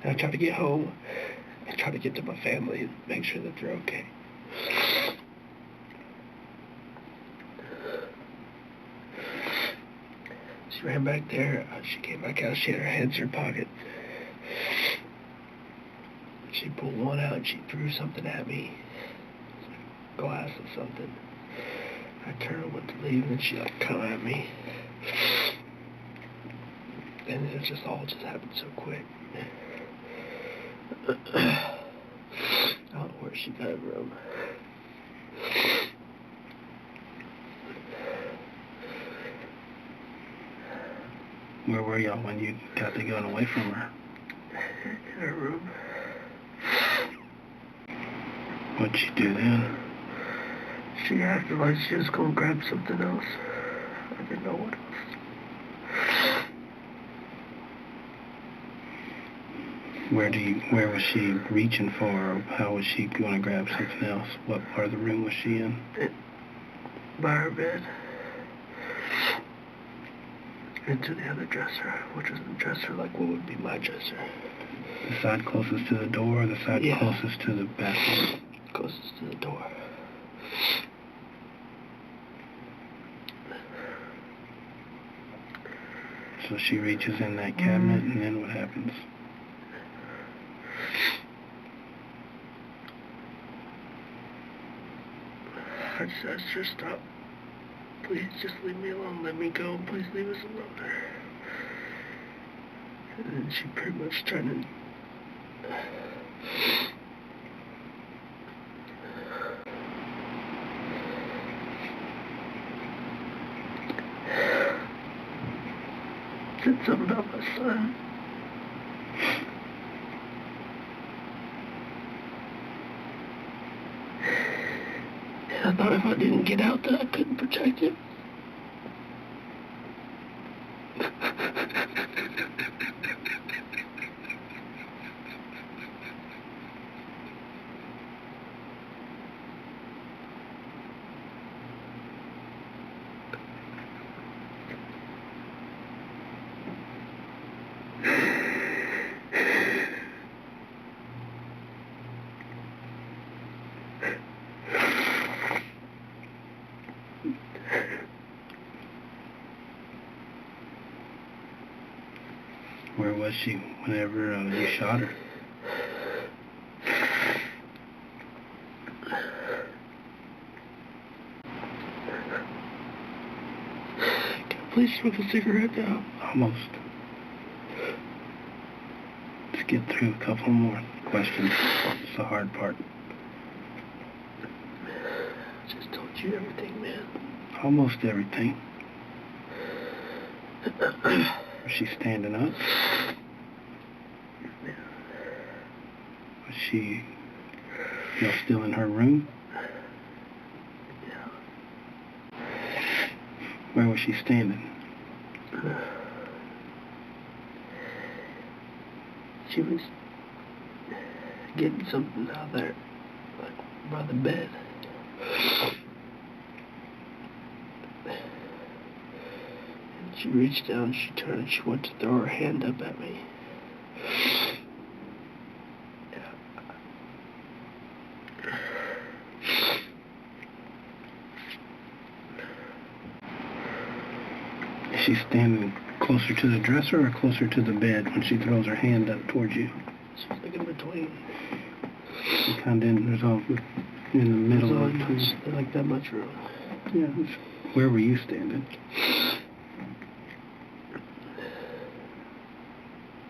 And I try to get home. I try to get to my family and make sure that they're okay. She ran back there. She came back out. She had her hands in her pocket. She pulled one out and she threw something at me. Glass or something. I turned and went to leave, and then she like come at me. And it just all happened so quick. I don't know where she got it from. Where were y'all when you got the gun away from her? In her room. What'd she do then? She acted like she was gonna grab something else. I didn't know what else. Where was she reaching for, or how was she going to grab something else? What part of the room was she in? By her bed. Into the other dresser, which was the dresser like what would be my dresser. The side closest to the door, or the side closest to the bathroom? Closest to the door. So she reaches in that cabinet, and then what happens? I just asked her, stop. Please just leave me alone. Let me go. Please leave us alone. And then she pretty much tried to... said something about my son. And I thought if I didn't get out that I couldn't protect him. Where was she whenever you shot her? Can I please smoke a cigarette now? Almost. Let's get through a couple more questions. It's the hard part. I just told you everything, man. Almost everything. Was she standing up? Was she still in her room? Yeah. Where was she standing? She was getting something out there, like by the bed. And she reached down, she turned, and she went to throw her hand up at me. Is she standing closer to the dresser or closer to the bed when she throws her hand up towards you? She's like in between. She kind of there's all in the middle of There's like that much room. Yeah. Where were you standing?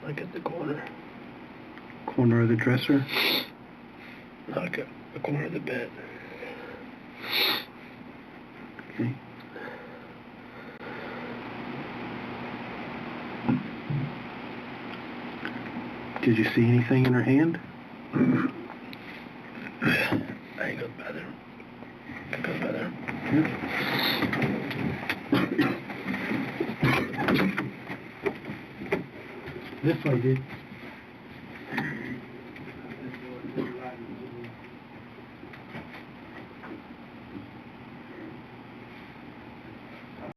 Like at the corner. Corner of the dresser? Like at the corner of the bed. Okay. Did you see anything in her hand? I ain't go to the bathroom. I go to the bathroom. This way, dude.